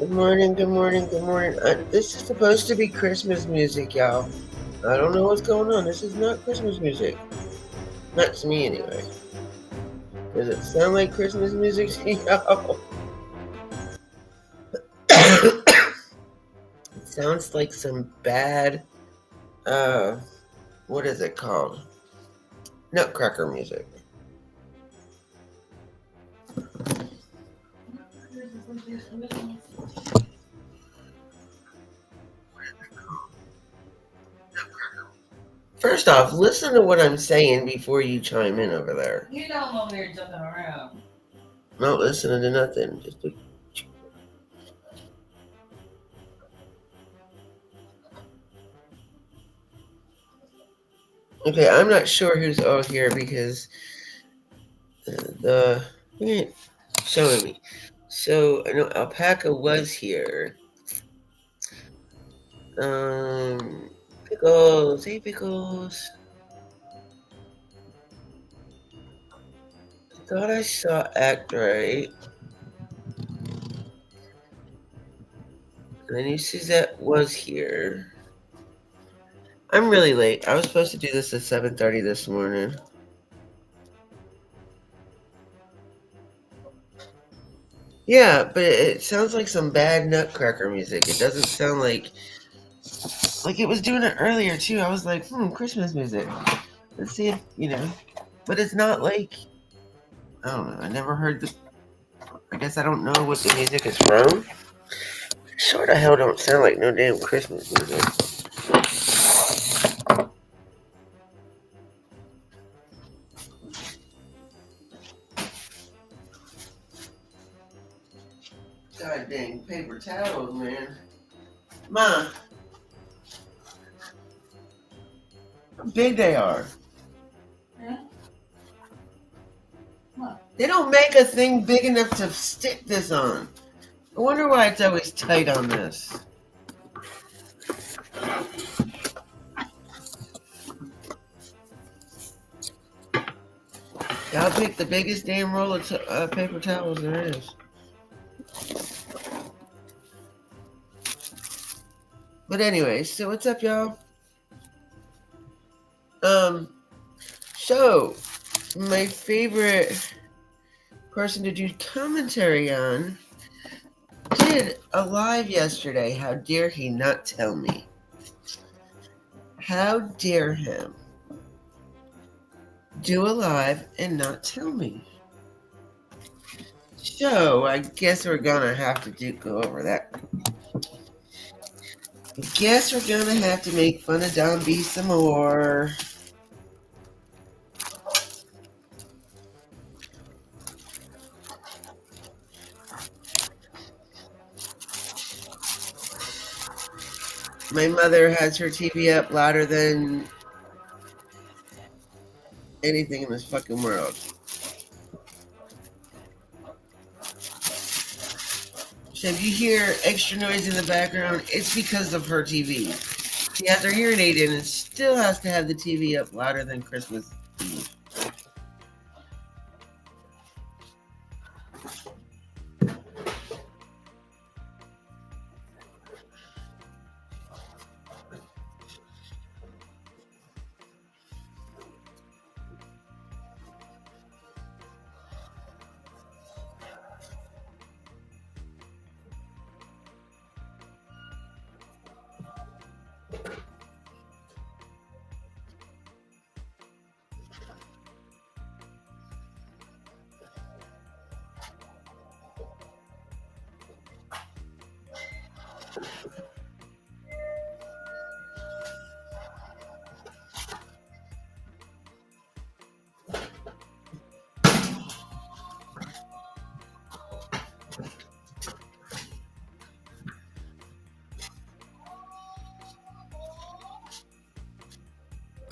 Good morning, good morning, good morning. This is supposed to be Christmas music, y'all. I don't know what's going on. This is not Christmas music. Not to me, anyway. Does it sound like Christmas music to y'all? It sounds like some bad, uh, what is it called? Nutcracker music. First off, listen to what I'm saying before you chime in over there. You don't over there jumping around. Not listening to nothing. Okay, I'm not sure who's all here because the he ain't showing me. So I know Alpaca was here. Pickles, hey Pickles. I thought I saw Act Right. And I knew Suzette was here. I'm really late. I was supposed to do this at 7:30 this morning. Yeah, but it sounds like some bad Nutcracker music. It doesn't sound like it was doing it earlier too. I was like, Christmas music. Let's see if but it's not like I don't know. I never heard the. I guess I don't know what the music is from. Sure the hell don't sound like no damn Christmas music. God dang paper towels, man. Ma, how big they are. Yeah. What? They don't make a thing big enough to stick this on. I wonder why it's always tight on this. I'll pick the biggest damn roll of paper towels there is. But anyway, so what's up, y'all? So my favorite person to do commentary on did a live yesterday. How dare he not tell me? How dare him do a live and not tell me? So I guess we're gonna have to go over that. I guess we're gonna have to make fun of Don B some more. My mother has her TV up louder than anything in this fucking world. So if you hear extra noise in the background, it's because of her TV. She has her hearing aid in and still has to have the TV up louder than Christmas Eve.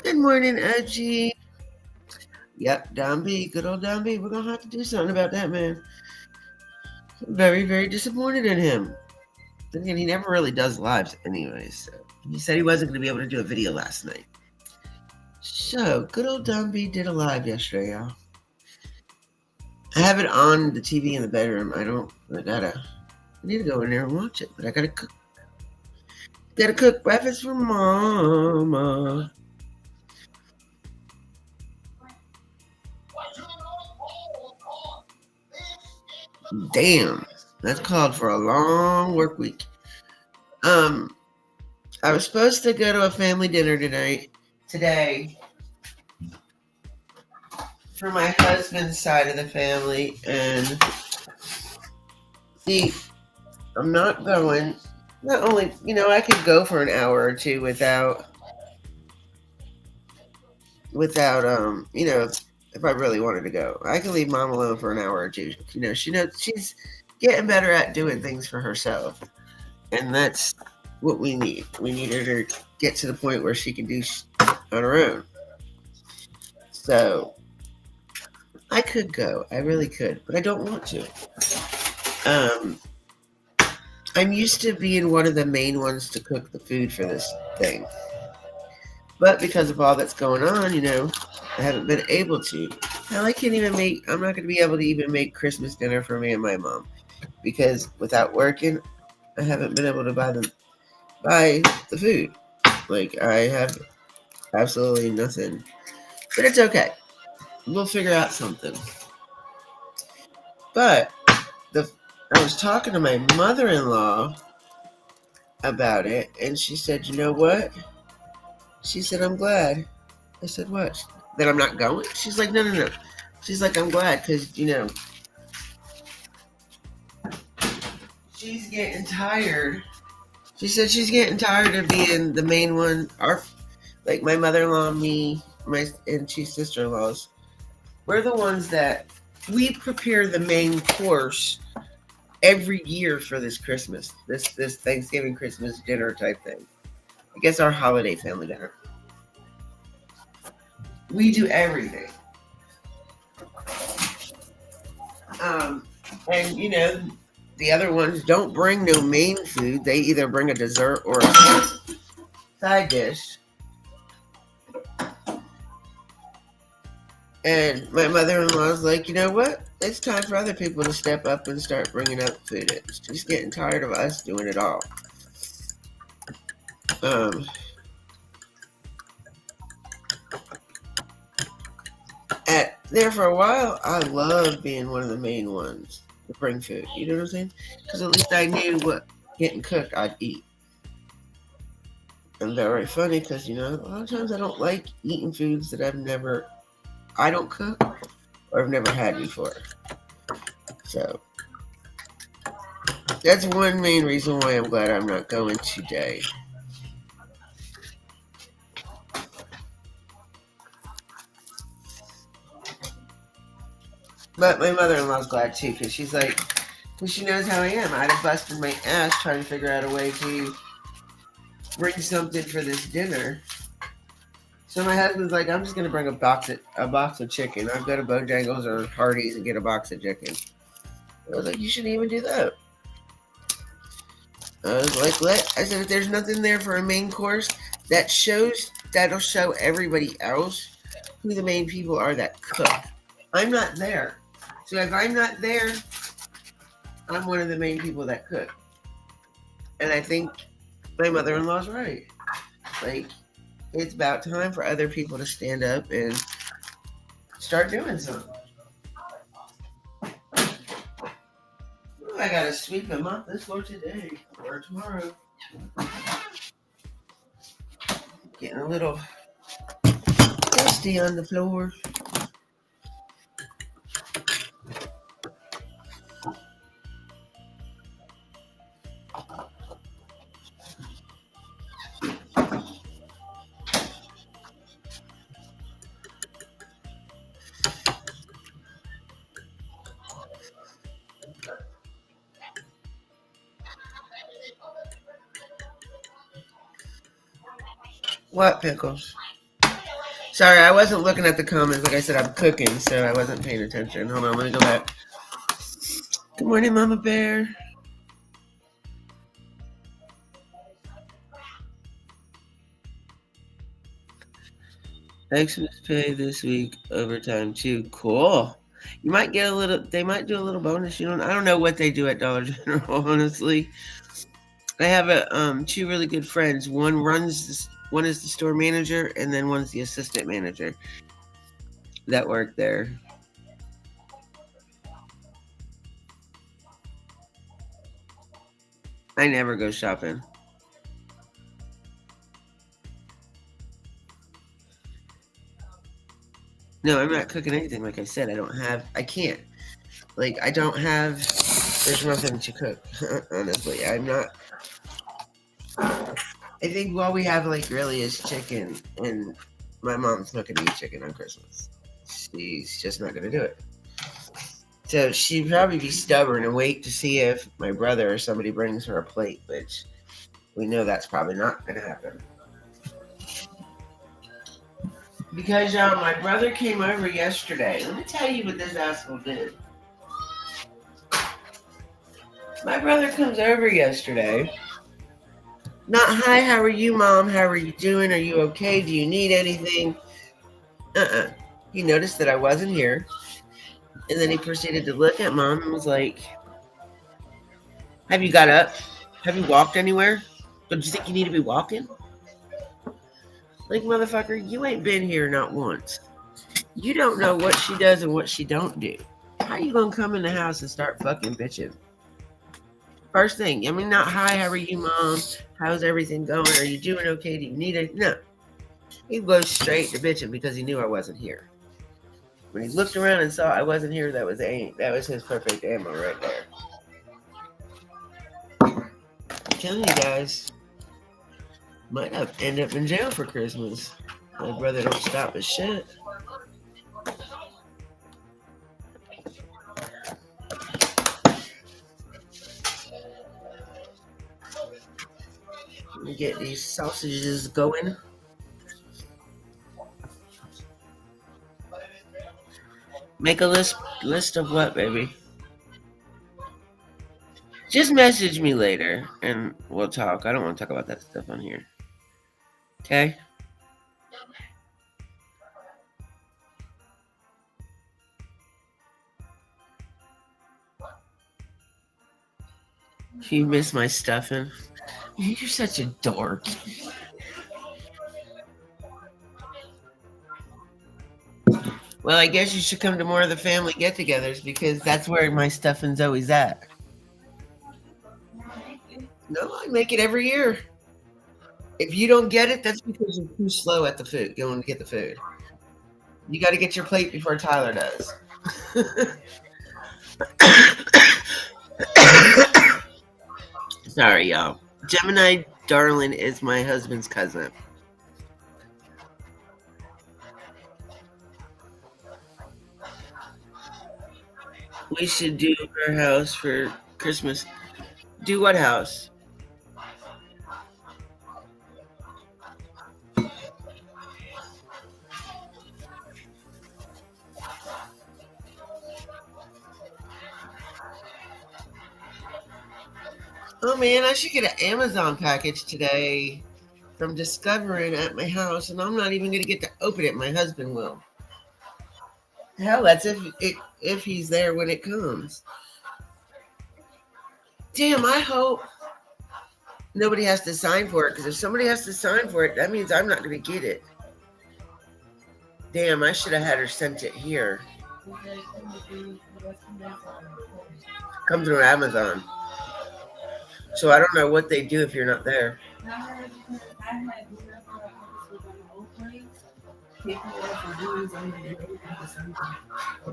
Good morning, Edgy. Yep, Don B, good old Don B. We're gonna have to do something about that, man. I'm very, very disappointed in him. Then again, he never really does lives anyway, so he said he wasn't gonna be able to do a video last night. So, good old Don B did a live yesterday, y'all. I have it on the TV in the bedroom. I gotta I need to go in there and watch it, but I gotta cook. Gotta cook breakfast for Mama. Damn, that's called for a long work week. Um, I was supposed to go to a family dinner today, for my husband's side of the family, and see, I'm not going. Not only, I could go for an hour or two without if I really wanted to go. I could leave Mom alone for an hour or two. She knows she's getting better at doing things for herself, and that's what we need. We need her to get to the point where she can do on her own. So I could go. I really could, but I don't want to. Um, I'm used to being one of the main ones to cook the food for this thing. But because of all that's going on, I haven't been able to. Now I can't even I'm not going to be able to even make Christmas dinner for me and my mom. Because without working, I haven't been able to buy the food. Like, I have absolutely nothing. But it's okay. We'll figure out something. But I was talking to my mother-in-law about it, and she said, "You know what?" She said, "I'm glad." I said, "What?" "That I'm not going?" She's like, "No, no, no." She's like, "I'm glad because, she's getting tired." She said she's getting tired of being the main one. Like my mother-in-law, me, and two sister-in-laws. We're the ones that we prepare the main course every year for this Christmas, this Thanksgiving Christmas dinner type thing. I guess our holiday family dinner. We do everything. Um, and the other ones don't bring no main food. They either bring a dessert or a side dish. And my mother-in-law is like, "You know what? It's time for other people to step up and start bringing up food. It's just getting tired of us doing it all." Um, at there for a while, I loved being one of the main ones to bring food. You know what I'm saying? Because at least I knew what getting cooked I'd eat. And very funny because a lot of times I don't like eating foods that I don't cook or I've never had before. So that's one main reason why I'm glad I'm not going today. But my mother-in-law's glad too because because she knows how I am. I'd have busted my ass trying to figure out a way to bring something for this dinner. So my husband's like, "I'm just gonna bring a box of chicken. I'll go to Bojangles or Hardee's and get a box of chicken." I was like, "You shouldn't even do that." I was like, I said, "If there's nothing there for a main course, that'll show everybody else who the main people are that cook. I'm not there. So if I'm not there, I'm one of the main people that cook." And I think my mother-in-law's right. Like, it's about time for other people to stand up and start doing something. Ooh, I gotta sweep and mop this floor today or tomorrow. Getting a little dusty on the floor. What pickles? Sorry, I wasn't looking at the comments. Like I said, I'm cooking, so I wasn't paying attention. Hold on, let me go back. Good morning, Mama Bear. Xmas pay this week, overtime too. Cool. You might get a little. They might do a little bonus. I don't know what they do at Dollar General. Honestly, I have two really good friends. One is the store manager, and then one's the assistant manager that work there. I never go shopping. No, I'm not cooking anything. Like I said, I can't. Like, I don't have, there's nothing to cook, honestly. I'm not, I think all we have, like, really is chicken, and my mom's not going to eat chicken on Christmas. She's just not going to do it. So she'd probably be stubborn and wait to see if my brother or somebody brings her a plate, which we know that's probably not going to happen. Because my brother came over yesterday. Let me tell you what this asshole did. My brother comes over yesterday. Not, hi, how are you, Mom? How are you doing? Are you okay? Do you need anything? He noticed that I wasn't here. And then he proceeded to look at Mom and was like, have you got up? Have you walked anywhere? Don't you think you need to be walking? Like, motherfucker, you ain't been here not once. You don't know what she does and what she don't do. How you gonna come in the house and start fucking bitching? First thing, I mean, not hi, how are you, Mom? How's everything going? Are you doing okay? Do you need it? No. He goes straight to bitching because he knew I wasn't here. When he looked around and saw I wasn't here, that was his perfect ammo right there. I'm telling you guys, might have end up in jail for Christmas. My brother don't stop his shit. Let me get these sausages going. Make a list of what, baby? Just message me later and we'll talk. I don't want to talk about that stuff on here. Okay? You miss my stuffing? You're such a dork. Well, I guess you should come to more of the family get-togethers because that's where my stuffing's always at. No, I make it every year. If you don't get it, that's because you're too slow at the food. Going to get the food. You got to get your plate before Tyler does. Sorry, y'all. Gemini Darlin is my husband's cousin. We should do her house for Christmas. Do what house? Oh man, I should get an Amazon package today from Discovering at my house, and I'm not even going to get to open it. My husband will. Hell, that's if he's there when it comes. Damn, I hope nobody has to sign for it, because if somebody has to sign for it, that means I'm not going to get it. Damn, I should have had her sent it here. Come through Amazon. So I don't know what they do if you're not there.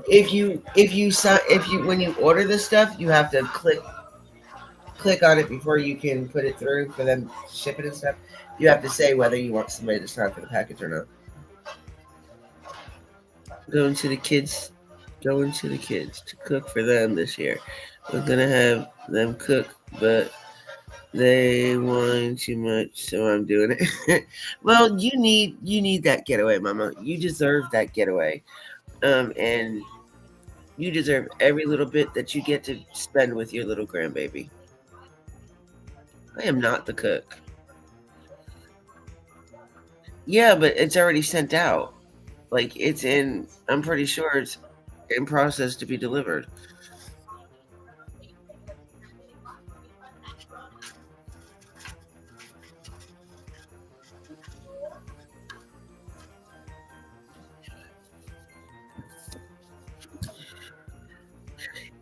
If you when you order this stuff, you have to click on it before you can put it through for them to ship it and stuff. You have to say whether you want somebody to sign for the package or not. Going to the kids to cook for them this year. We're gonna have them cook, but they whine too much, so I'm doing it. Well, you need that getaway, Mama. You deserve that getaway, and you deserve every little bit that you get to spend with your little grandbaby. I am not the cook. Yeah, but it's already sent out. Like, it's in. I'm pretty sure it's. in process to be delivered.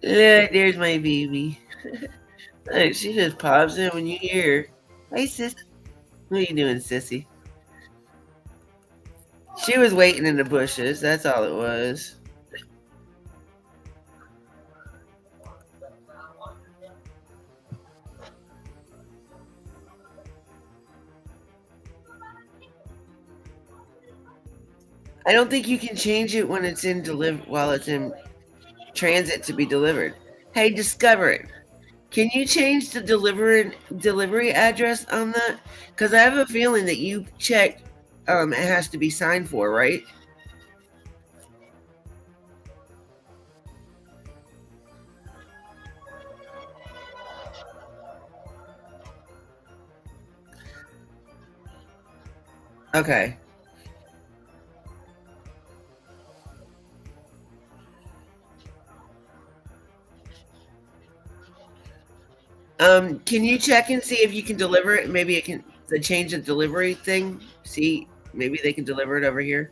Look, there's my baby. Look, she just pops in when you hear her. Hey, sis. What are you doing, sissy? She was waiting in the bushes. That's all it was. I don't think you can change it when it's in while it's in transit to be delivered. Hey, discover it. Can you change the delivery address on that? Because I have a feeling that you checked. It has to be signed for, right? Okay. Can you check and see if you can deliver it? Maybe it can the change the delivery thing. See, maybe they can deliver it over here.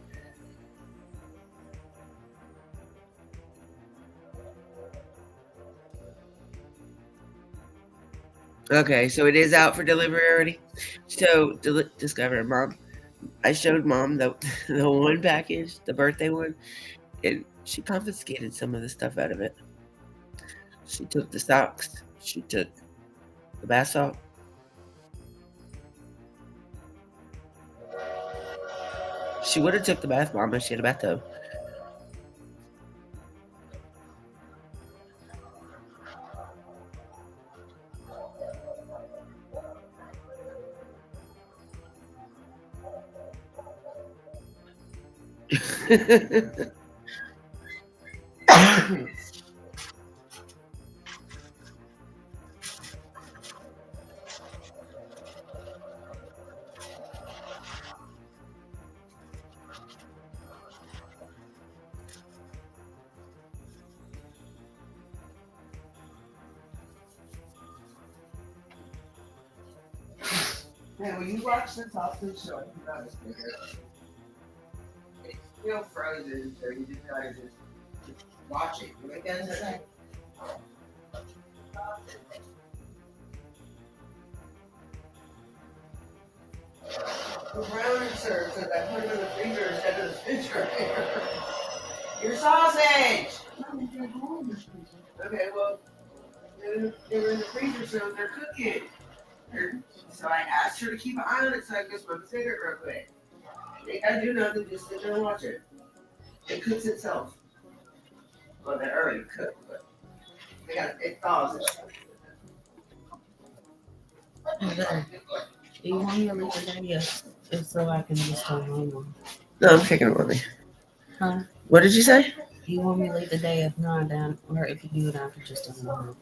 Okay, so it is out for delivery already. So discover it, mom. I showed mom the the one package, the birthday one, and she confiscated some of the stuff out of it. She took the socks. She took the bath salt. She would have took the bath bomb if she had a bathtub. Now, when you watch the top of the show, you gotta figure it. It's still frozen, so you just gotta just watch it. You make that sense? The brownie served because I put it in the freezer instead of the refrigerator. Your sausage! Okay, well, they were in the freezer, so they're cooking. So I asked her to keep an eye on it so I could smoke a cigarette real quick. They gotta do nothing, just sit there and watch it. It cooks itself. Well, they already cooked, but it thaws itself. Do you want me to leave the video if so I can just tell mama? No, I'm taking it with me. Huh? What did you say? Do you want me to leave the day if not down, or if you do it after just tell mama?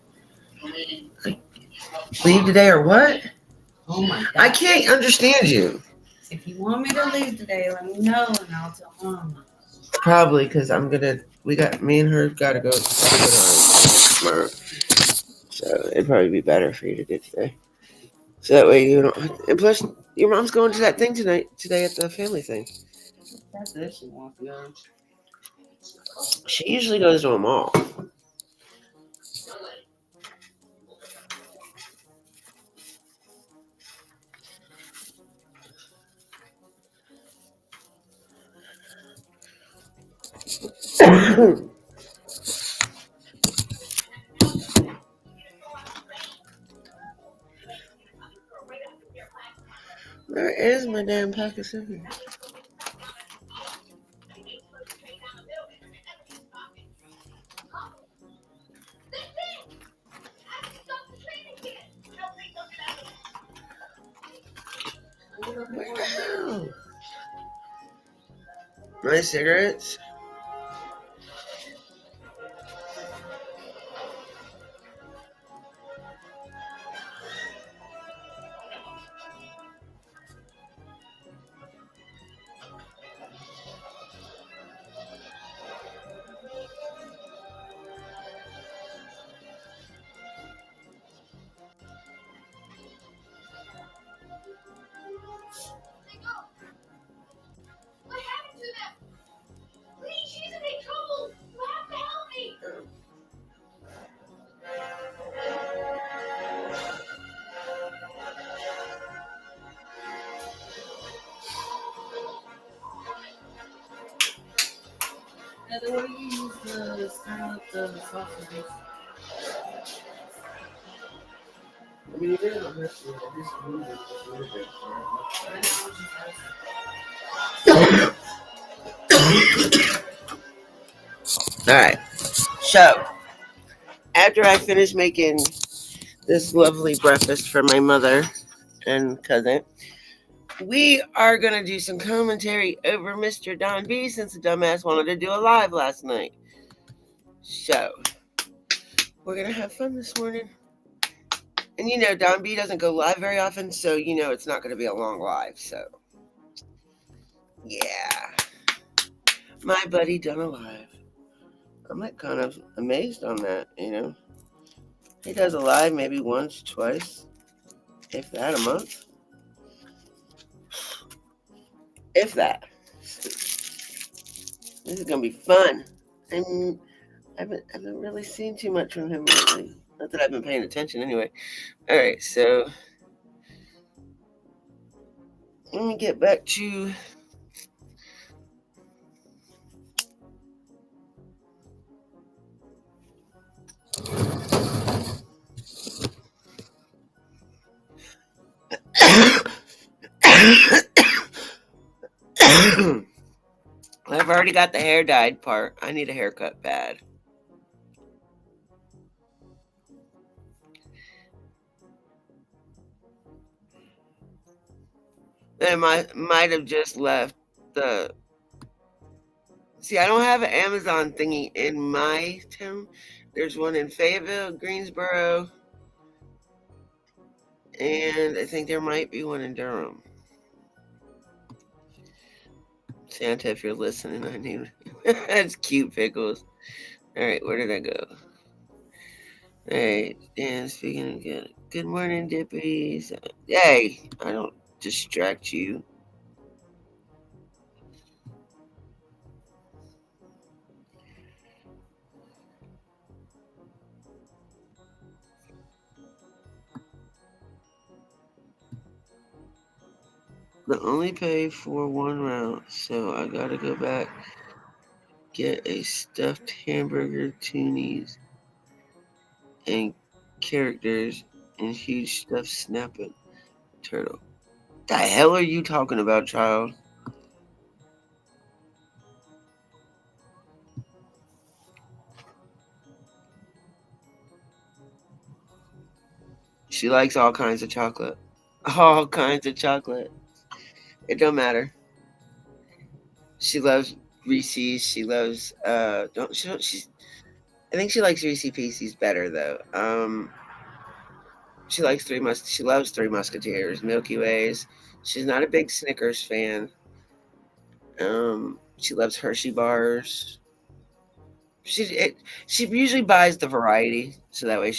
Leave today or what? Oh my god! I can't understand you. If you want me to leave today, let me know and I'll tell mama. Probably because me and her gotta go tomorrow. So it'd probably be better for you to do today. So that way you don't. And plus, your mom's going to that thing today at the family thing. That's if she wants to go. She usually goes to a mall. Where is my damn pack of cigarettes? Where the hell? My cigarettes? And then what do you use to stir up the sausages? I mean, you really don't have to. I just move it just a little bit. I just was just All right. So after I finish making this lovely breakfast for my mother and cousin, we are gonna do some commentary over Mr. Don B since the dumbass wanted to do a live last night. So we're gonna have fun this morning. And you know, Don B doesn't go live very often, so you know it's not gonna be a long live. So yeah, my buddy done a live. I'm like kind of amazed on that. You know, he does a live maybe once, twice, if that, a month, if that. This is gonna be fun. And I haven't really seen too much from him lately. Not that I've been paying attention anyway. All right, so let me get back to I've already got the hair dyed part. I need a haircut bad. I might have just left the. See, I don't have an Amazon thingy in my town. There's one in Fayetteville, Greensboro, and I think there might be one in Durham. Santa, if you're listening, I need. That's cute, Pickles. All right, where did I go? All right, Dan, speaking again. Good morning, Dippies. Hey, I don't distract you. I only pay for one round, so I gotta go back, get a stuffed hamburger, toonies, and characters, and huge stuffed snapping turtle. The hell are you talking about, child? She likes all kinds of chocolate. All kinds of chocolate. It don't matter. She loves Reese's. She loves don't she don't she's I think she likes Reese Pieces better though. She loves Three Musketeers, Milky Ways. She's not a big Snickers fan. She loves Hershey bars. She usually buys the variety so that way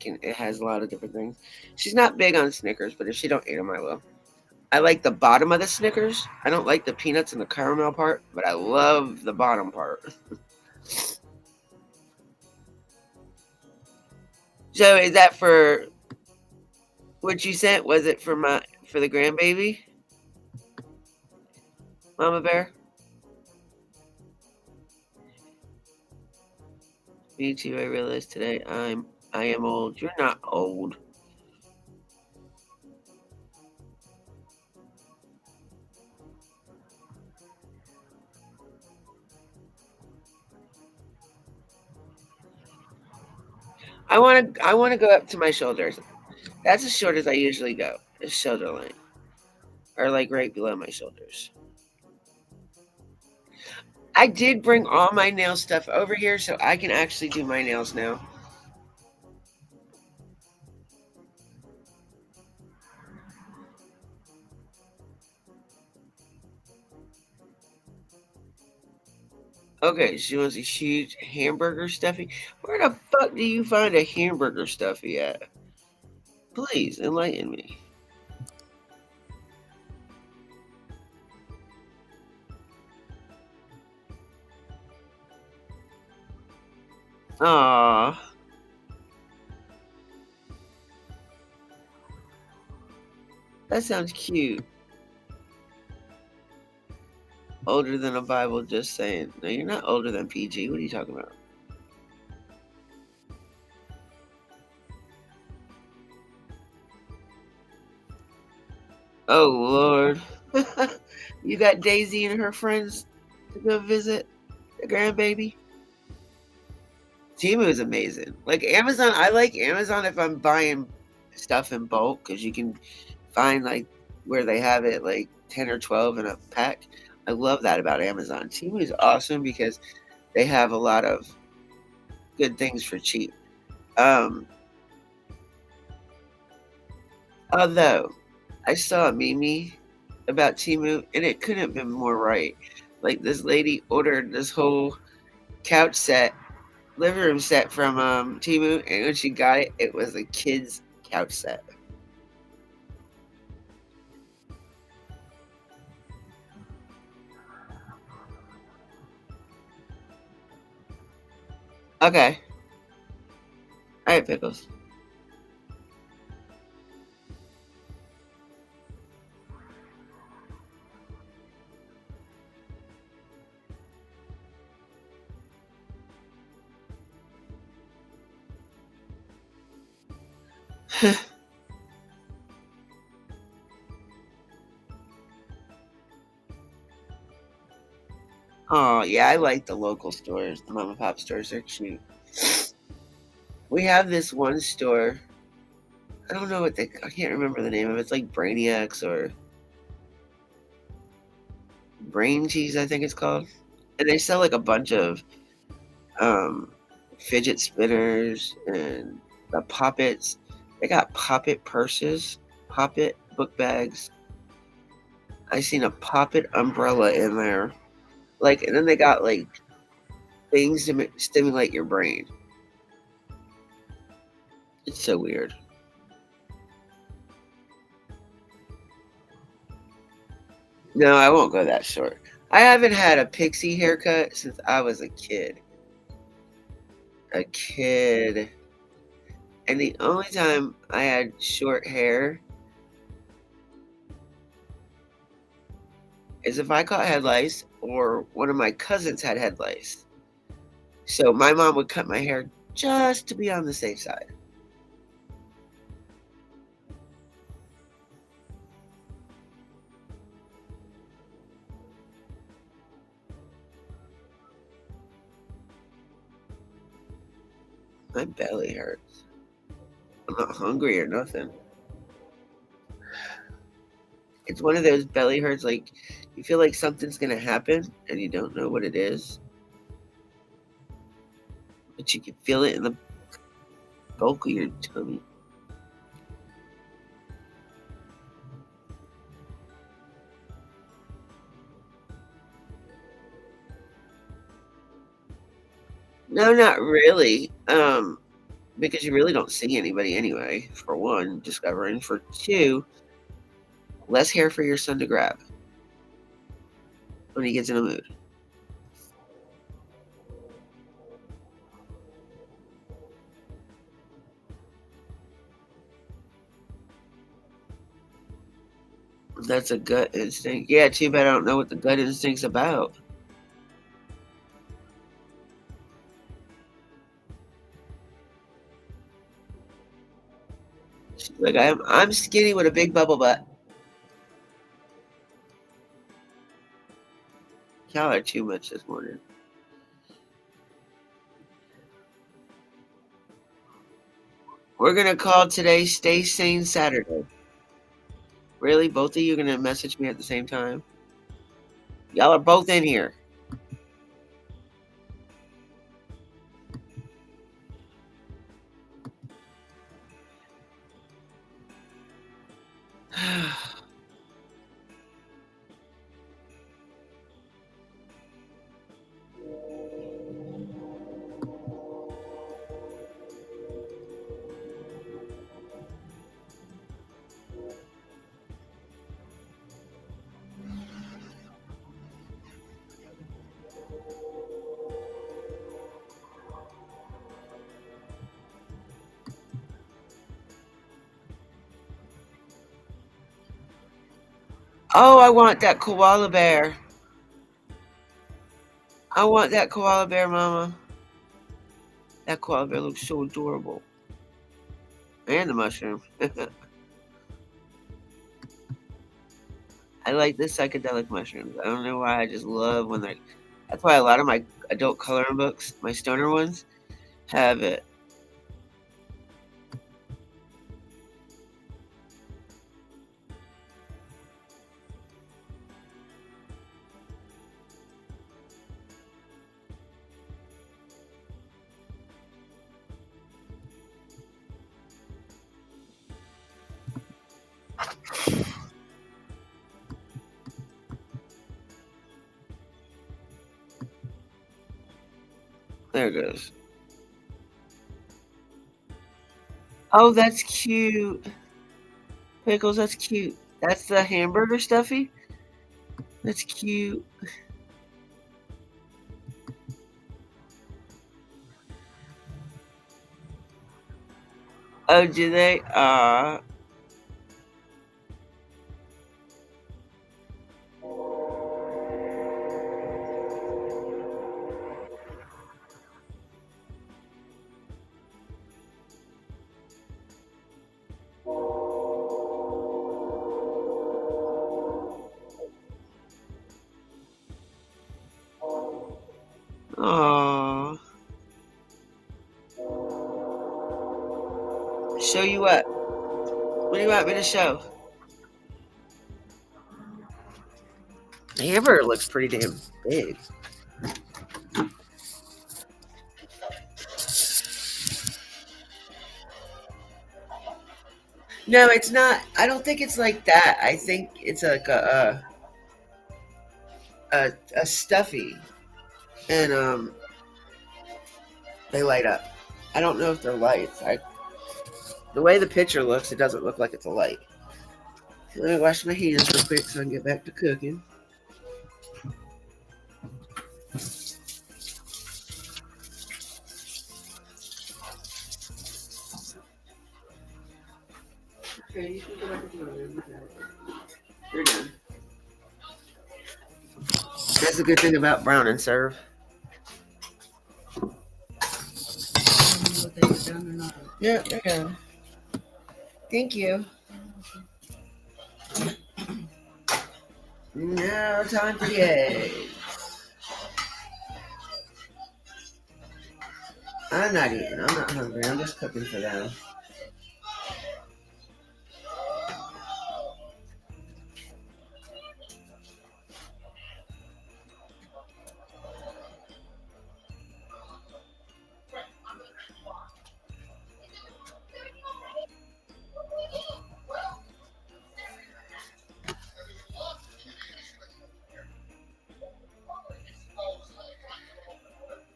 it has a lot of different things. She's not big on Snickers, but if she don't eat them, I will. I like the bottom of the Snickers. I don't like the peanuts and the caramel part, but I love the bottom part. So is that for what you sent? Was it for the grandbaby, Mama Bear? Me too. I realized today I am old. You're not old. I wanna go up to my shoulders. That's as short as I usually go. Is shoulder length. Or like right below my shoulders. I did bring all my nail stuff over here so I can actually do my nails now. Okay, she wants a huge hamburger stuffy. Where the fuck do you find a hamburger stuffy at? Please enlighten me. Aw, that sounds cute. Older than a Bible, just saying. No, you're not older than PG. What are you talking about? Oh, Lord. You got Daisy and her friends to go visit the grandbaby? Temu is amazing. Like Amazon, I like Amazon if I'm buying stuff in bulk because you can find like where they have it like 10 or 12 in a pack. I love that about Amazon. Temu is awesome because they have a lot of good things for cheap. Um, Although I saw a meme about Temu and it couldn't have been more right. Like this lady ordered this whole couch set, living room set from Temu, and when she got it, it was a kid's couch set. Okay. All right, pickles. Oh yeah, I like the local stores. The mom and pop stores are cute. We have this one store. I don't know what they. I can't remember the name of it. It's like Brainiacs or Brain Cheese, I think it's called. And they sell like a bunch of um, fidget spinners and the poppets. They got poppet purses, poppet book bags. I seen a poppet umbrella in there. Like, and then they got like things to stimulate your brain. It's so weird. No, I won't go that short. I haven't had a pixie haircut since I was a kid. A kid. And the only time I had short hair is if I caught head lice or one of my cousins had head lice. So my mom would cut my hair just to be on the safe side. My belly hurts. I'm not hungry or nothing. It's one of those belly hurts like you feel like something's gonna happen and you don't know what it is, but you can feel it in the bulk of your tummy. No, not really. Because you really don't see anybody anyway, for one, discovering. For two, less hair for your son to grab when he gets in a mood. That's a gut instinct. Yeah, too bad I don't know what the gut instinct's about. She's like, I'm skinny with a big bubble butt. Y'all are too much this morning. We're gonna call today Stay Sane Saturday. Really? Both of you gonna message me at the same time? Y'all are both in here. Oh, I want that koala bear. I want that koala bear, Mama. That koala bear looks so adorable. And the mushroom. I like the psychedelic mushrooms. I don't know why. I just love when they're. That's why a lot of my adult coloring books, my stoner ones, have it. There it goes. Oh, that's cute. Pickles, that's cute. That's the hamburger stuffy? That's cute. Oh, do they? Aw. Show you what? What do you want me to show? The hamburger looks pretty damn big. No, it's not. I don't think it's like that. I think it's like a stuffy, and they light up. I don't know if they're lights. The way the picture looks, it doesn't look like it's a light. Let me wash my hands real quick so I can get back to cooking. Okay, you can go back to the room. You're done. That's a good thing about brown and serve. Yeah, they're done. Thank you. Now time for the eggs. I'm not eating. I'm not hungry. I'm just cooking for them.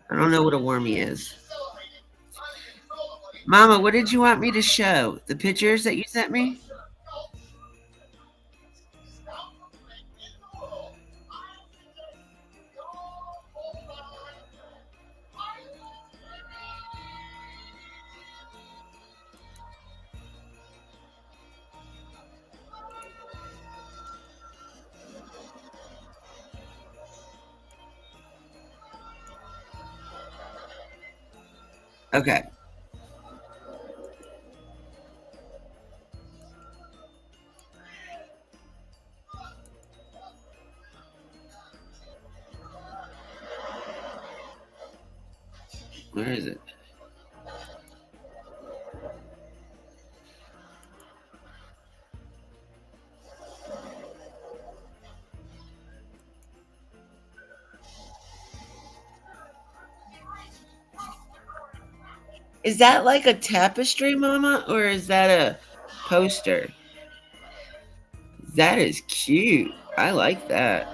I don't know what a wormy is. Mama, what did you want me to show? The pictures that you sent me? Okay. Where is it? Is that like a tapestry, Mama, or is that a poster? That is cute. I like that.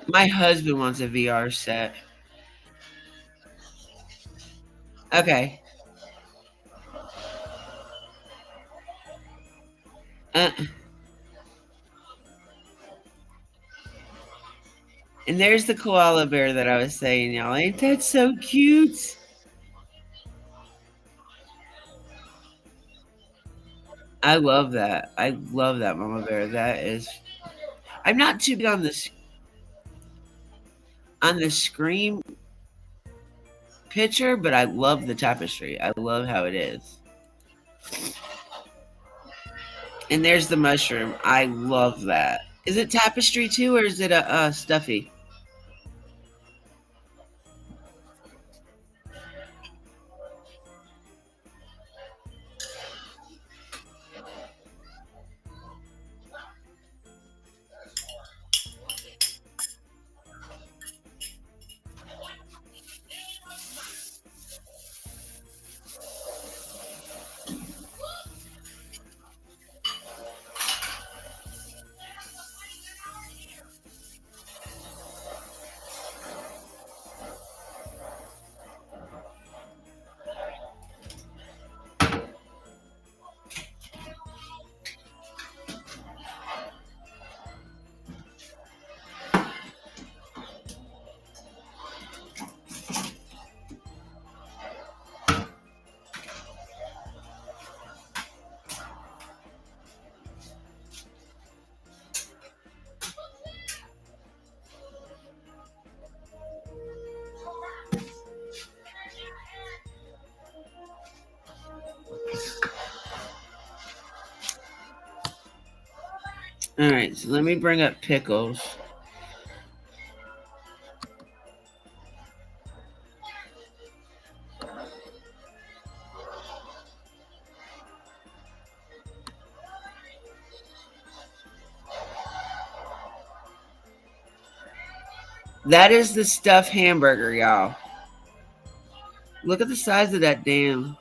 My husband wants a VR set. Okay. Uh, and there's the koala bear that I was saying, y'all. Ain't that so cute? I love that. I love that, Mama Bear. That is. I'm not too big on the Scream picture, but I love the tapestry. I love how it is. And there's the mushroom. I love that. Is it tapestry too, or is it a stuffy? All right, so let me bring up pickles. That is the stuffed hamburger, y'all. Look at the size of that damn.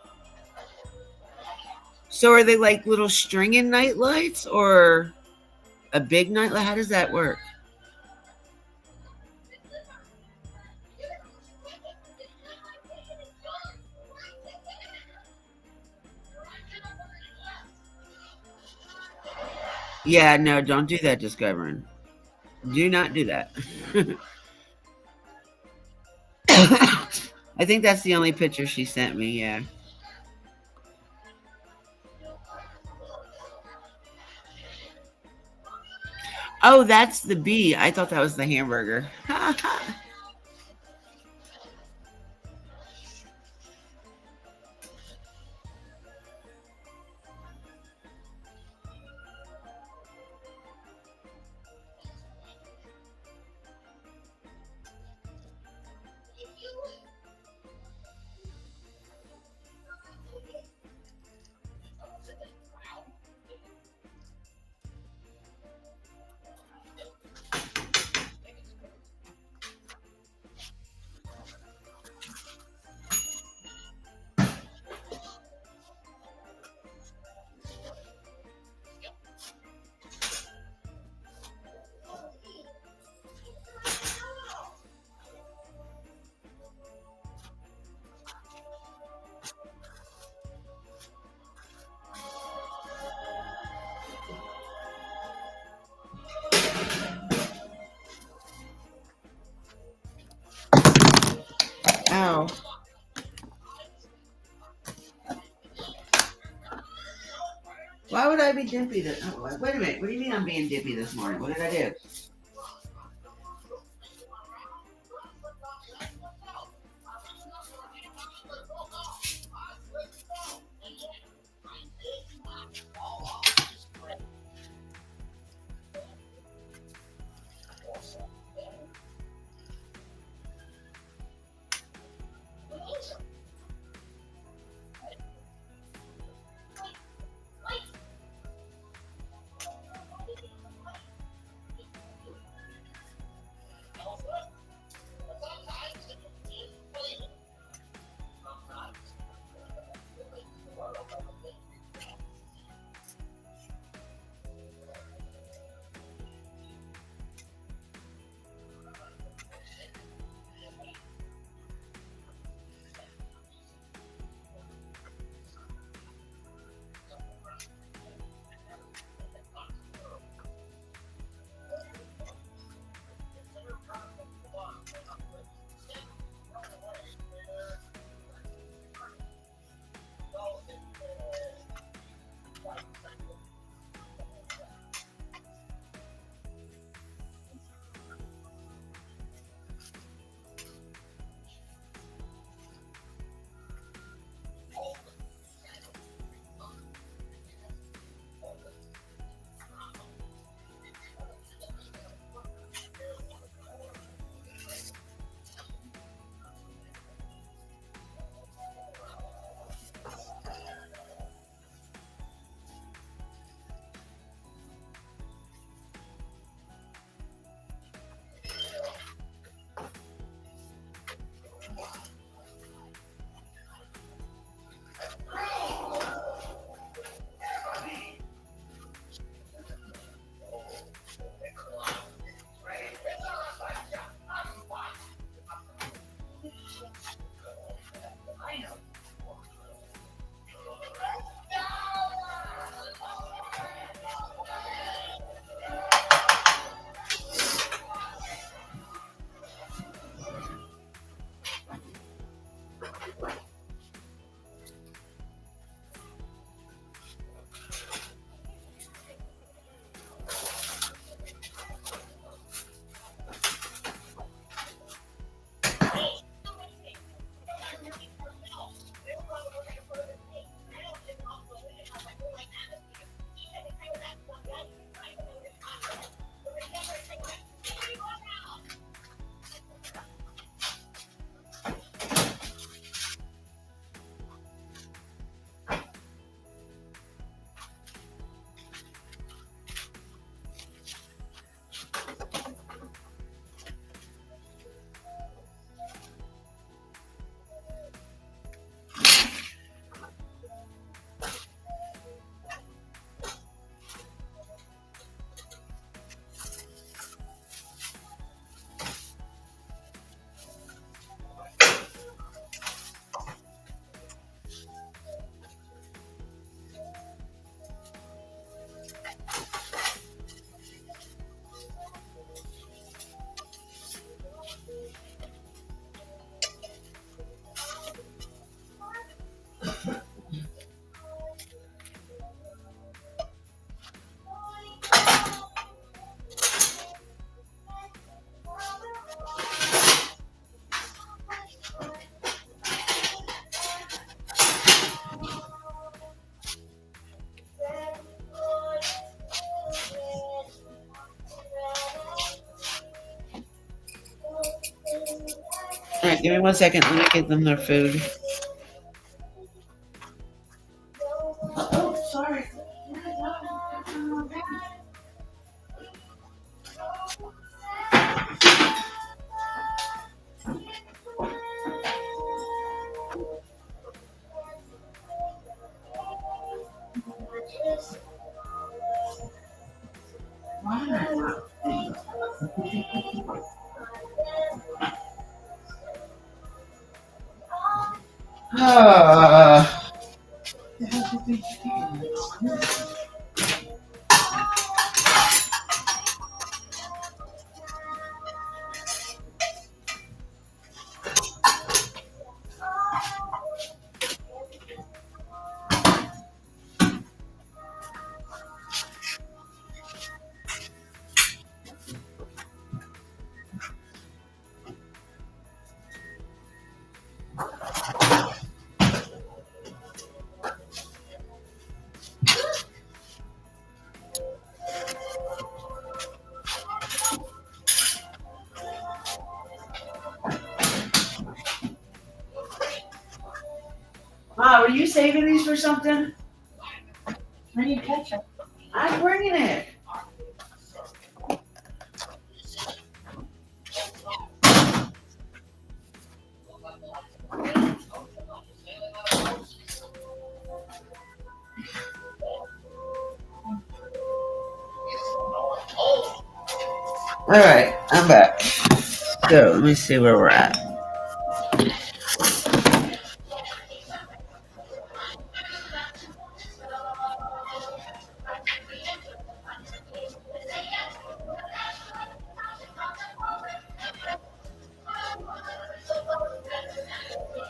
So are they like little stringing night lights or a big night light? How does that work? Yeah, no, don't do that, Discovering. Do not do that. I think that's the only picture she sent me, yeah. Oh, that's the bee. I thought that was the hamburger. Ow. Why would I be dippy this? Oh, wait a minute. What do you mean I'm being dippy this morning? What did I do? right, give me 1 second. Let me get them their food. Oh, sorry. Ma, were you saving these for something? I need ketchup. I'm bringing it. All right, I'm back. So let me see where we're at.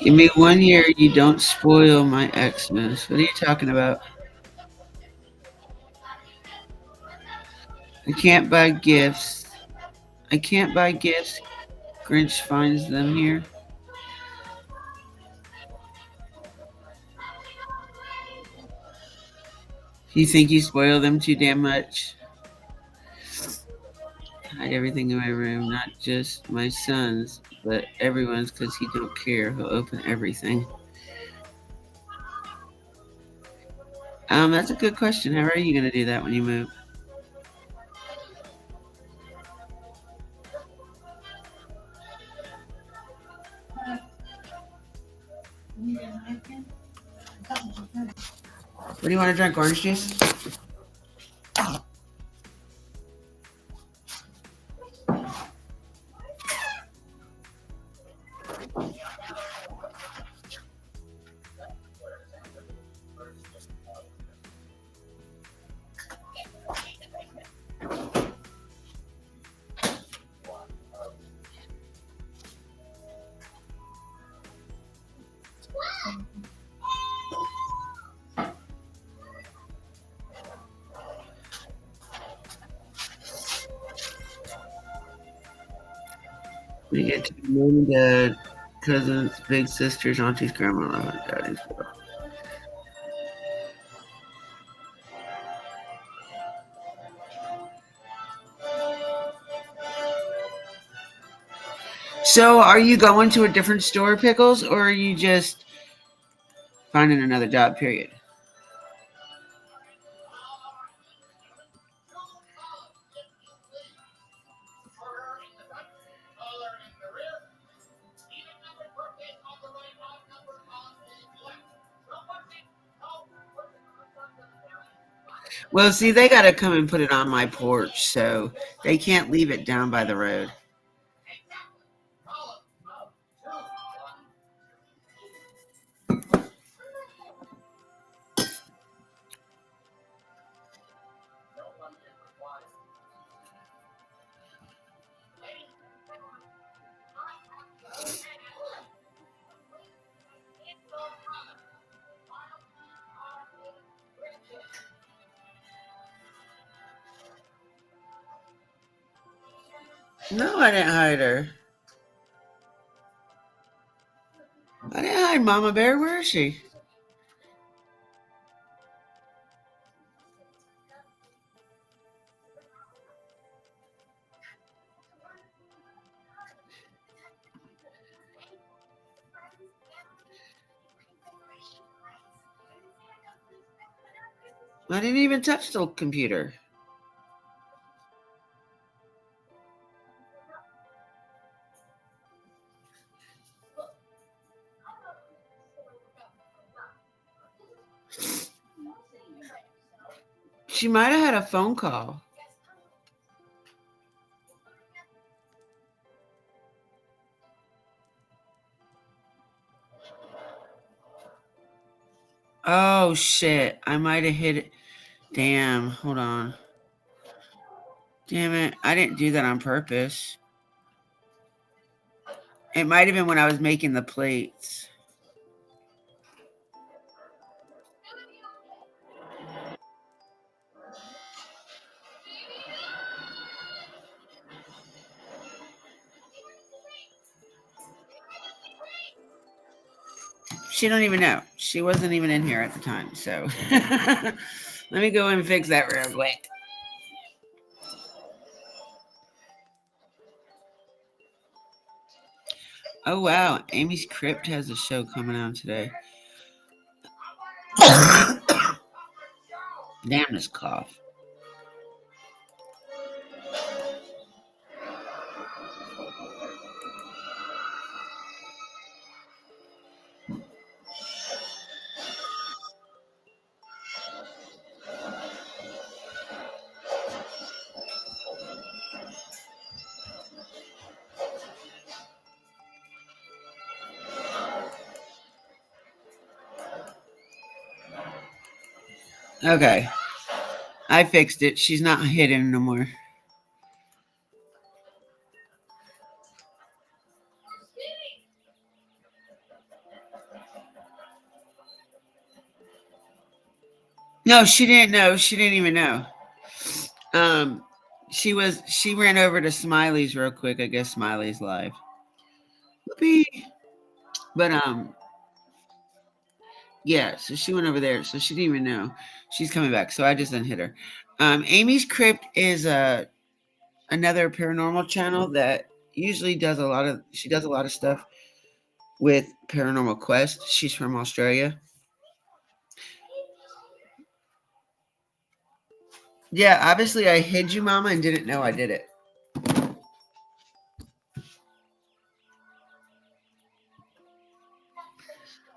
Give me 1 year. You don't spoil my Xmas. What are you talking about? I can't buy gifts. I can't buy gifts. Grinch finds them here. You think you spoil them too damn much? Hide everything in my room, not just my son's, but everyone's, because he don't care. He'll open everything. That's a good question. How are you gonna do that when you move? What do you want to drink? Orange juice? We get to mom and dad, cousins, big sisters, aunties, grandma, daddies. So, are you going to a different store, Pickles, or are you just finding another job? Period. Well, see, they got to come and put it on my porch, so they can't leave it down by the road. No, I didn't hide her. I didn't hide Mama Bear. Where is she? I didn't even touch the computer. She might have had a phone call. Oh shit! I might have hit it. Damn! Hold on. Damn it! I didn't do that on purpose. It might have been when I was making the plates. She don't even know. She wasn't even in here at the time. So let me go and fix that real quick. Oh wow, Amy's Crypt has a show coming on today. Damn this cough. Okay, I fixed it. She's not hidden no more. No, she didn't know. She didn't even know. Um, she ran over to Smiley's real quick. I guess Smiley's live. Whoopee. But yeah. So she went over there. So she didn't even know she's coming back. So I just unhit her. Amy's Crypt is another paranormal channel that usually does a lot of. She does a lot of stuff with Paranormal Quest. She's from Australia. Yeah, obviously I hid you, Mama, and didn't know I did it.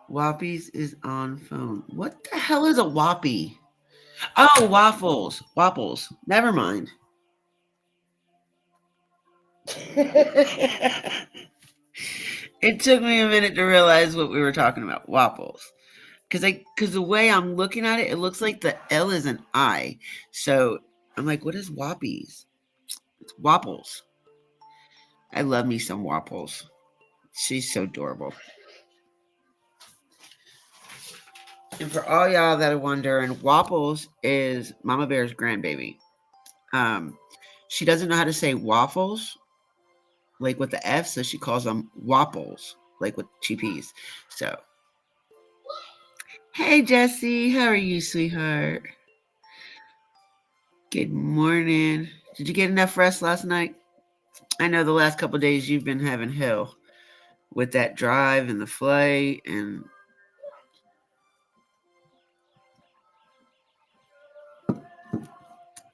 Whoppies is on phone. What the hell is a Whoppy? Oh, waffles. Waffles. Never mind. It took me a minute to realize what we were talking about. Waffles. Because the way I'm looking at it, it looks like the L is an I. So I'm like, what is Whoppies? It's waffles. I love me some waffles. She's so adorable. And for all y'all that are wondering, Waffles is Mama Bear's grandbaby. Um, she doesn't know how to say waffles, like with the F, so she calls them waffles, like with two P's. So, hey Jesse, how are you, sweetheart? Good morning. Did you get enough rest last night? I know the last couple of days you've been having hell with that drive and the flight and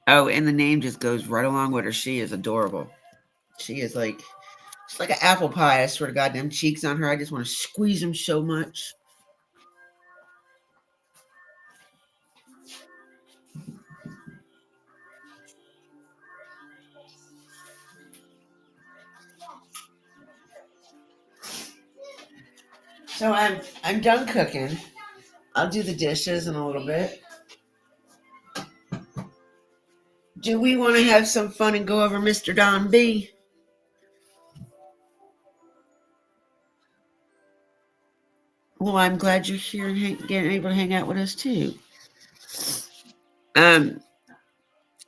oh, and the name just goes right along with her. She is adorable. She is like she's like an apple pie. I swear to God, them cheeks on her. I just want to squeeze them so much. So I'm done cooking. I'll do the dishes in a little bit. Do we want to have some fun and go over Mr. Don B? Well, I'm glad you're here and getting able to hang out with us too. Um,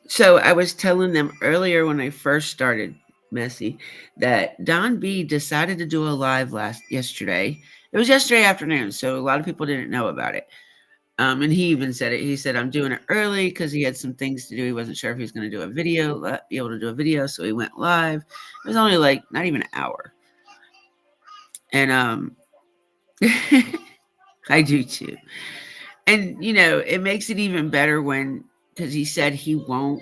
so I was telling them earlier when I first started Messy that Don B decided to do a live yesterday. It was yesterday afternoon, so a lot of people didn't know about it. And he even said it. He said, I'm doing it early because he had some things to do. He wasn't sure if he was going to do a video, be able to do a video. So he went live. It was only like not even an hour. And I do too. And it makes it even better when because he said he won't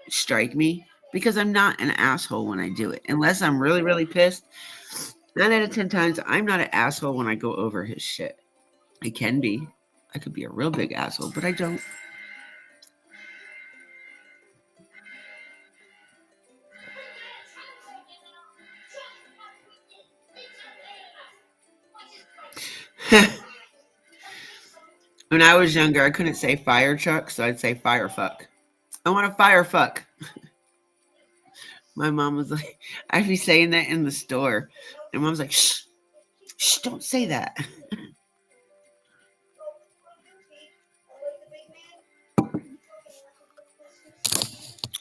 strike me because I'm not an asshole when I do it. Unless I'm really, really pissed. 9 out of 10 times, I'm not an asshole when I go over his shit. I can be. I could be a real big asshole, but I don't. When I was younger, I couldn't say fire truck, so I'd say fire fuck. I want a fire fuck. My mom was like, I'd be saying that in the store. And mom's like, shh, shh, don't say that.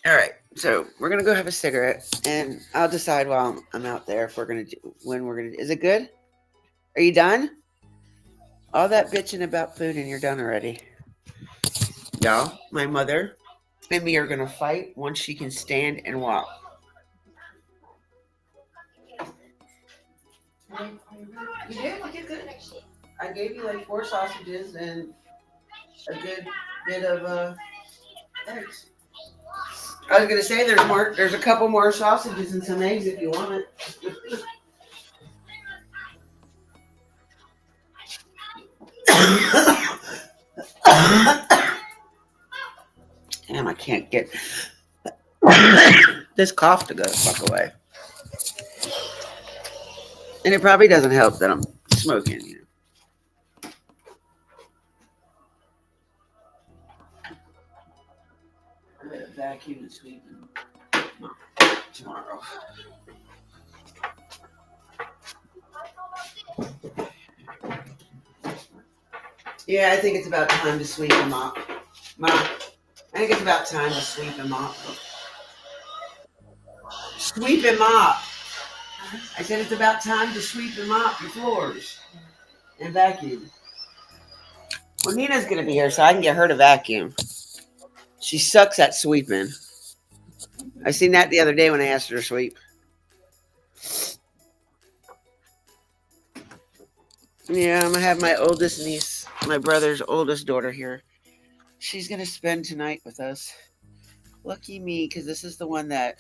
All right, so we're gonna go have a cigarette, and I'll decide while I'm out there if we're gonna do when we're gonna. Is it good? Are you done? All that bitching about food, and you're done already. Y'all, my mother and me are gonna fight once she can stand and walk. You did? You did good. I gave you like 4 sausages and a good bit of eggs. I was gonna say there's more. There's a couple more sausages and some eggs if you want it. Damn, I can't get this cough to go the fuck away. And it probably doesn't help that I'm smoking. I'm gonna vacuum and sweep tomorrow. Yeah, I think it's about time to sweep and mop. Mom, I think it's about time to sweep and mop. Sweep and mop. I said it's about time to sweep and mop your floors and vacuum. Well, Nina's gonna be here, so I can get her to vacuum. She sucks at sweeping. I seen that the other day when I asked her to sweep. Yeah, I'm gonna have my oldest niece, my brother's oldest daughter here. She's gonna spend tonight with us. Lucky me, because this is the one that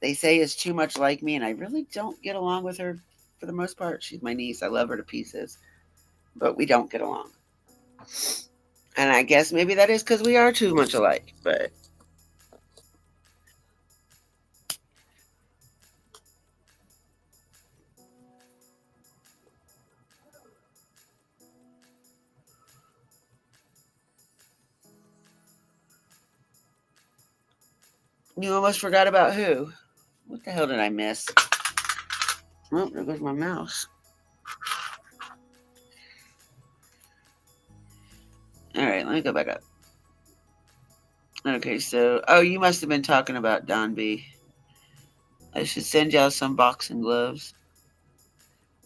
they say is too much like me, and I really don't get along with her for the most part. She's my niece. I love her to pieces, but we don't get along. And I guess maybe that is because we are too much alike, but. You almost forgot about who? What the hell did I miss? Oh, there goes my mouse. All right, let me go back up. Okay, so you must have been talking about Don B. I should send y'all some boxing gloves.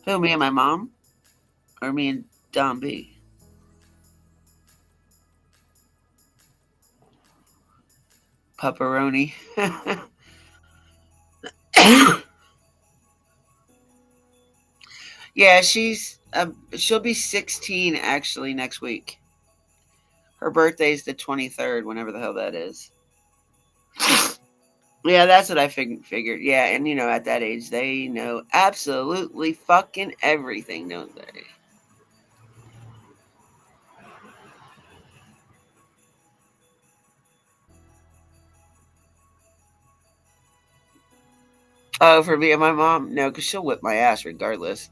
Who, me and my mom, or me and Don B? Pepperoni. Yeah, she'll be 16 actually next week. Her birthday's the 23rd, whenever the hell that is. Yeah, that's what I figured. Yeah, and at that age, they know absolutely fucking everything, don't they? Oh, for me and my mom? No, because she'll whip my ass regardless.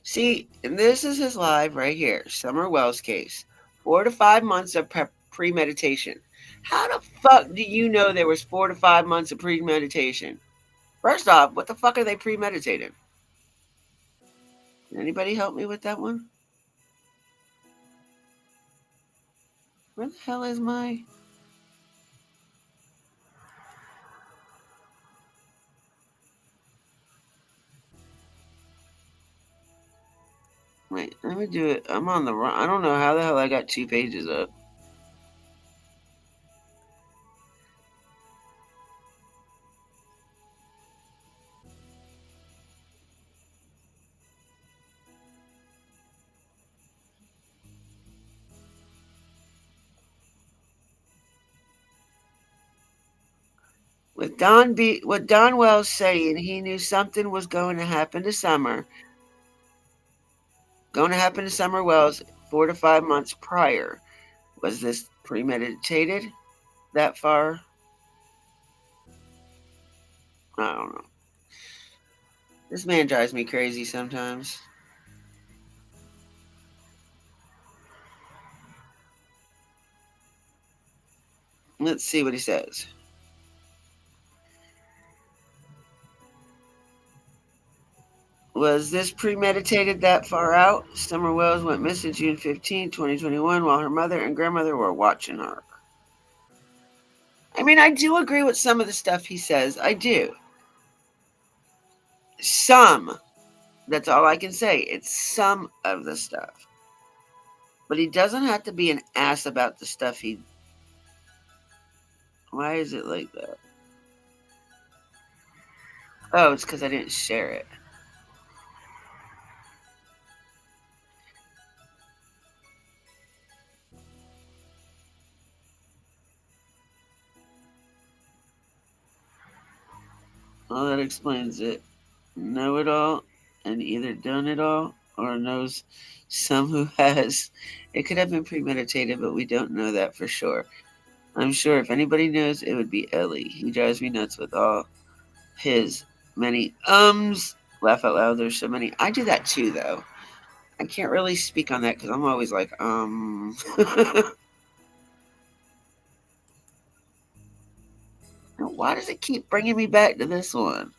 See, and this is his live right here. Summer Wells case. 4 to 5 months of premeditation. How the fuck do you know there was 4 to 5 months of premeditation? First off, what the fuck are they premeditating? Can anybody help me with that one? Where the hell is my... Wait, let me do it. I'm on the wrong. I don't know how the hell I got 2 pages up. With Don Wells saying he knew something was going to happen to Summer, Wells 4 to 5 months prior. Was this premeditated that far? I don't know. This man drives me crazy sometimes. Let's see what he says. Was this premeditated that far out? Summer Wells went missing June 15, 2021, while her mother and grandmother were watching her. I mean, I do agree with some of the stuff he says. I do. Some. That's all I can say. It's some of the stuff. But he doesn't have to be an ass about the stuff he. Why is it like that? Oh, it's because I didn't share it. Well, that explains it. Know it all and either done it all or knows some who has. It could have been premeditated, but we don't know that for sure. I'm sure if anybody knows, it would be Ellie. He drives me nuts with all his many ums. Laugh out loud, there's so many. I do that too, though. I can't really speak on that because I'm always like, Why does it keep bringing me back to this one?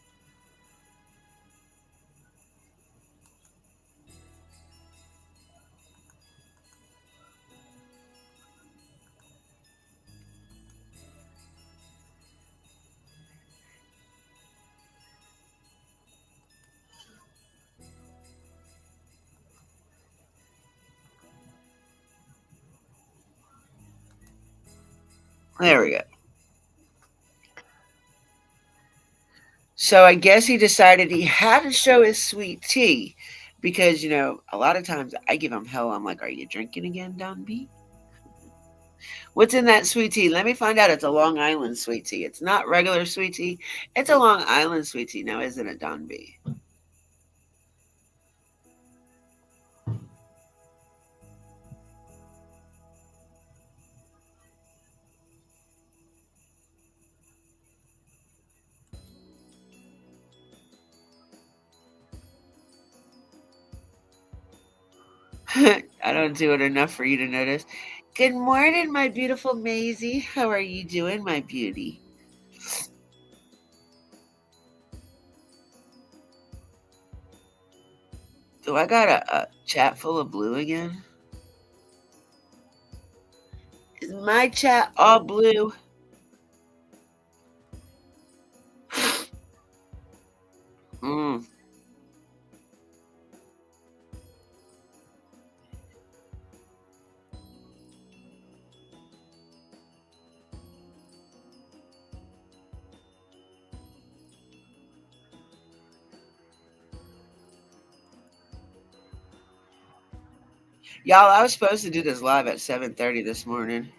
There we go. So I guess he decided he had to show his sweet tea because, a lot of times I give him hell. I'm like, are you drinking again, Don B? What's in that sweet tea? Let me find out. It's a Long Island sweet tea. It's not regular sweet tea. It's a Long Island sweet tea. Now, isn't it, Don B? I don't do it enough for you to notice. Good morning, my beautiful Maisie. How are you doing, my beauty? Do I got a chat full of blue again? Is my chat all blue? Mm. Y'all, I was supposed to do this live at 7:30 this morning.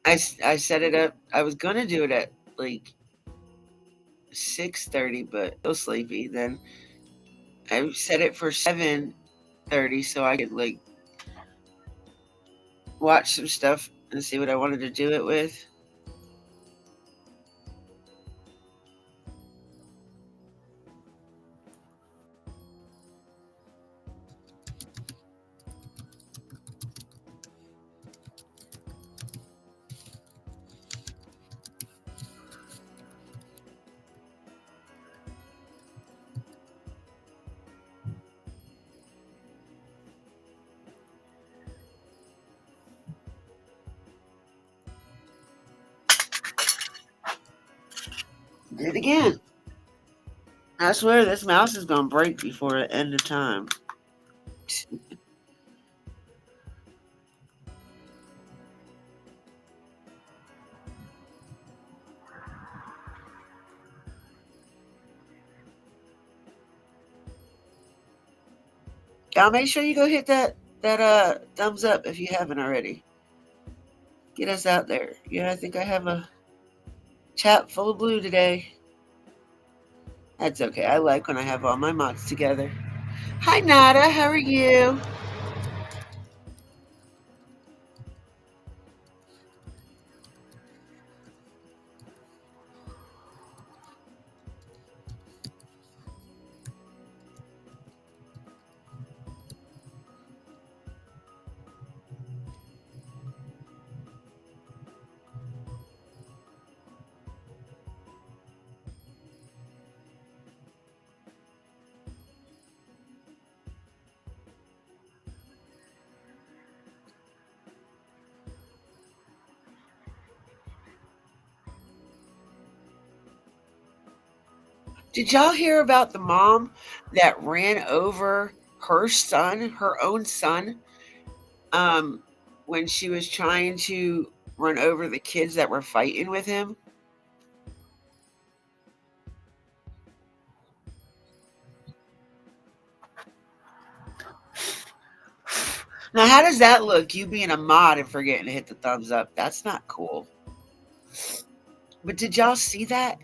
I set it up. I was going to do it at like 6:30, but so sleepy. Then I set it for 7:30 so I could like watch some stuff and see what I wanted to do it with. Did it again. I swear this mouse is gonna break before the end of time. Y'all make sure you go hit that thumbs up if you haven't already. Get us out there. Yeah, I think I have a chat full of blue today. That's okay. I like when I have all my mods together. Hi Nada, how are you? Did y'all hear about the mom that ran over her son, her own son, um, when she was trying to run over the kids that were fighting with him? Now, how does that look? You being a mod and forgetting to hit the thumbs up. That's not cool. But did y'all see that?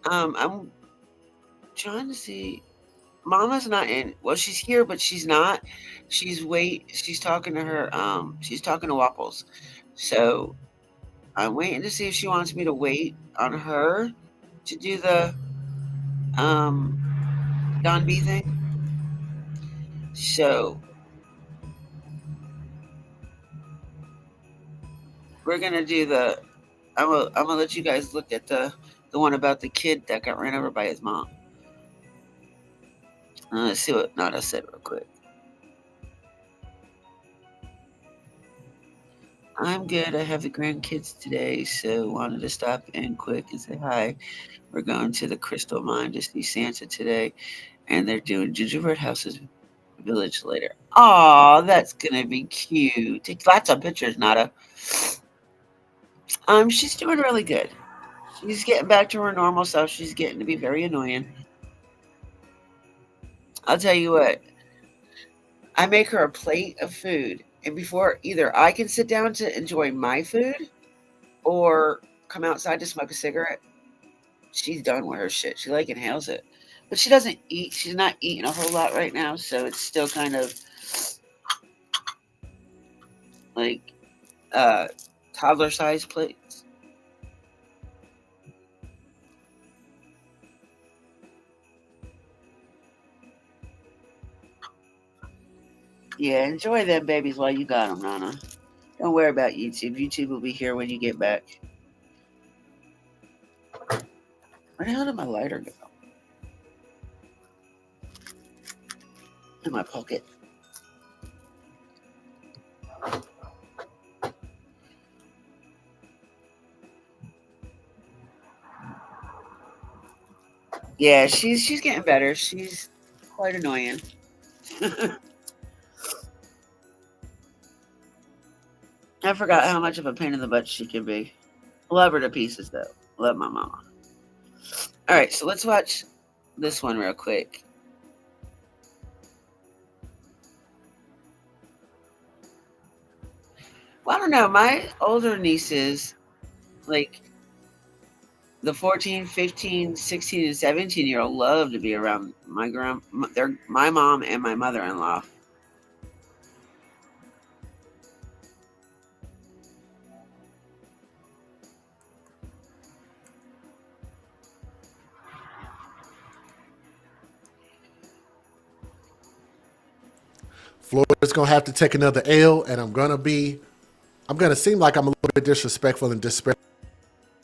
I'm trying to see. Mama's not in. Well, she's here, but she's not. She's talking to her. She's talking to Waffles. So I'm waiting to see if she wants me to wait on her to do the um Don B thing. So we're gonna do the. I'm gonna let you guys look at the one about the kid that got ran over by his mom. Let's see what Nada said real quick. I'm good. I have the grandkids today, so wanted to stop in quick and say hi. We're going to the Crystal Mine to see Santa today, and they're doing gingerbread houses village later. Aw, that's gonna be cute. Take lots of pictures, Nada. She's doing really good. She's getting back to her normal self. She's getting to be very annoying. I'll tell you what. I make her a plate of food, and before either I can sit down to enjoy my food or come outside to smoke a cigarette, she's done with her shit. She like inhales it. But she doesn't eat. She's not eating a whole lot right now, so it's still kind of like toddler size plates. Yeah, enjoy them babies while you got them, Nana. Don't worry about YouTube. YouTube will be here when you get back. Where the hell did my lighter go? In my pocket. Yeah, she's getting better. She's quite annoying. I forgot how much of a pain in the butt she can be. Love her to pieces, though. Love my mama. All right, so let's watch this one real quick. Well, I don't know. My older nieces, like the 14, 15, 16, and 17-year-old, love to be around my mom and my mother-in-law. Florida's gonna have to take another L, and I'm gonna seem like I'm a little bit disrespectful and disparaging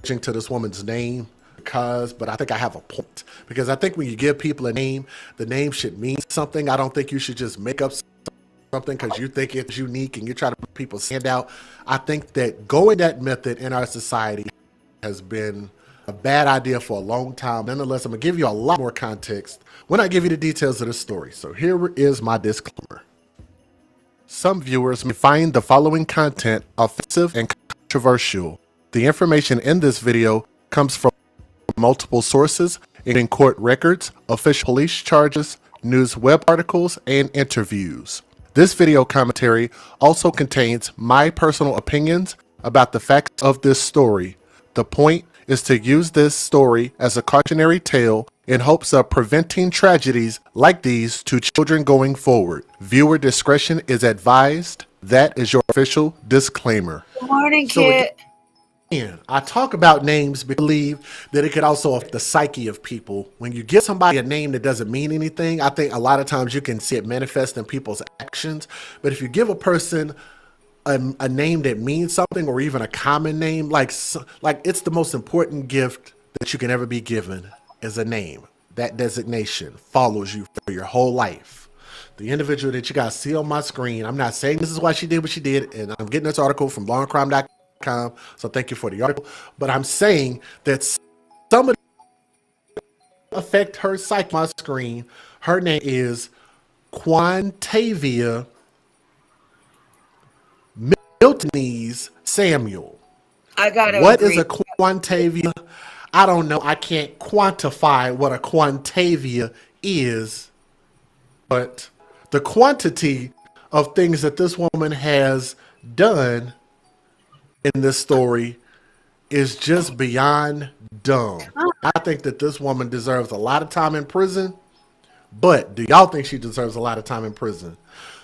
to this woman's name but I think I have a point. Because I think when you give people a name, the name should mean something. I don't think you should just make up something because you think it's unique and you try to make people stand out. I think that going that method in our society has been a bad idea for a long time. Nonetheless, I'm going to give you a lot more context when I give you the details of the story. So here is my disclaimer. Some viewers may find the following content offensive and controversial. The information in this video comes from multiple sources, including court records, official police charges, news web articles, and interviews. This video commentary also contains my personal opinions about the facts of this story. The point is to use this story as a cautionary tale in hopes of preventing tragedies like these to children going forward. Viewer discretion is advised. That is your official disclaimer. Good morning, So Chit. again, I talk about names because I believe that it could also affect the psyche of people. When you give somebody a name that doesn't mean anything, I think a lot of times you can see it manifest in people's actions. But if you give a person a name that means something, or even a common name, like it's the most important gift that you can ever be given is a name. That designation follows you for your whole life. The individual that you guys see on my screen, I'm not saying this is why she did what she did, and I'm getting this article from lawandcrime.com, so thank you for the article, but I'm saying that some of the affect her psyche on my screen. Her name is Quantavia Miltonese Samuel. I gotta What agree. is a Quantavia? I don't know. I can't quantify what a Quantavia is, but the quantity of things that this woman has done in this story is just beyond dumb. I think that this woman deserves a lot of time in prison, but do y'all think she deserves a lot of time in prison?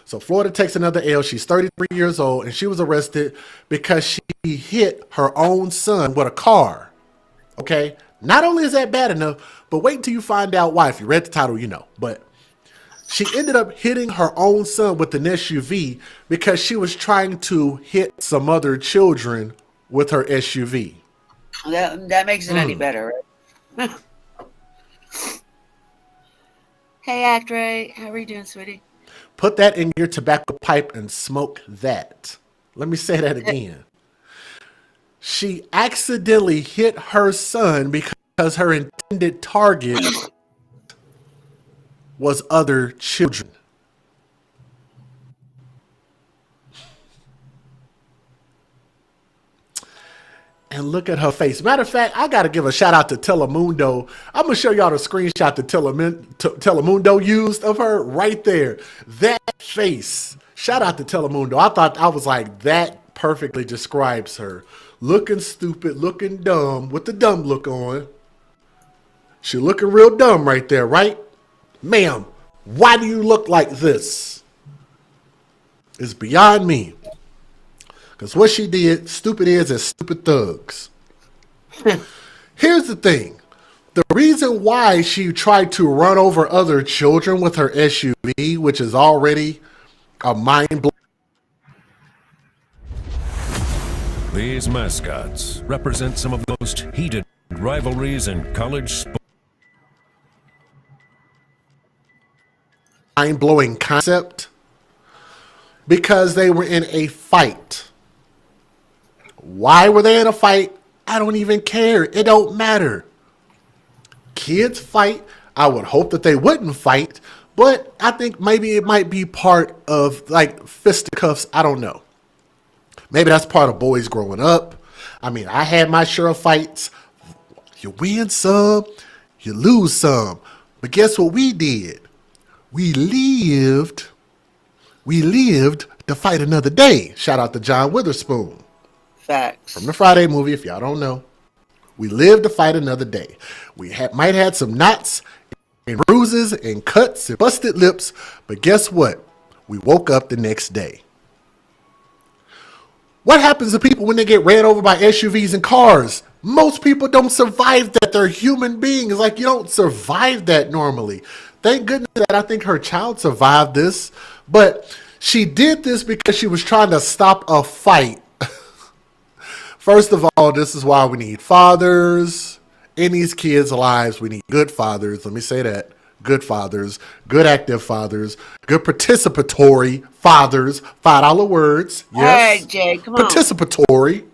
So Florida takes another L. She's 33 years old, and she was arrested because she hit her own son with a car. Okay? Not only is that bad enough, but wait until you find out why. If you read the title, you know. But she ended up hitting her own son with an SUV because she was trying to hit some other children with her SUV. That makes it any better, right? Hey, Act Right. How are you doing, sweetie? Put that in your tobacco pipe and smoke that. Let me say that again. She accidentally hit her son because her intended target was other children. And look at her face. Matter of fact, I got to give a shout out to Telemundo. I'm going to show y'all the screenshot that Telemundo used of her right there. That face. Shout out to Telemundo. I was like, that perfectly describes her. Looking stupid, looking dumb, with the dumb look on. She looking real dumb right there, right? Ma'am, why do you look like this? It's beyond me. Because what she did, stupid is as stupid thugs. Here's the thing. The reason why she tried to run over other children with her SUV, which is already a mind-blowing. These mascots represent some of the most heated rivalries in college sports. Mind-blowing concept. Because they were in a fight. Why were they in a fight? I don't even care. It don't matter. Kids fight. I would hope that they wouldn't fight, but I think maybe it might be part of like fisticuffs. I don't know. Maybe that's part of boys growing up. I mean, I had my share of fights. You win some, you lose some. But guess what we did? We lived to fight another day. Shout out to John Witherspoon. Facts. From the Friday movie, if y'all don't know. We lived to fight another day. We might had some knots and bruises and cuts and busted lips, but guess what? We woke up the next day. What happens to people when they get ran over by SUVs and cars? Most people don't survive that. They're human beings. Like, you don't survive that normally. Thank goodness that I think her child survived this, but she did this because she was trying to stop a fight. First of all, this is why we need fathers in these kids' lives. We need good fathers. Let me say that. Good fathers, good active fathers, good participatory fathers. $5 words. Yes. All right, Jay, come on. Participatory.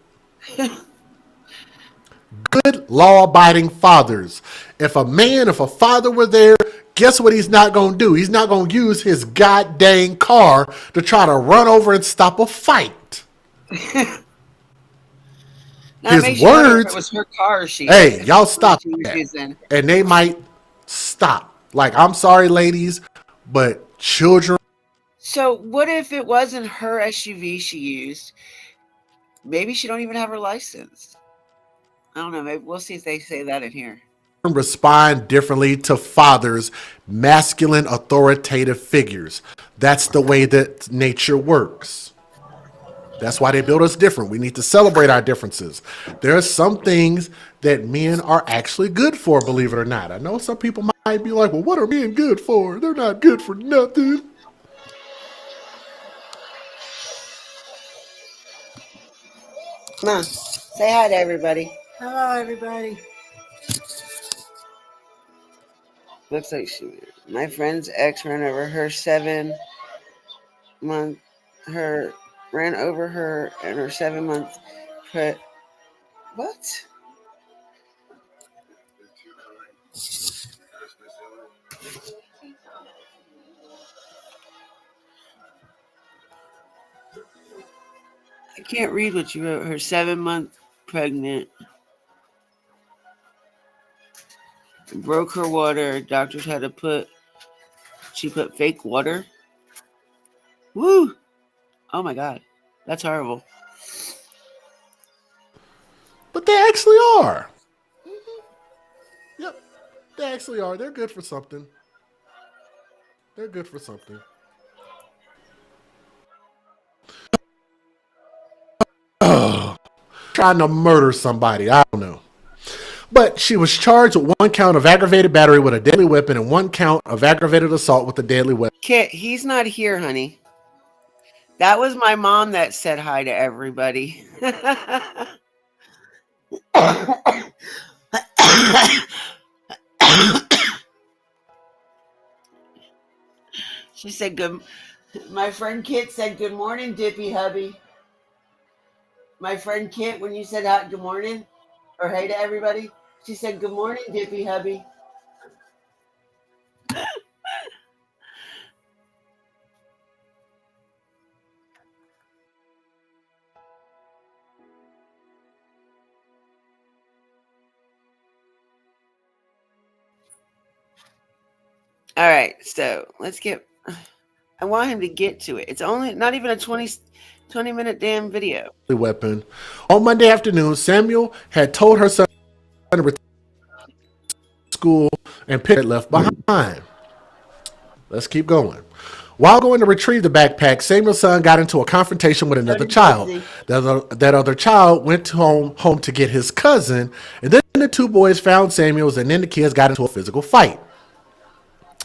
good law-abiding fathers. If a father were there, guess what he's not going to do? He's not going to use his goddamn car to try to run over and stop a fight. Now it makes you wonder if it was her car. Hey, y'all stop that. And they might stop. Like, I'm sorry, ladies, but children. So what if it wasn't her SUV she used? Maybe she don't even have her license. I don't know. Maybe we'll see if they say that in here. Respond differently to fathers, masculine authoritative figures. That's the way that nature works. That's why they build us different. We need to celebrate our differences. There are some things that men are actually good for, believe it or not. I know some people might be like, well, what are men good for? They're not good for nothing. Come on, say hi to everybody. Hello, everybody. Looks like my friend's ex ran over her 7 month, ran over her and her 7 month what? I can't read what you wrote. Her 7 month pregnant. Broke her water. Doctors had to put fake water. Woo! Oh my God. That's horrible. But they actually are. Yep. They actually are. They're good for something. They're good for something. Trying to murder somebody. I don't know. But she was charged with 1 count of aggravated battery with a deadly weapon and 1 count of aggravated assault with a deadly weapon. Kit, he's not here, honey. That was my mom that said hi to everybody. She said good. My friend Kit said good morning, Dippy hubby. My friend Kit, when you said hi, good morning or hey to everybody, she said good morning, Dippy hubby. All right, so let's get. I want him to get to it. It's only not even a 20-minute damn video. Weapon. On Monday afternoon, Samuel had told her son to return to school and pick it left behind. Let's keep going. While going to retrieve the backpack, Samuel's son got into a confrontation with another child. That other child went home to get his cousin, and then the 2 boys found Samuel's, and then the kids got into a physical fight.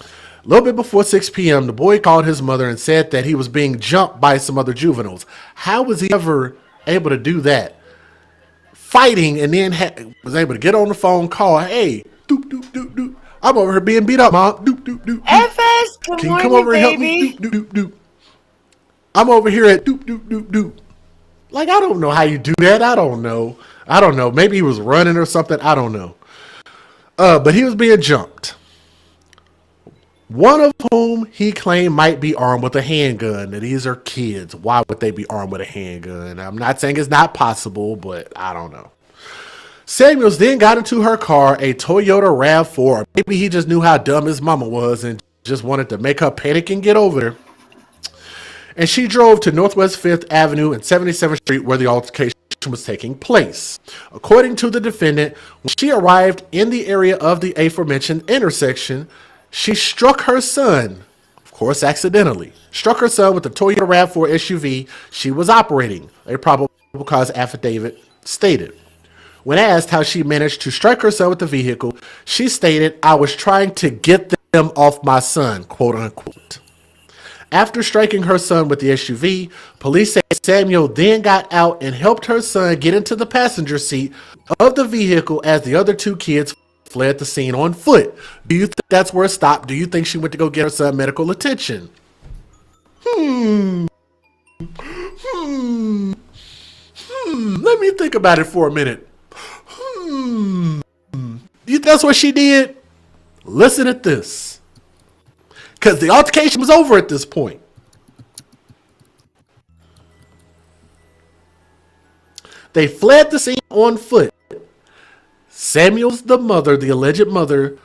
A little bit before 6 p.m., the boy called his mother and said that he was being jumped by some other juveniles. How was he ever able to do that? Fighting, and then was able to get on the phone, call, hey, doop, doop, doop, doop. I'm over here being beat up, Mom. Doop, doop, doop, doop. FS, good Can morning, you come over baby. and help me? Doop, doop, doop, doop. I'm over here at doop, doop, doop, doop. Like, I don't know how you do that. I don't know. Maybe he was running or something. I don't know. But he was being jumped. One of whom he claimed might be armed with a handgun. Now, these are kids. Why would they be armed with a handgun? I'm not saying it's not possible, but I don't know. Samuels then got into her car, a Toyota RAV4. Maybe he just knew how dumb his mama was and just wanted to make her panic and get over there. And she drove to Northwest 5th Avenue and 77th Street where the altercation was taking place. According to the defendant, when she arrived in the area of the aforementioned intersection, she struck her son, of course accidentally, struck her son with the Toyota RAV4 SUV she was operating, a probable cause affidavit stated. When asked how she managed to strike her son with the vehicle, she stated, I was trying to get them off my son, quote unquote. After striking her son with the SUV, police say Samuel then got out and helped her son get into the passenger seat of the vehicle as the other 2 kids fled the scene on foot. Do you think that's where it stopped? Do you think she went to go get her son medical attention? Let me think about it for a minute. That's what she did? Listen at this. Because the altercation was over at this point. They fled the scene on foot. Samuel's the alleged mother,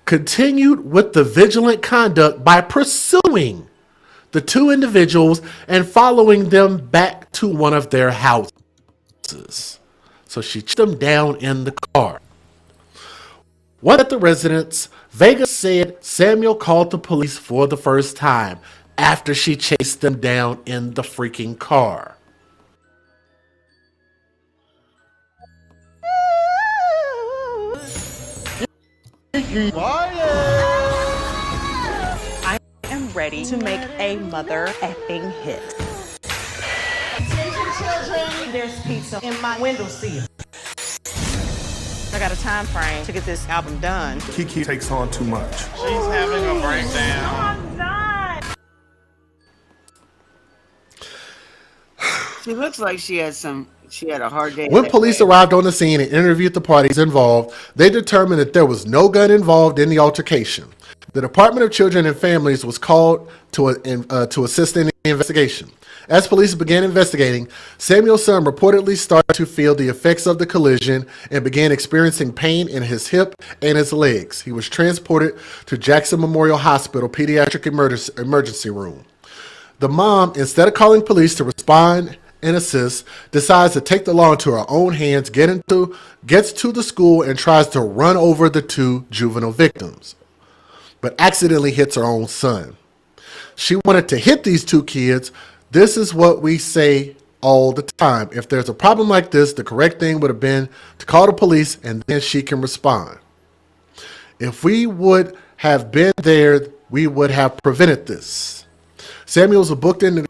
continued with the vigilant conduct by pursuing the two individuals and following them back to one of their houses. So she chased them down in the car. One at the residence, Vega said Samuel called the police for the first time after she chased them down in the freaking car. I am ready to make a mother effing hit. Attention children, there's pizza in my windowsill. I got a time frame to get this album done. Kiki takes on too much. She's having a breakdown. I'm not. She looks like she had a hard day. When police arrived on the scene and interviewed the parties involved, they determined that there was no gun involved in the altercation. The Department of Children and Families was called to assist in the investigation. As police began investigating, Samuel's son reportedly started to feel the effects of the collision and began experiencing pain in his hip and his legs. He was transported to Jackson Memorial Hospital Pediatric Emergency Room. The mom, instead of calling police to respond and assist, decides to take the law into her own hands, gets to the school and tries to run over the two juvenile victims, but accidentally hits her own son. She wanted to hit these two kids. This is what we say all the time. If there's a problem like this, the correct thing would have been to call the police and then she can respond. If we would have been there, we would have prevented this. Samuels was booked into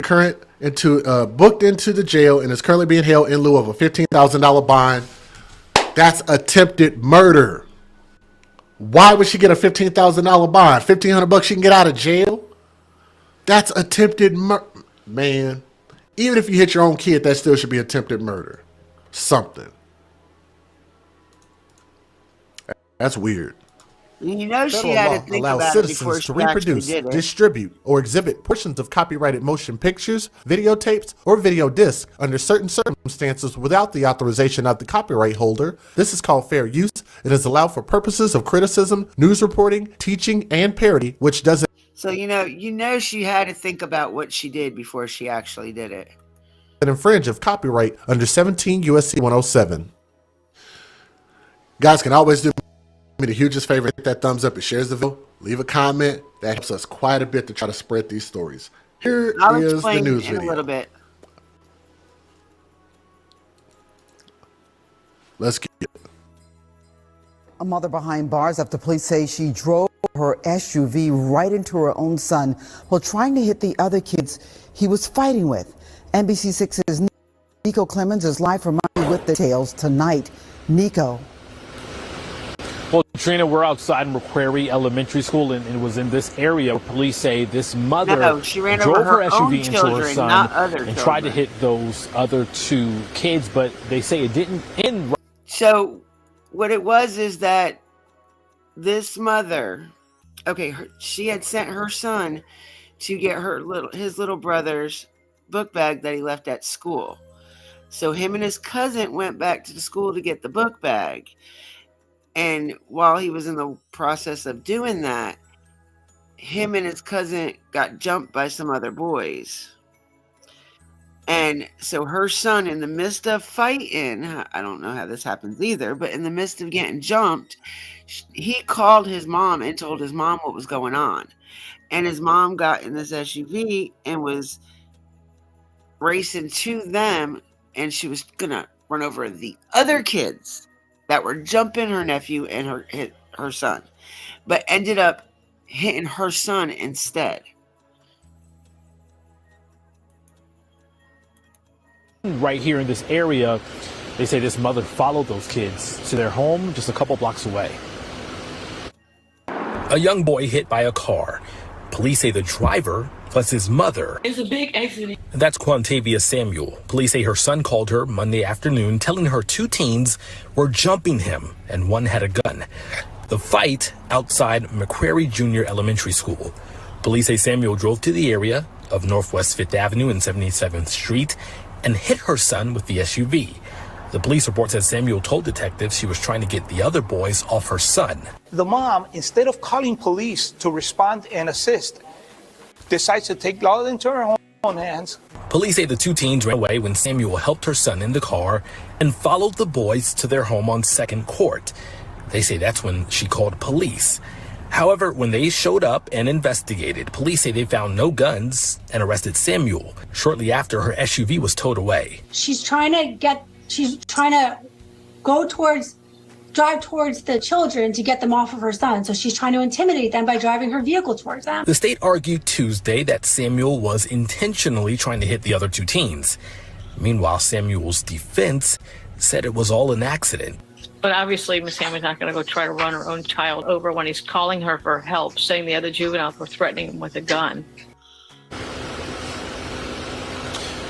the jail and is currently being held in lieu of a $15,000 bond. That's attempted murder. Why would she get a $15,000 bond? $1,500 she can get out of jail? That's attempted murder. Man, even if you hit your own kid, that still should be attempted murder. Something. That's weird. You know, she Federal had law to think allows about it before citizens to she actually reproduce, did it. distribute, or exhibit portions of copyrighted motion pictures, videotapes, or video discs under certain circumstances without the authorization of the copyright holder. This is called fair use. It is allowed for purposes of criticism, news reporting, teaching, and parody, which doesn't So you know she had to think about what she did before she actually did it. infringe of copyright under 17 USC 107. Guys can always do me the hugest favor, hit that thumbs up and shares the video, leave a comment. That helps us quite a bit to try to spread these stories. Here I'll is the explain news in a video. little bit. Let's get it. A mother behind bars after police say she drove her SUV right into her own son while trying to hit the other kids he was fighting with. NBC6's Nico Clemens is live from Miami with the details tonight. Nico. Well, Trina, we're outside in Macquarie Elementary School, and it was in this area where police say this mother she ran drove over her her own SUV into her children, son not other and tried to children. hit those other two kids, but they say it didn't end. So what it was is that this mother, she had sent her son to get his little brother's book bag that he left at school. So him and his cousin went back to the school to get the book bag. And while he was in the process of doing that, him and his cousin got jumped by some other boys. And so her son, in the midst of fighting, I don't know how this happens either, but in the midst of getting jumped, he called his mom and told his mom what was going on. And his mom got in this SUV and was racing to them, and she was going to run over the other kids that were jumping her nephew and her son, but ended up hitting her son instead. Right here in this area, they say this mother followed those kids to their home just a couple blocks away. A young boy hit by a car. Police say the driver was his mother. It's a big accident. That's Quantavia Samuel. Police say her son called her Monday afternoon telling her 2 teens were jumping him and one had a gun. The fight outside McQuarrie Junior Elementary School. Police say Samuel drove to the area of Northwest 5th Avenue and 77th Street and hit her son with the SUV. The police report says Samuel told detectives she was trying to get the other boys off her son. The mom, instead of calling police to respond and assist, decides to take law into her own hands. Police say the 2 teens ran away when Samuel helped her son in the car and followed the boys to their home on 2nd Court. They say that's when she called police. However, when they showed up and investigated, police say they found no guns and arrested Samuel. Shortly after, her SUV was towed away. She's trying to drive towards the children to get them off of her son. So she's trying to intimidate them by driving her vehicle towards them. The state argued Tuesday that Samuel was intentionally trying to hit the other 2 teens. Meanwhile, Samuel's defense said it was all an accident. But obviously, Miss Hammond's not going to go try to run her own child over when he's calling her for help, saying the other juveniles were threatening him with a gun.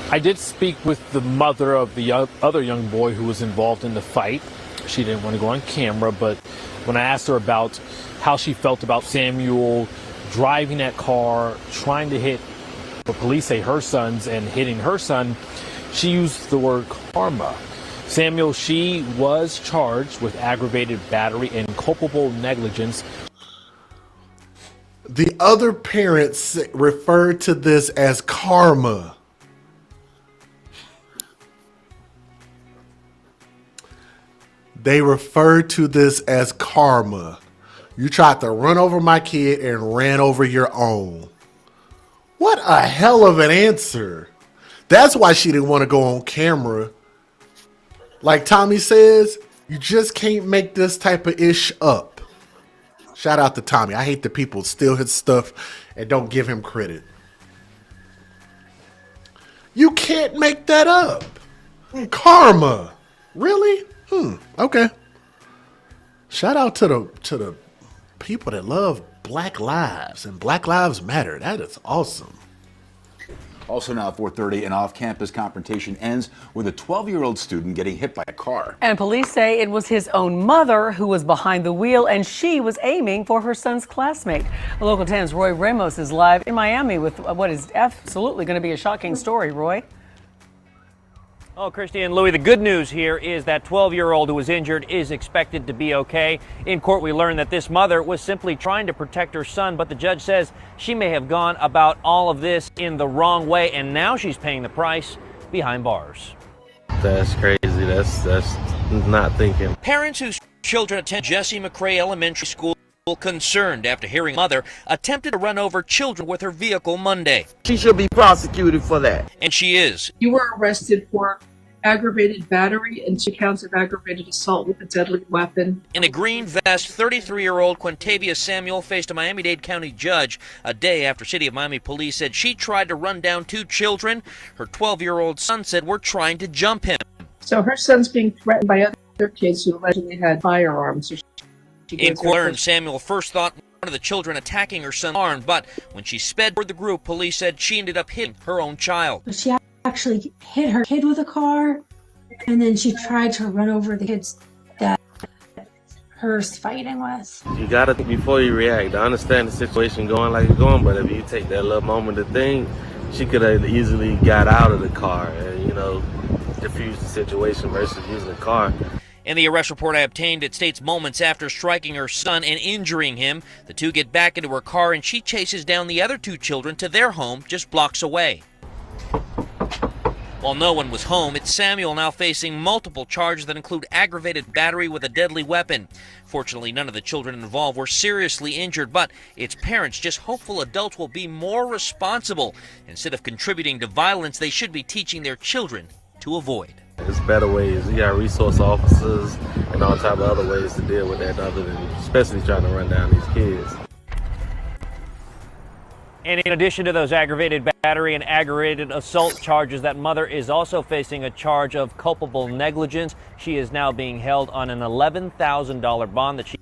I did speak with the mother of the other young boy who was involved in the fight. She didn't want to go on camera, but when I asked her about how she felt about Samuel driving that car, trying to hit what police say her sons and hitting her son, she used the word karma. Samuel, she was charged with aggravated battery and culpable negligence. The other parents referred to this as karma. They referred to this as karma. You tried to run over my kid and ran over your own. What a hell of an answer. That's why she didn't want to go on camera. Like Tommy says, you just can't make this type of ish up. Shout out to Tommy. I hate that people steal his stuff and don't give him credit. You can't make that up. Karma. Really? Okay. Shout out to the people that love Black Lives and Black Lives Matter. That is awesome. Also now at 4:30, an off-campus confrontation ends with a 12-year-old student getting hit by a car. And police say it was his own mother who was behind the wheel, and she was aiming for her son's classmate. Local 10's Roy Ramos is live in Miami with what is absolutely going to be a shocking story. Roy? Oh, Christy and Louie, the good news here is that 12-year-old who was injured is expected to be okay. In court, we learned that this mother was simply trying to protect her son, but the judge says she may have gone about all of this in the wrong way, and now she's paying the price behind bars. That's crazy. That's not thinking. Parents whose children attend Jesse McRae Elementary School concerned after hearing mother attempted to run over children with her vehicle Monday. She should be prosecuted for that. And she is. You were arrested for aggravated battery and 2 counts of aggravated assault with a deadly weapon. In a green vest, 33-year-old Quantavia Samuel faced a Miami-Dade County judge a day after City of Miami police said she tried to run down 2 children. Her 12-year-old son said, "We're trying to jump him." So her son's being threatened by other kids who allegedly had firearms. In court, Samuel first thought one of the children attacking her son's arm, but when she sped toward the group, police said she ended up hitting her own child. She actually hit her kid with a car, and then she tried to run over the kids that her's fighting with. You gotta think before you react. I understand the situation going like it's going, but if you take that little moment to think, she could have easily got out of the car and, diffuse the situation versus using the car. In the arrest report I obtained, it states moments after striking her son and injuring him, the 2 get back into her car and she chases down the other 2 children to their home just blocks away. While no one was home, it's Samuel now facing multiple charges that include aggravated battery with a deadly weapon. Fortunately, none of the children involved were seriously injured, but its parents just hopeful adults will be more responsible. Instead of contributing to violence, they should be teaching their children to avoid. There's better ways. You got resource officers and all type of other ways to deal with that other than especially trying to run down these kids. And in addition to those aggravated battery and aggravated assault charges, that mother is also facing a charge of culpable negligence. She is now being held on an $11,000 bond that she...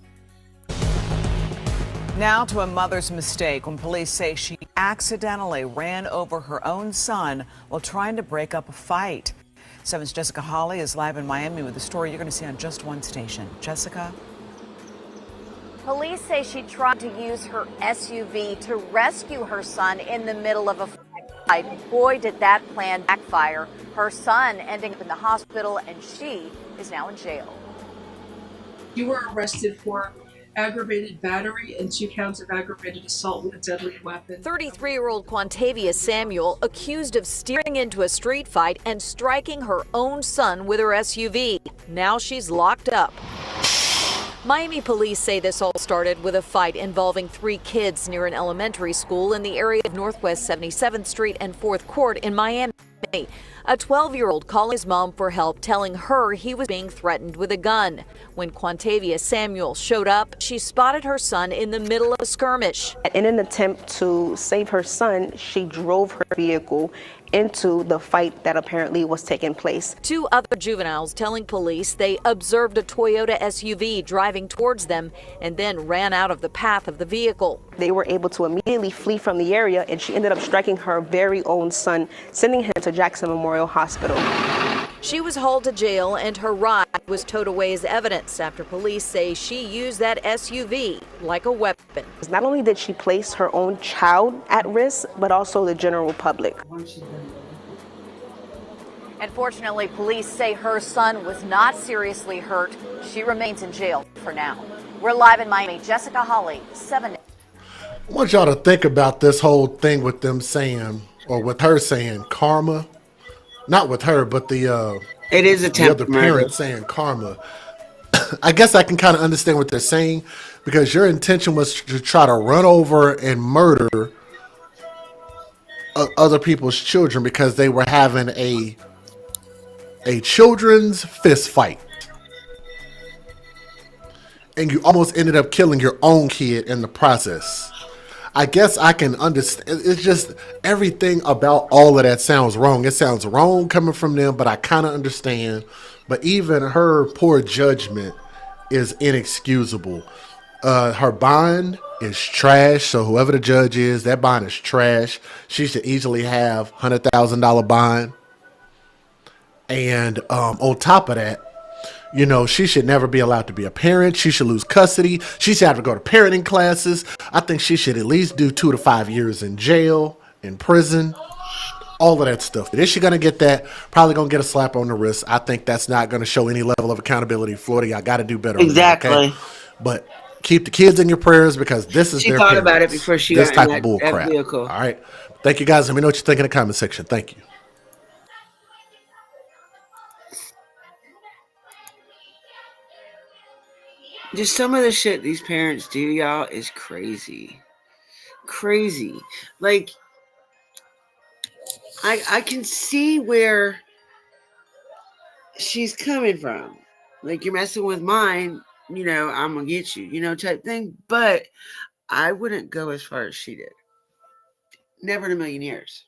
Now to a mother's mistake when police say she accidentally ran over her own son while trying to break up a fight. 7's Jessica Hawley is live in Miami with a story you're going to see on just one station. Jessica? Police say she tried to use her SUV to rescue her son in the middle of a fight. Boy, did that plan backfire. Her son ending up in the hospital, and she is now in jail. You were arrested for aggravated battery and 2 counts of aggravated assault with a deadly weapon. 33-year-old Quantavia Samuel accused of steering into a street fight and striking her own son with her SUV. Now she's locked up. Miami police say this all started with a fight involving 3 kids near an elementary school in the area of Northwest 77th Street and 4th Court in Miami. A 12-year-old called his mom for help, telling her he was being threatened with a gun. When Quantavia Samuel showed up, she spotted her son in the middle of a skirmish. In an attempt to save her son, she drove her vehicle into the fight that apparently was taking place. 2 other juveniles telling police they observed a Toyota SUV driving towards them and then ran out of the path of the vehicle. They were able to immediately flee from the area, and she ended up striking her very own son, sending him to Jackson Memorial Hospital. She was hauled to jail and her ride was towed away as evidence after police say she used that SUV like a weapon. Not only did she place her own child at risk, but also the general public. Unfortunately, police say her son was not seriously hurt. She remains in jail for now. We're live in Miami. Jessica Hawley, 7. I want y'all to think about this whole thing with them saying, or with her saying, karma. Not with her, but the it is a the other parent saying karma. I guess I can kind of understand what they're saying, because your intention was to try to run over and murder other people's children because they were having a children's fist fight. And you almost ended up killing your own kid in the process. I guess I can understand. It's just everything about all of that sounds wrong. It sounds wrong coming from them, but I kind of understand. But even her poor judgment is inexcusable. Her bond is trash. So whoever the judge is, that bond is trash. She should easily have $100,000 bond. And on top of that, you know, she should never be allowed to be a parent. She should lose custody. She should have to go to parenting classes. I think she should at least do 2 to 5 years in jail, in prison, all of that stuff. Is she going to get that? Probably going to get a slap on the wrist. I think that's not going to show any level of accountability. Florida, y'all got to do better. Exactly. On that, okay? But keep the kids in your prayers because this is their thought parents. about it before she this got type in of bull that crap. vehicle. All right. Thank you, guys. Let me know what you think in the comment section. Thank you. Just some of the shit these parents do, y'all, is crazy. Crazy. Like, I can see where she's coming from. Like, you're messing with mine, you know, I'm gonna get you, you know, type thing. But I wouldn't go as far as she did. Never in a million years.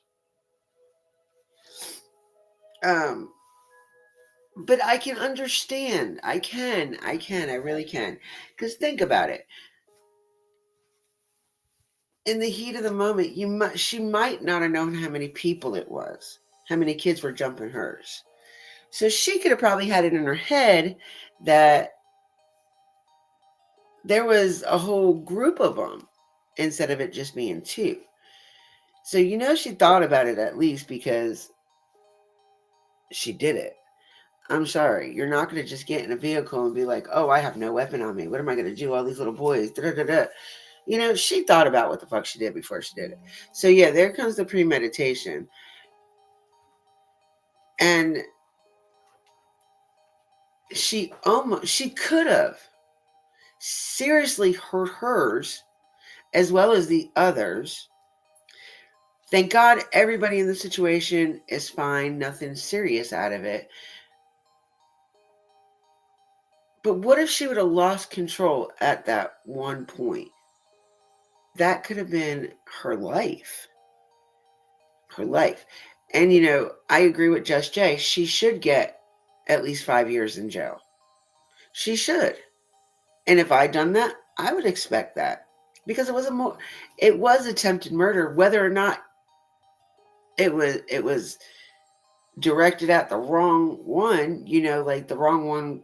But I can understand. I really can. Because think about it. In the heat of the moment, she might not have known how many people it was, how many kids were jumping hers. So she could have probably had it in her head that there was a whole group of them instead of it just being 2. So, you know, she thought about it at least because she did it. I'm sorry. You're not going to just get in a vehicle and be like, oh, I have no weapon on me. What am I going to do? All these little boys. Da-da-da-da. You know, she thought about what the fuck she did before she did it. So, yeah, there comes the premeditation. And she could have seriously hurt hers as well as the others. Thank God everybody in the situation is fine. Nothing serious out of it. But what if she would have lost control at that one point? That could have been her life. Her life. And, you know, I agree with Just Jay. She should get at least 5 years in jail. She should. And if I'd done that, I would expect that. because it was attempted murder, whether or not it was directed at the wrong one, like the wrong one.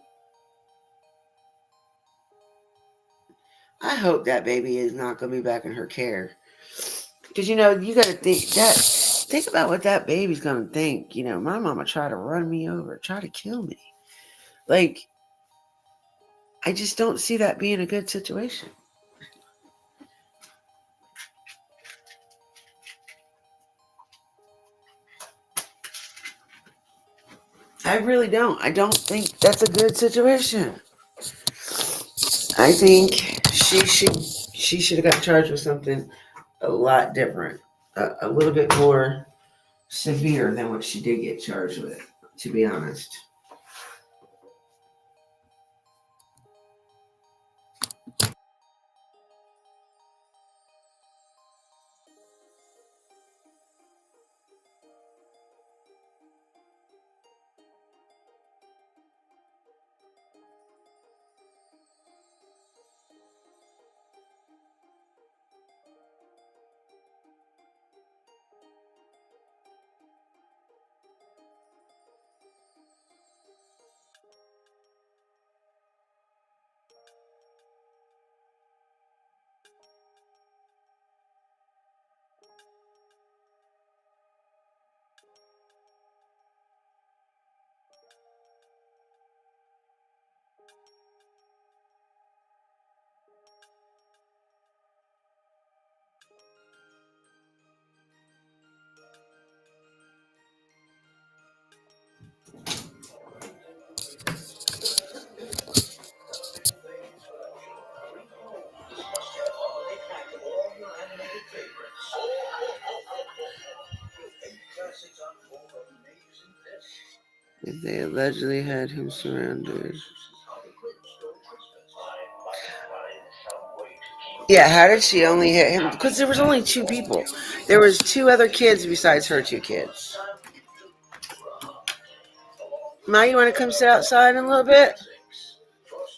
I hope that baby is not going to be back in her care. Because, you got to think about what that baby's going to think. My mama tried to run me over, try to kill me. Like, I just don't see that being a good situation. I really don't. I don't think that's a good situation. I think she should have got charged with something a lot different, a little bit more severe than what she did get charged with, to be honest. If they allegedly had him surrounded. Yeah, how did she only hit him? Because there was only 2 people. There was 2 other kids besides her 2 kids. Ma, you want to come sit outside in a little bit?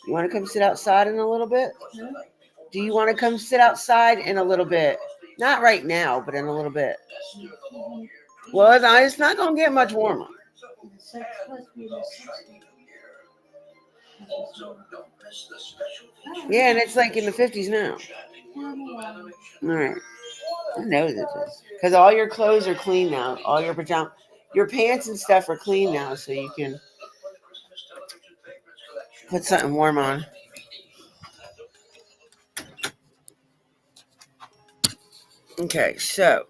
You want to come sit outside in a little bit? Do you want to come sit outside in a little bit? Not right now, but in a little bit. Well, it's not going to get much warmer. Yeah, and it's like in the 50s now. All right. I know it is. Because all your clothes are clean now. All your pajamas, your pants and stuff are clean now, so you can put something warm on. Okay, so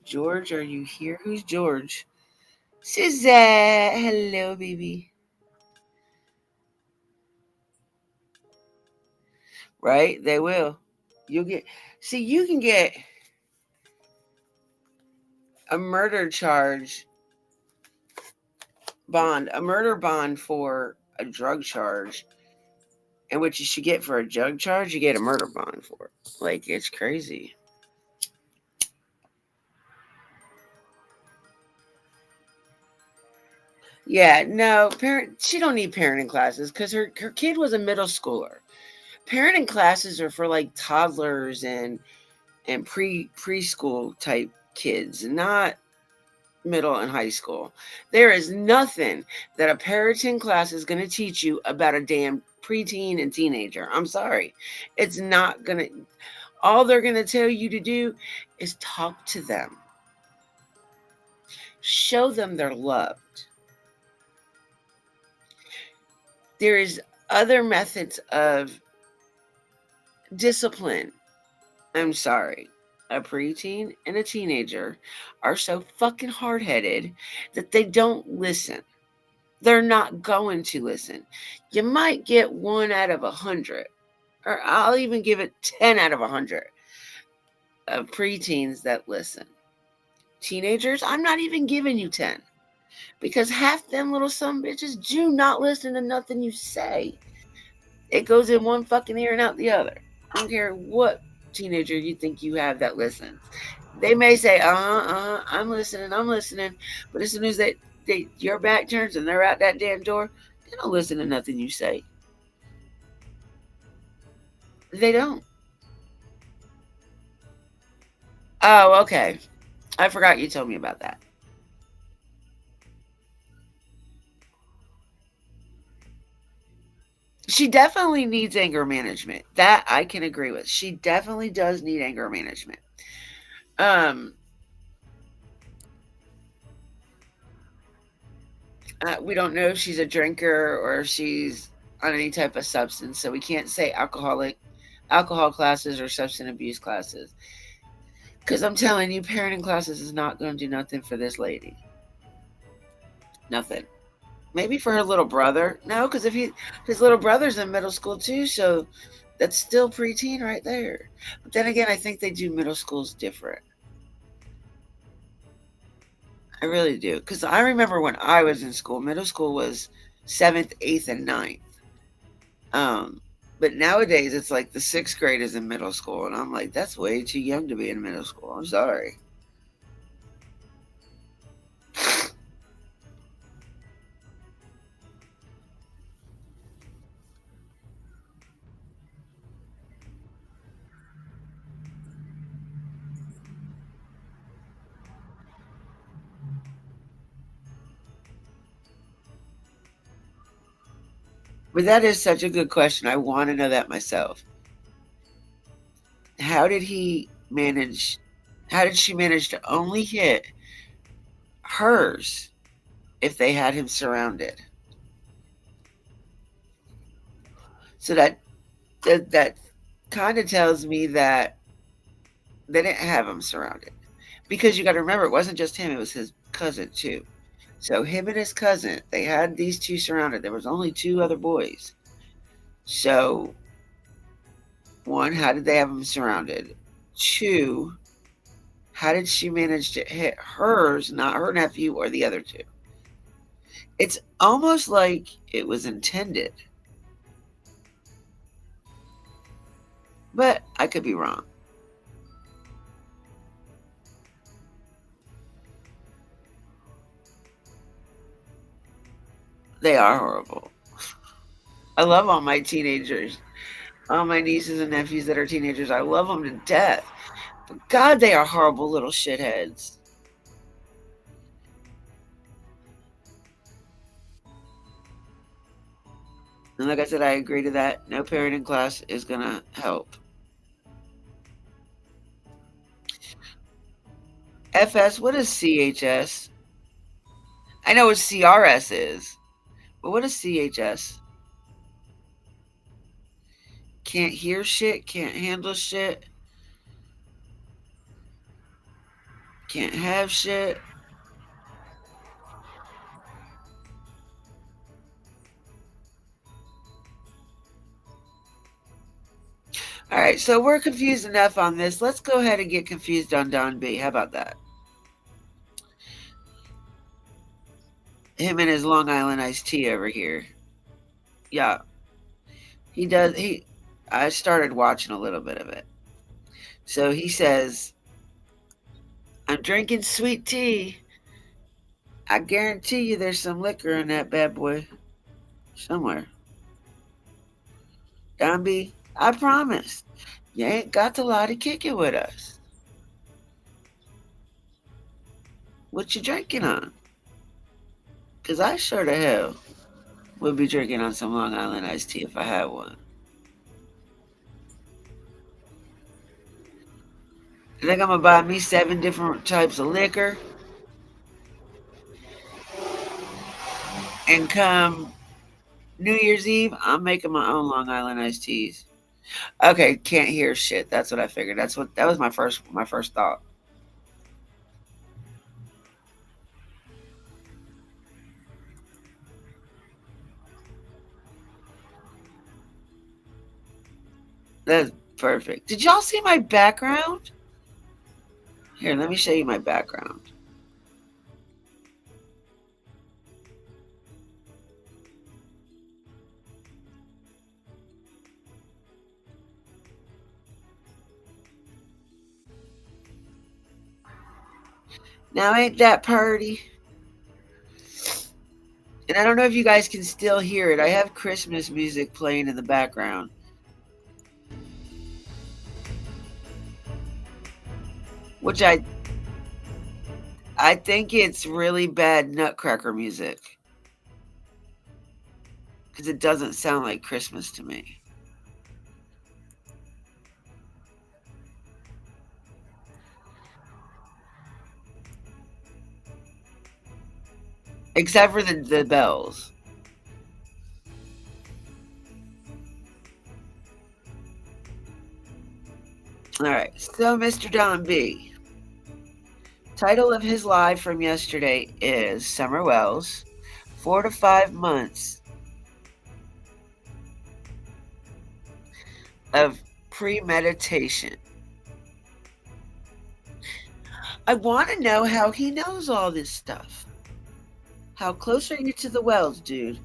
George, are you here? Who's George? Suzette. Hello, baby. Right? They will. You can get a murder bond for a drug charge. And what you should get for a drug charge, you get a murder bond for. Like, it's crazy. Yeah, no, she don't need parenting classes because her kid was a middle schooler. Parenting classes are for like toddlers and preschool type kids, not middle and high school. There is nothing that a parenting class is going to teach you about a damn preteen and teenager. I'm sorry. It's not going to. All they're going to tell you to do is talk to them. Show them they're loved. There is other methods of discipline. I'm sorry. A preteen and a teenager are so fucking hard-headed that they don't listen. They're not going to listen. You might get 1 out of 100, or I'll even give it 10 out of 100 of preteens that listen. Teenagers, I'm not even giving you 10, because half them little some bitches do not listen to nothing you say. It goes in one fucking ear and out the other. I don't care what teenager you think you have that listens. They may say, I'm listening. But as soon as your back turns and they're out that damn door, they don't listen to nothing you say. They don't. Oh, okay. I forgot you told me about that. She definitely needs anger management. That I can agree with. She definitely does need anger management. We don't know if she's a drinker or if she's on any type of substance, so we can't say alcohol classes or substance abuse classes. Because I'm telling you, parenting classes is not going to do nothing for this lady. Nothing. Maybe for her little brother. No, because his little brother's in middle school too, so that's still preteen right there. But then again, I think they do middle schools different. I really do. Because I remember when I was in school, middle school was 7th, 8th, and 9th. But nowadays it's like the 6th grade is in middle school, and I'm like, that's way too young to be in middle school. I'm sorry. But that is such a good question. I want to know that myself. How did she manage to only hit hers if they had him surrounded? So that kind of tells me that they didn't have him surrounded. Because you got to remember, it wasn't just him, it was his cousin too. So him and his cousin, they had these two surrounded. There was only 2 other boys. So, 1, how did they have him surrounded? 2, how did she manage to hit hers, not her nephew or the other 2? It's almost like it was intended. But I could be wrong. They are horrible. I love all my teenagers. All my nieces and nephews that are teenagers. I love them to death. But God, they are horrible little shitheads. And like I said, I agree to that. No parenting class is going to help. FS, what is CHS? I know what CRS is, but what is CHS? Can't hear shit, can't handle shit, can't have shit. All right, so we're confused enough on this. Let's go ahead and get confused on Don B. How about that? Him and his Long Island iced tea over here. Yeah. I started watching a little bit of it. So he says, I'm drinking sweet tea. I guarantee you there's some liquor in that bad boy somewhere. Don B, I promise. You ain't got to lie to kick it with us. What you drinking on? Because I sure the hell would be drinking on some Long Island iced tea if I had one. I think I'm going to buy me 7 different types of liquor. And come New Year's Eve, I'm making my own Long Island iced teas. Okay, can't hear shit. That's what I figured. That was my first thought. That's perfect. Did y'all see my background? Here, let me show you my background. Now, ain't that party? And I don't know if you guys can still hear it. I have Christmas music playing in the background. which I think it's really bad Nutcracker music because it doesn't sound like Christmas to me. Except for the bells. All right, so Mr. Don B. Title of his live from yesterday is Summer Wells, 4 to 5 months of premeditation. I want to know how he knows all this stuff. How close are you to the wells, dude?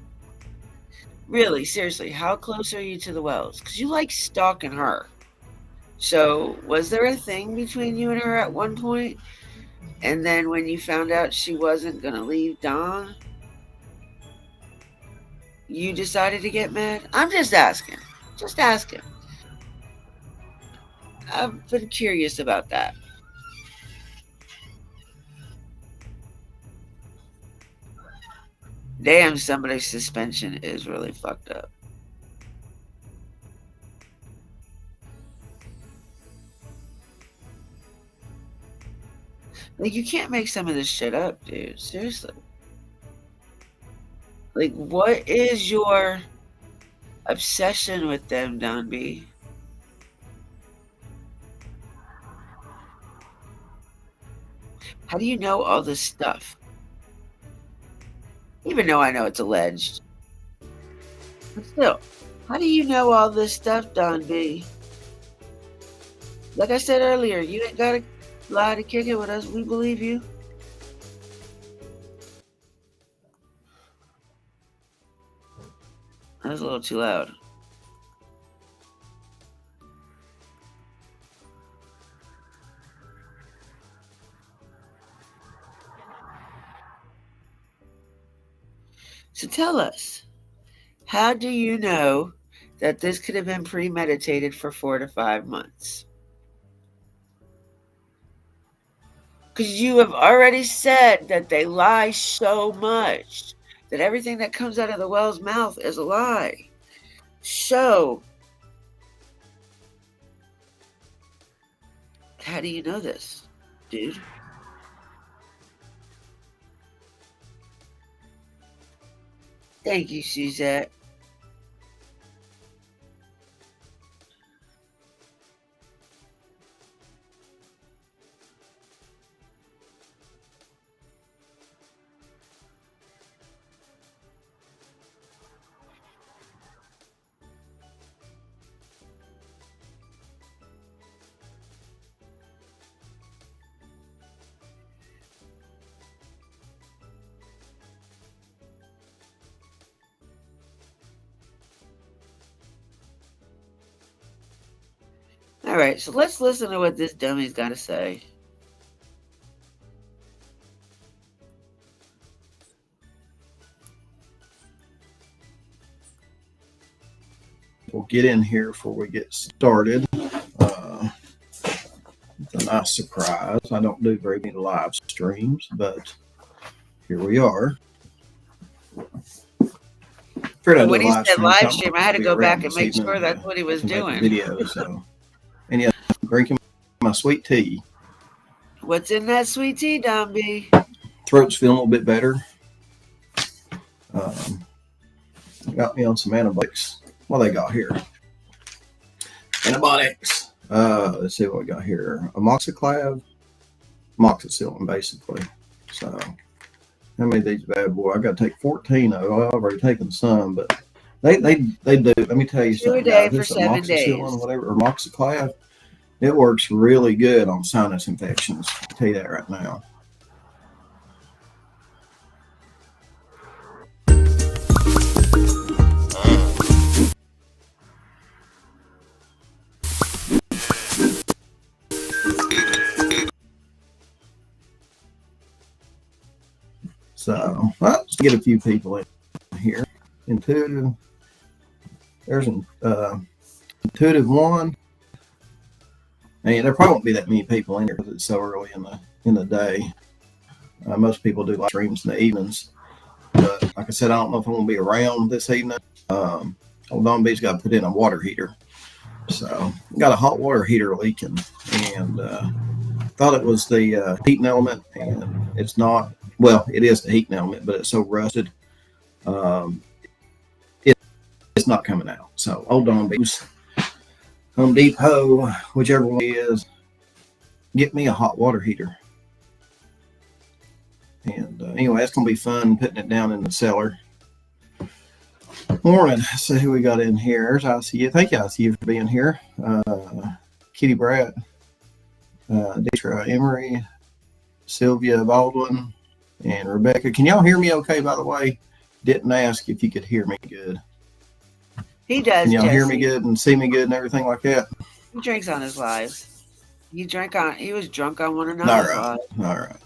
Really, seriously, how close are you to the wells? Because you like stalking her. So, was there a thing between you and her at one point? And then when you found out she wasn't going to leave Don, you decided to get mad? I'm just asking. Just asking. I've been curious about that. Damn, somebody's suspension is really fucked up. Like, you can't make some of this shit up, dude. Seriously. Like, what is your obsession with them, Don B? How do you know all this stuff? Even though I know it's alleged. But still, how do you know all this stuff, Don B? Like I said earlier, you ain't gotta lie to kick it with us. We believe you. That was a little too loud. So tell us, how do you know that this could have been premeditated for 4 to 5 months? Because you have already said that they lie so much that everything that comes out of the Wells' mouth is a lie. So, how do you know this, dude? Thank you, Suzette. All right, so let's listen to what this dummy's got to say. We'll get in here before we get started. It's a nice surprise. I don't do very many live streams, but here we are. When he said live stream, I had to go back and make sure that's what he was doing. Video, so. And yeah, drinking my sweet tea. What's in that sweet tea, Don B? Throat's feeling a little bit better. Got me on some antibiotics. What they got here? Antibiotics. Let's see what we got here. Amoxicillin, basically. So, how many of these bad boy? I got to take 14 of them. I've already taken some, but they do. Let me tell you something. 2 a day for 7 days. Whatever, or amoxicillin, it works really good on sinus infections. I'll tell you that right now. So let's get a few people in here. Intuitive. There's an Intuitive 1. And there probably won't be that many people in here because it's so early in the day. Most people do live streams in the evenings. But like I said, I don't know if I'm going to be around this evening. Old Don B's got to put in a water heater. So got a hot water heater leaking, and thought it was the heating element, and it's not. Well, it is the heating element, but it's so rusted, it's not coming out. So Old Don B's, Home Depot, whichever one it is, get me a hot water heater. And anyway, that's gonna be fun putting it down in the cellar. Morning. Let's see who we got in here. There's ICU. Thank you, ICU, for being here. Kitty Bratt, Deetra Emery, Sylvia Baldwin, and Rebecca. Can y'all hear me okay, by the way? Didn't ask if you could hear me good. He does. Can y'all Jesse. hear me good and see me good and everything like that? He drinks on his lives. He was drunk on one another's lives. All right.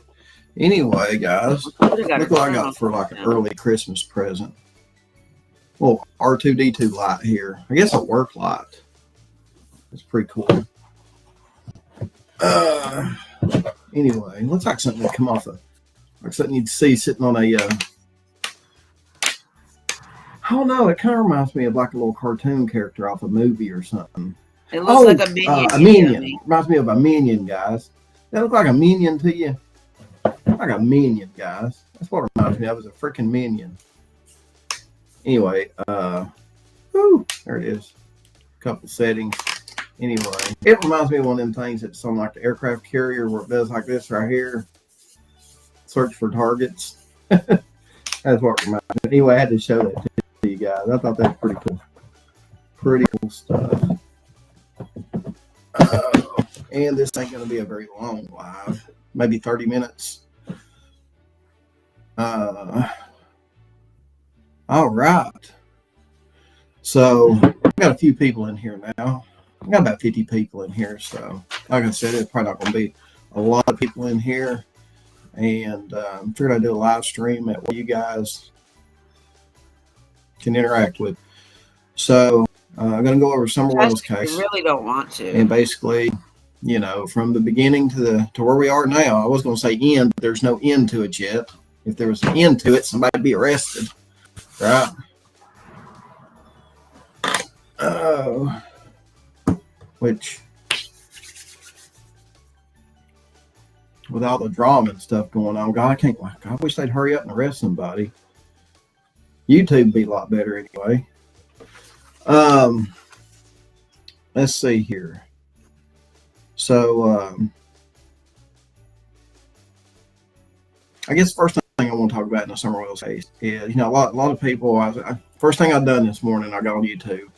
Anyway, guys, look what I got for like an early Christmas present. Well, R2D2 light here. I guess a work light. It's pretty cool. Anyway, looks like something that come off like something you'd see sitting on a. I don't know. It kind of reminds me of like a little cartoon character off a movie or something. It looks like a minion. A minion. Reminds me of a minion, guys. That look like a minion to you? Like a minion, guys. That's what it reminds me of. Is a freaking minion. Anyway, there it is. A couple settings. Anyway, it reminds me of one of them things that's on like the aircraft carrier where it does like this right here. Search for targets. That's what it reminds me. Anyway, I had to show that to you guys. I thought that was pretty cool. Pretty cool stuff. And this ain't going to be a very long live. Maybe 30 minutes. All right. So I've got a few people in here now. I've got about 50 people in here. So like I said, it's probably not going to be a lot of people in here. And I'm figured I'd do a live stream at what you guys can interact with. So I'm going to go over Summer Wells' case. I really don't want to. And basically, you know, from the beginning to where we are now, I was going to say end, but there's no end to it yet. If there was an end to it, somebody would be arrested. Right? Which, with all the drama and stuff going on, God, I wish they'd hurry up and arrest somebody. YouTube would be a lot better anyway. Let's see here. So, I guess the first thing I want to talk about in the Summer Wells case is, you know, a lot of people, first thing I've done this morning, I got on YouTube,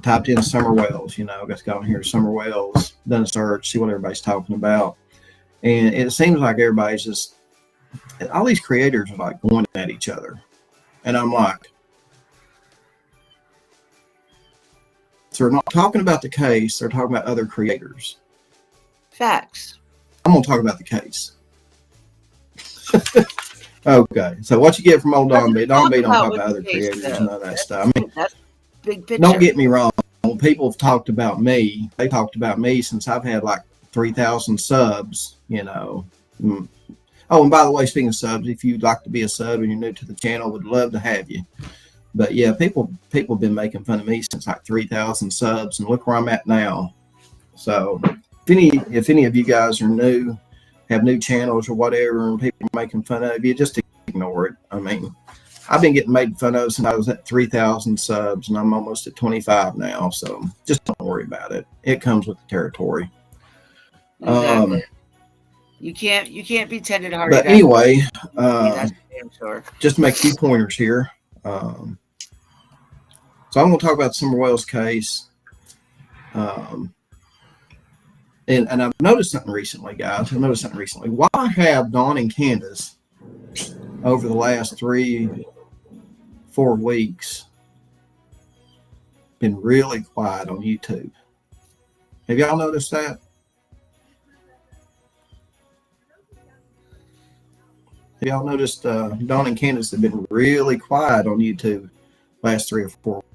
typed in Summer Wells, you know, got on here, Summer Wells, done a search, see what everybody's talking about. And it seems like everybody's just, all these creators are like going at each other. And I'm like, so they're not talking about the case, they're talking about other creators. Facts. I'm going to talk about the case. Okay, so what you get from old Don B? Don B don't talk about other creators and none of that stuff. I mean, that's big picture. Don't get me wrong. When people have talked about me, they talked about me since I've had like 3,000 subs, you know. Oh, and by the way, speaking of subs, if you'd like to be a sub and you're new to the channel, would love to have you. But yeah, people have been making fun of me since like 3,000 subs, and look where I'm at now. So if any of you guys are new, have new channels or whatever, and people are making fun of you, just ignore it. I mean, I've been getting made fun of since I was at 3,000 subs, and I'm almost at 25 now. So just don't worry about it. It comes with the territory. Exactly. You can't be tended hard. But anyway, that's damn sure. Just to make a few pointers here. So I'm going to talk about the Summer Wells case. And I've noticed something recently, guys. Why have Dawn and Candace over the last 3-4 weeks been really quiet on YouTube? Have y'all noticed that? Have y'all noticed Dawn and Candace have been really quiet on YouTube last 3 or 4 weeks?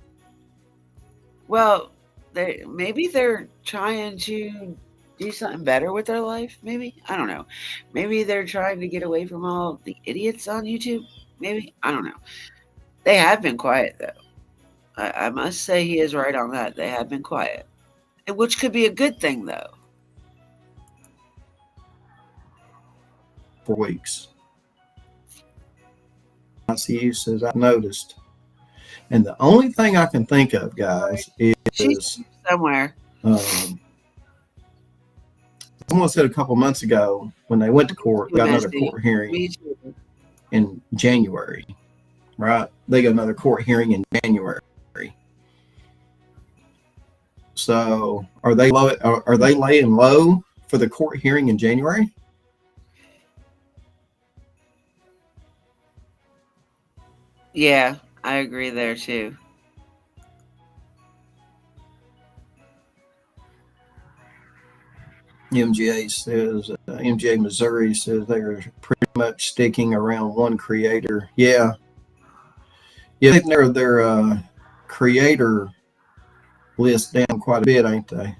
Well, maybe they're trying to do something better with their life, maybe. I don't know. Maybe they're trying to get away from all the idiots on YouTube. Maybe. I don't know. They have been quiet, though. I must say he is right on that. They have been quiet, which could be a good thing, though. For weeks. ICU says, I've noticed. And the only thing I can think of, guys, is somewhere. Someone said a couple months ago when they went to court, got another court hearing in January, right? They got another court hearing in January. So are they low? Are they laying low for the court hearing in January? Yeah, I agree there too. MGA says, MGA Missouri says they are pretty much sticking around one creator. Yeah. Yeah, they've narrowed their creator list down quite a bit, ain't they?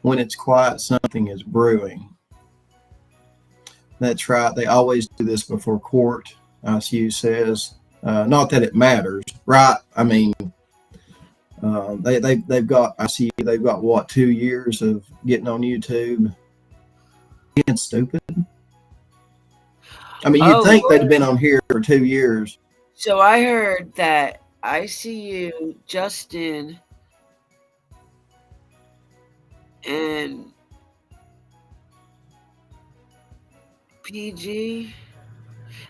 When it's quiet, something is brewing. That's right. They always do this before court, ICU says. Not that it matters, right? I mean, they've got ICU. They've got what, 2 years of getting on YouTube, being stupid. I mean, you'd think they'd have been on here for 2 years. So I heard that ICU, Justin, and PG.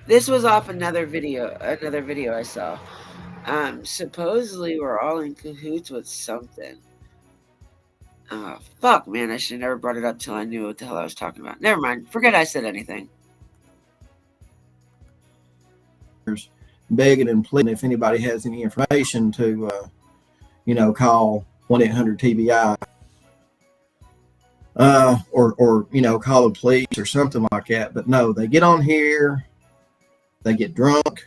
This was off another video I saw. Supposedly we're all in cahoots with something. Oh, fuck, man, I should have never brought it up till I knew what the hell I was talking about. Never mind. Forget I said anything. Begging and pleading if anybody has any information to, call 1-800-TBI. Or call the police or something like that. But no, they get on here, they get drunk,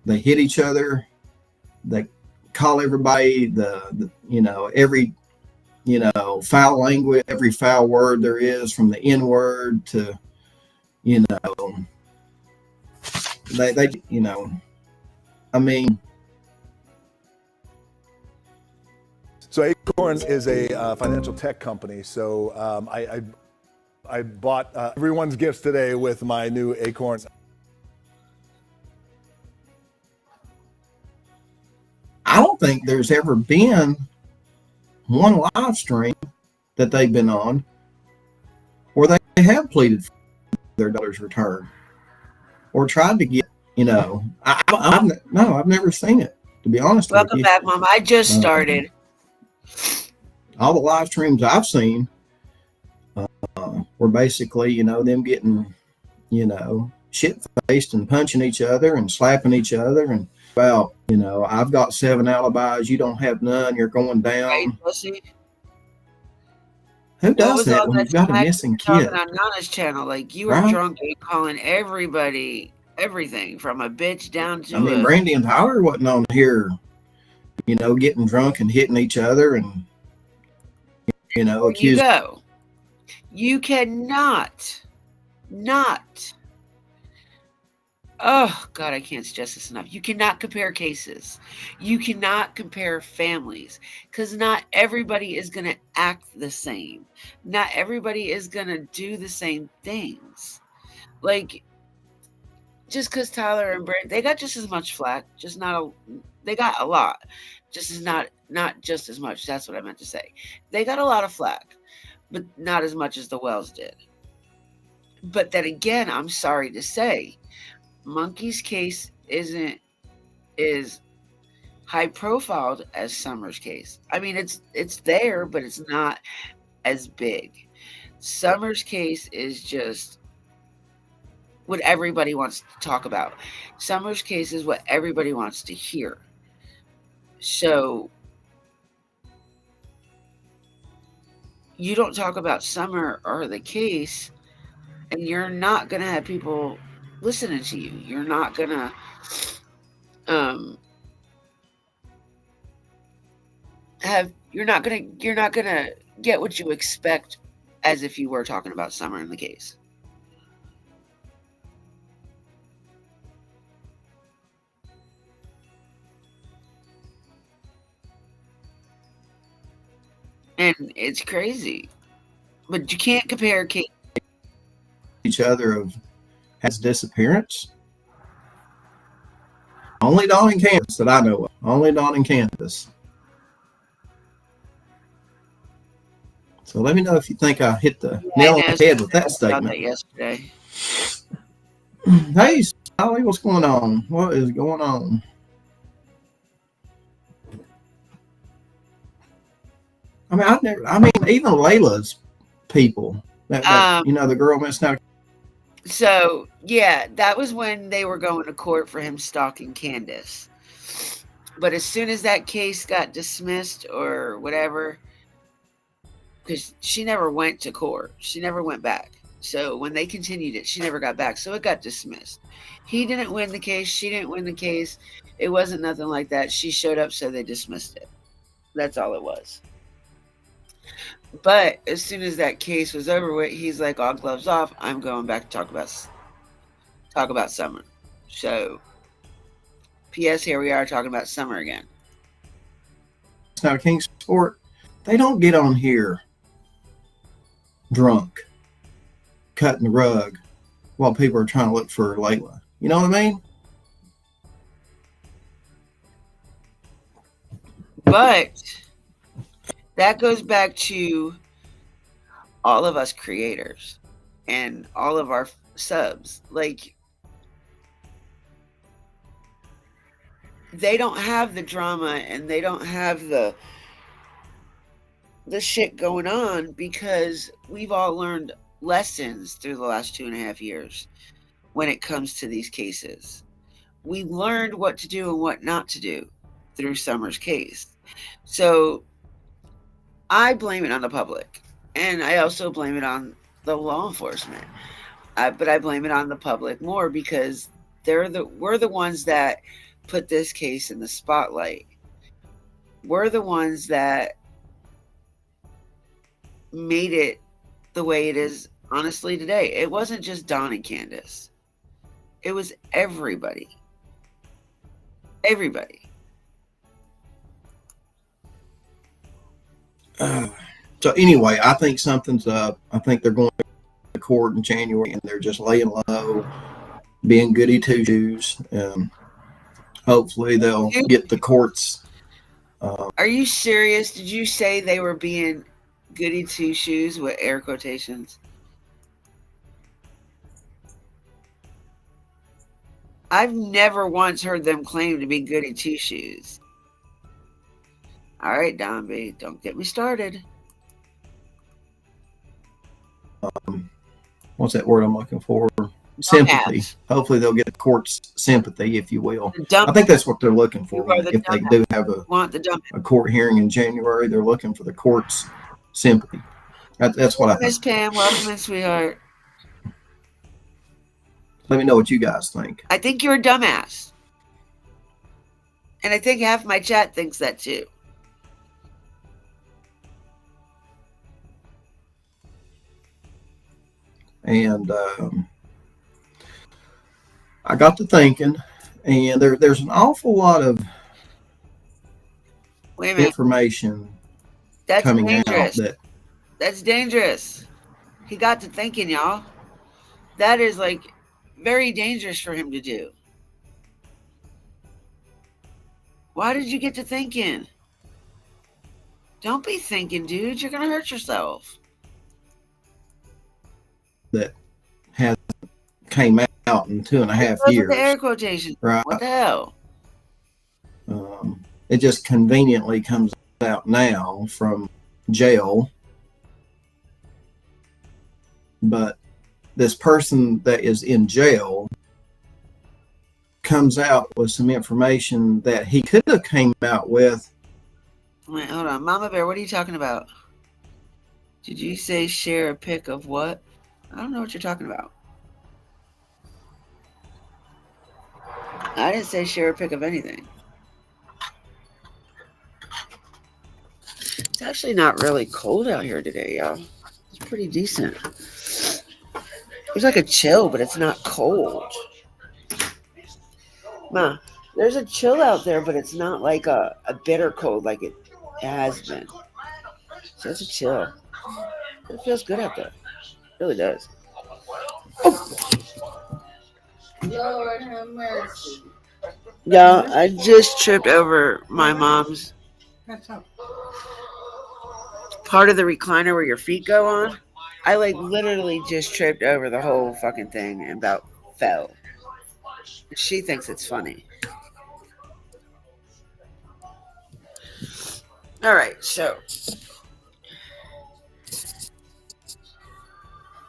they hit each other, they call everybody every foul language, every foul word there is, from the N word to they I mean. So Acorns is a financial tech company. So I bought everyone's gifts today with my new Acorns. I don't think there's ever been one live stream that they've been on where they have pleaded for their daughter's return or tried to get, I've never seen it, to be honest with you. Welcome back, Mom. I just started. All the live streams I've seen were basically, them getting, shit-faced and punching each other and slapping each other and about, I've got 7 alibis, you don't have none, you're going down. Right, pussy. Who does that when you've got a missing kid? On Nana's channel, like you were drunk and calling everybody everything from a bitch down to. I mean, Brandy and Tyler wasn't on here, getting drunk and hitting each other and accusing. You go. You cannot, not. Oh God, I can't stress this enough. You cannot compare cases. You cannot compare families, because not everybody is going to act the same. Not everybody is going to do the same things. Like, just because Tyler and Brent, they got just as much flack, they got a lot, just as not just as much. That's what I meant to say. They got a lot of flack, but not as much as the Wells did. But then again, I'm sorry to say, Monkey's case is high profiled as Summer's case. I mean, it's there, but it's not as big. Summer's case is just what everybody wants to talk about. Summer's case is what everybody wants to hear. So you don't talk about Summer or the case, and you're not going to have people listening to you. You're not going to you're not gonna get what you expect as if you were talking about Summer in the case. And it's crazy. But you can't compare Kate. Each other of has disappearance. Only Dawn in Kansas that I know of. Only Dawn in Kansas. So let me know if you think I hit the nail on the head with that statement. That yesterday. Hey, Sally, what's going on? What is going on? I mean, even Layla's people. That you know, the girl missing out. So yeah, that was when they were going to court for him stalking Candace. But as soon as that case got dismissed or whatever, because she never went to court, she never went back. So when they continued it, she never got back. So it got dismissed. He didn't win the case. She didn't win the case. It wasn't nothing like that. She showed up, so they dismissed it. That's all it was. But as soon as that case was over with, he's like, all gloves off. I'm going back to talk about Summer. So, P.S. Here we are talking about Summer again. It's not a King sport. They don't get on here drunk, cutting the rug while people are trying to look for Layla. You know what I mean? But that goes back to all of us creators and all of our subs. Like, they don't have the drama and they don't have the shit going on because we've all learned lessons through the last 2.5 years when it comes to these cases. We learned what to do and what not to do through Summer's case. So I blame it on the public, and I also blame it on the law enforcement. But I blame it on the public more because we're the ones that put this case in the spotlight. We're the ones that made it the way it is, honestly, today. It wasn't just Dawn and Candace. It was everybody. Everybody. So anyway, I think something's up. I think they're going to court in January, and they're just laying low, being goody two shoes. Hopefully, they'll get the courts. Are you serious? Did you say they were being goody two shoes with air quotations? I've never once heard them claim to be goody two shoes. All right, Don B, don't get me started. What's that word I'm looking for? Sympathy. Hopefully, they'll get the court's sympathy, if you will. I think that's what they're looking for. If they do have a court hearing in January, they're looking for the court's sympathy. That's what I think. Miss Pam, welcome in, sweetheart. Let me know what you guys think. I think you're a dumbass. And I think half my chat thinks that too. And I got to thinking, and there's an awful lot of information coming dangerous. out That's dangerous. He got to thinking, y'all. That is like very dangerous for him to do. Why did you get to thinking? Don't be thinking, dude. You're going to hurt yourself. that has came out in 2.5 years. The air quotation. Right. What the hell? It just conveniently comes out now from jail. But this person that is in jail comes out with some information that he could have came out with. Wait, hold on. Mama Bear, what are you talking about? Did you say share a pic of what? I don't know what you're talking about. I didn't say share a pic of anything. It's actually not really cold out here today, y'all. It's pretty decent. There's like a chill, but it's not cold. Ma, there's a chill out there, but it's not like a bitter cold like it has been. So it's a chill. It feels good out there. It really does. Lord have mercy. Yeah, I just tripped over my mom's part of the recliner where your feet go on. I like literally just tripped over the whole fucking thing and about fell. She thinks it's funny. All right, so.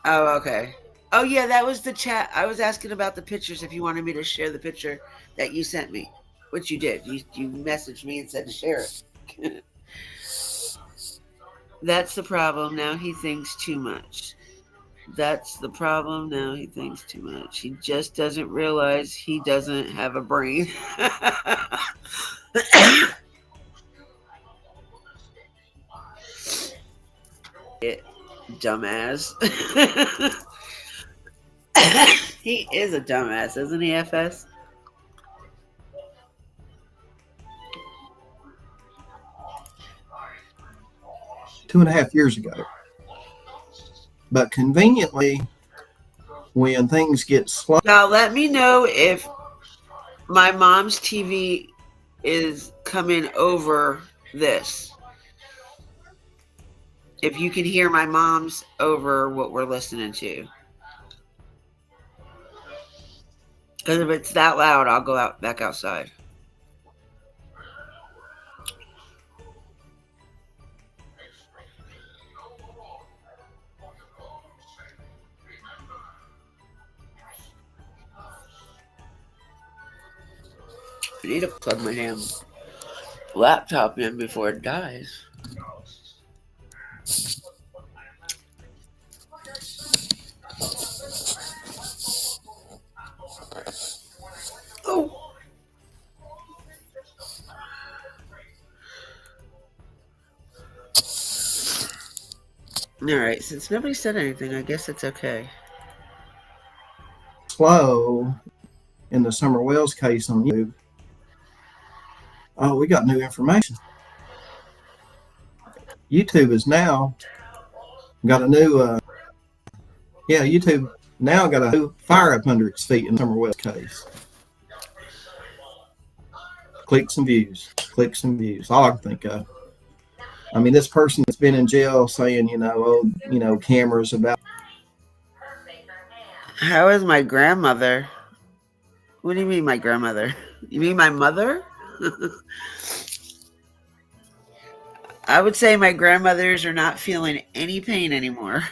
Oh, okay. Oh, yeah, that was the chat. I was asking about the pictures if you wanted me to share the picture that you sent me, which you did. You messaged me and said to share it. That's the problem. Now he thinks too much. That's the problem. Now he thinks too much. He just doesn't realize he doesn't have a brain. Dumbass. He is a dumbass, isn't he, FS? Two and a half years ago. But conveniently, when things get slow. Now, let me know if my mom's TV is coming over this. If you can hear my mom's over what we're listening to. Because if it's that loud, I'll go back outside. I need to plug my damn laptop in before it dies. Oh. All right, since nobody said anything, I guess it's okay. Slow in the Summer Wells case on YouTube. Oh, we got new information. YouTube is now got a new, YouTube now got a new fire up under its feet in the Summer Wells case. Clicks and views. Clicks and views. All I can think of. I mean, this person that's been in jail saying, cameras about. How is my grandmother? What do you mean, my grandmother? You mean my mother? I would say my grandmothers are not feeling any pain anymore.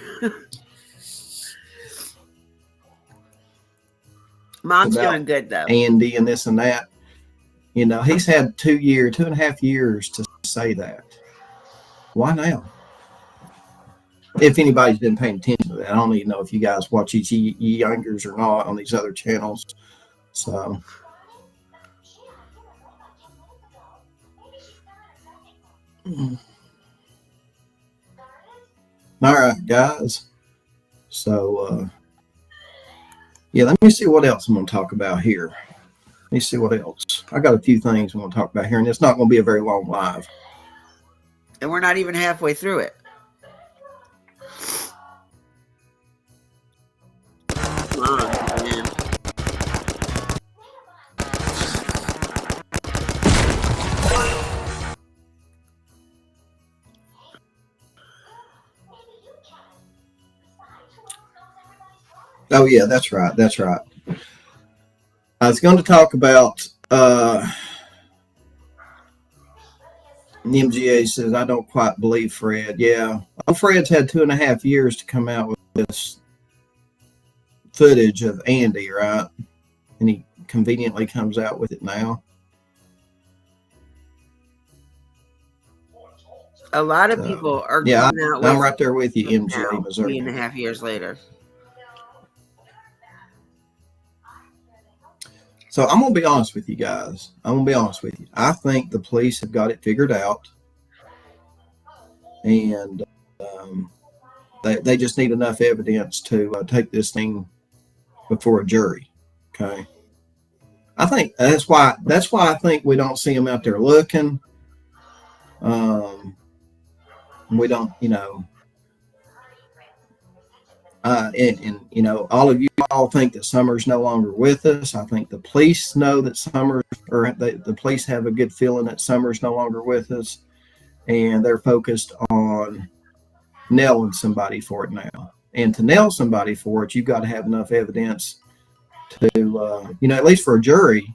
Mom's doing good, though. Andy and this and that. He's had 2.5 years to say that. Why now? If anybody's been paying attention to that, I don't even know if you guys watch these youngers or not on these other channels. So, all right, guys. So, let me see what else I'm going to talk about here. Let me see what else. I got a few things I'm going to talk about here, and it's not going to be a very long live. And we're not even halfway through it. Come on, man. Oh, yeah, that's right. That's right. I was going to talk about MGA says, I don't quite believe Fred. Yeah. Well, Fred's had 2.5 years to come out with this footage of Andy, right? And he conveniently comes out with it now. A lot of people are yeah, coming out with I'm right there with you, MGA, now, Missouri. 3.5 years later. So I'm going to be honest with you guys. I'm going to be honest with you. I think the police have got it figured out. and they just need enough evidence to take this thing before a jury. Okay, I think that's why I think we don't see them out there looking. We don't, and all of you all think that Summer's no longer with us. I think the police know that Summer, or the police have a good feeling that Summer's no longer with us, and they're focused on nailing somebody for it now. And to nail somebody for it, you've got to have enough evidence to, at least for a jury.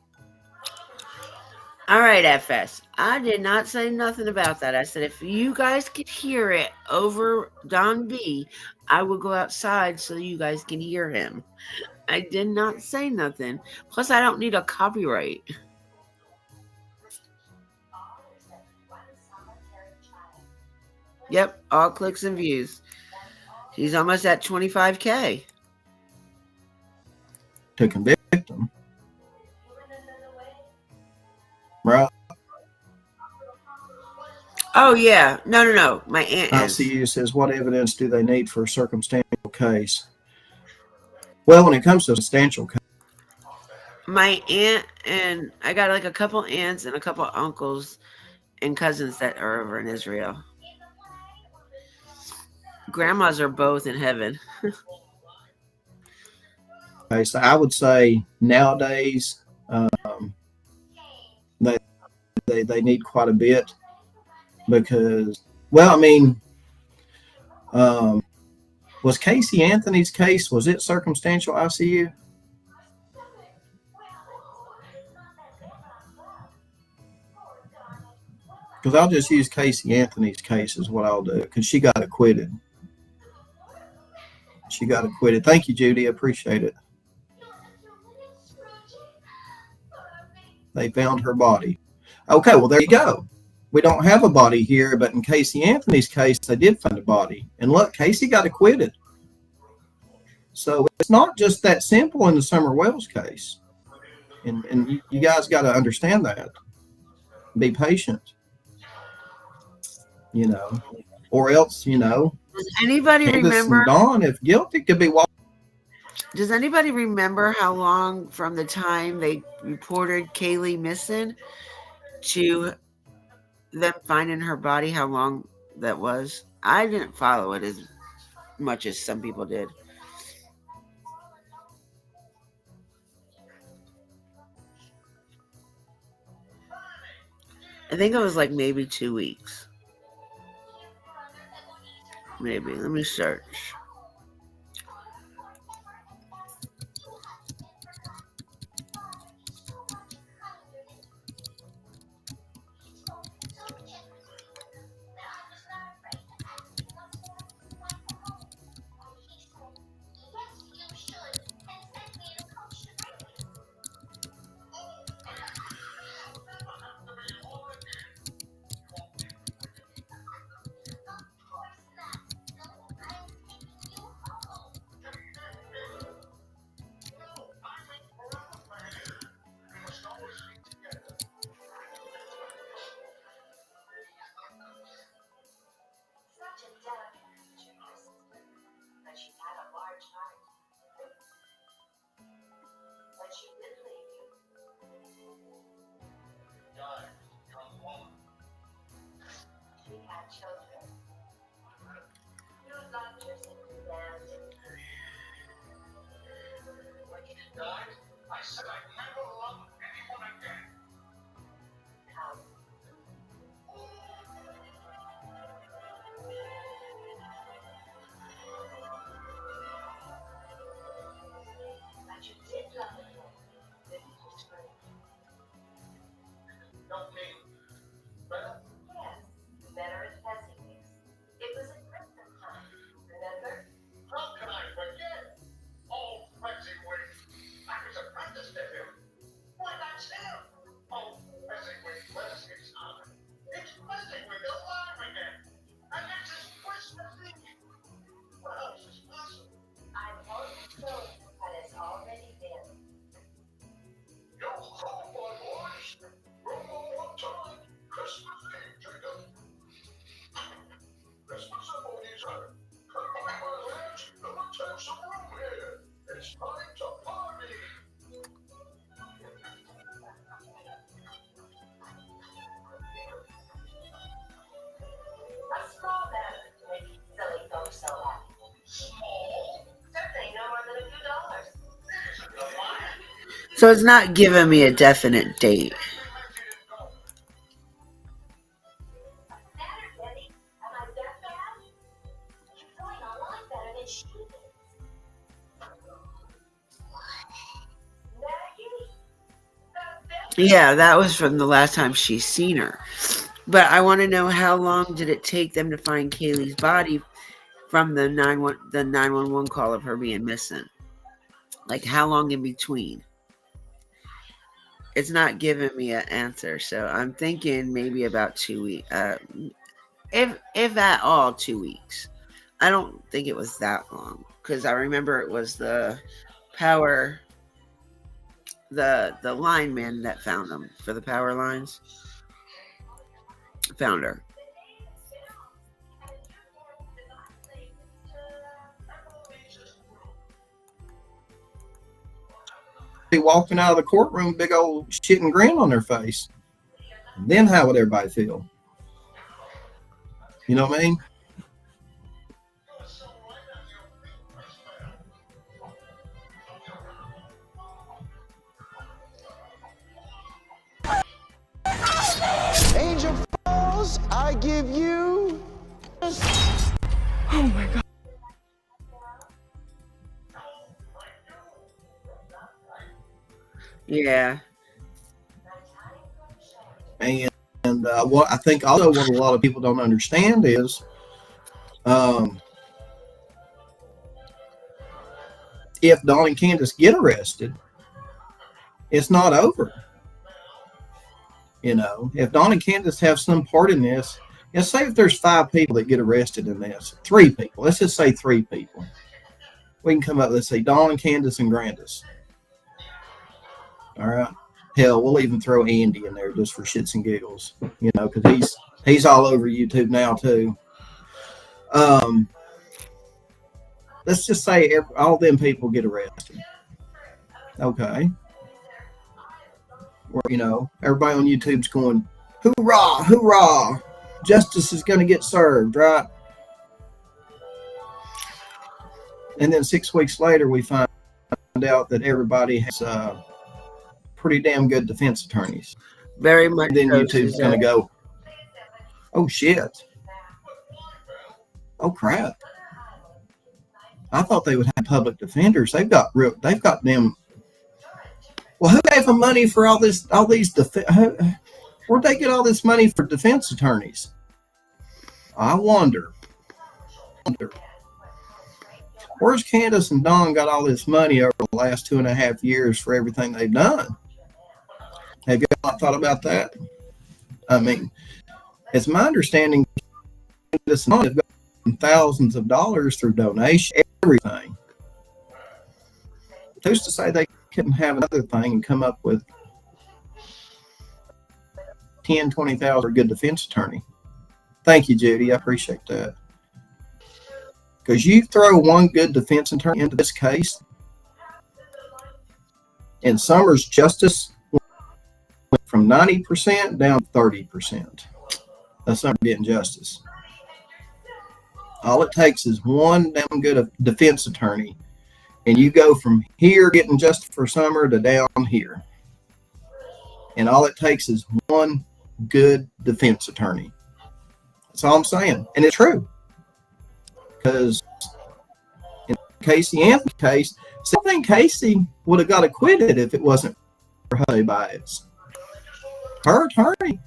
All right, FS. I did not say nothing about that. I said if you guys could hear it over Don B, I will go outside so you guys can hear him. I did not say nothing. Plus, I don't need a copyright. Yep, all clicks and views. He's almost at 25K. To convict them. Right. Oh, yeah. No. My aunt is. ICU says, what evidence do they need for a circumstantial case? Well, when it comes to a substantial case, My aunt and I got like a couple aunts and a couple uncles and cousins that are over in Israel. Grandmas are both in heaven. so I would say nowadays they need quite a bit because, well, I mean, was Casey Anthony's case, was it circumstantial ICU? Because I'll just use Casey Anthony's case is what I'll do because she got acquitted. She got acquitted. Thank you, Judy. I appreciate it. They found her body. Okay, well, there you go. We don't have a body here, but in Casey Anthony's case, they did find a body. And look, Casey got acquitted. So it's not just that simple in the Summer Wells case. And you guys got to understand that. Be patient. Or else, Does anybody Candace remember? and Dawn, if guilty, could be walked. Does anybody remember how long from the time they reported Kaylee missing to them finding her body, how long that was? I didn't follow it as much as some people did. I think it was like maybe 2 weeks. Maybe. Let me search. How can I forget? Oh, Frenzy Wing. I was apprentice to him. So it's not giving me a definite date. Yeah, that was from the last time she's seen her. But I want to know, how long did it take them to find Kaylee's body from the 911 call of her being missing? Like, how long in between? It's not giving me an answer, so I'm thinking maybe about 2 weeks. If at all, 2 weeks. I don't think it was that long, because I remember it was the power, the lineman that found them for the power lines. Found her. Be walking out of the courtroom, big old shit and grin on their face. And then how would everybody feel? You know what I mean? Angel Falls, I give you. Oh my God. Yeah. And what I think also what a lot of people don't understand is, if Dawn and Candace get arrested, it's not over. You know, if Dawn and Candace have some part in this, let's say if there's 5 people that get arrested in this, 3 people, let's just say 3 people. We can come up, let's say Dawn, Candace, and Grandis. All right. Hell, we'll even throw Andy in there just for shits and giggles, you know, because he's all over YouTube now too. Let's just say all them people get arrested. Okay. Or, you know, everybody on YouTube's going, hoorah, hoorah, justice is going to get served, right? And then 6 weeks later, we find out that everybody has pretty damn good defense attorneys. Very much. And then so, YouTube's going to go, oh shit. Oh crap. I thought they would have public defenders. They've got them. Well, who gave them money for all these where'd they get all this money for defense attorneys? I wonder. Where's Candace and Dawn got all this money over the last 2.5 years for everything they've done? Have you not thought about that? I mean, it's my understanding Candace and Dawn have gotten thousands of dollars through donation, everything. Who's to say they couldn't have another thing and come up with 10, 20,000 for a good defense attorney? Thank you, Judy. I appreciate that. Because you throw one good defense attorney into this case, and Summers' justice went from 90% down to 30%. That's not getting justice. All it takes is one damn good defense attorney, and you go from here getting justice for Summer to down here. And all it takes is one good defense attorney. That's all I'm saying. And it's true. Because in Casey Anthony's case, I think Casey would have got acquitted if it wasn't for Jose Baez. Her attorney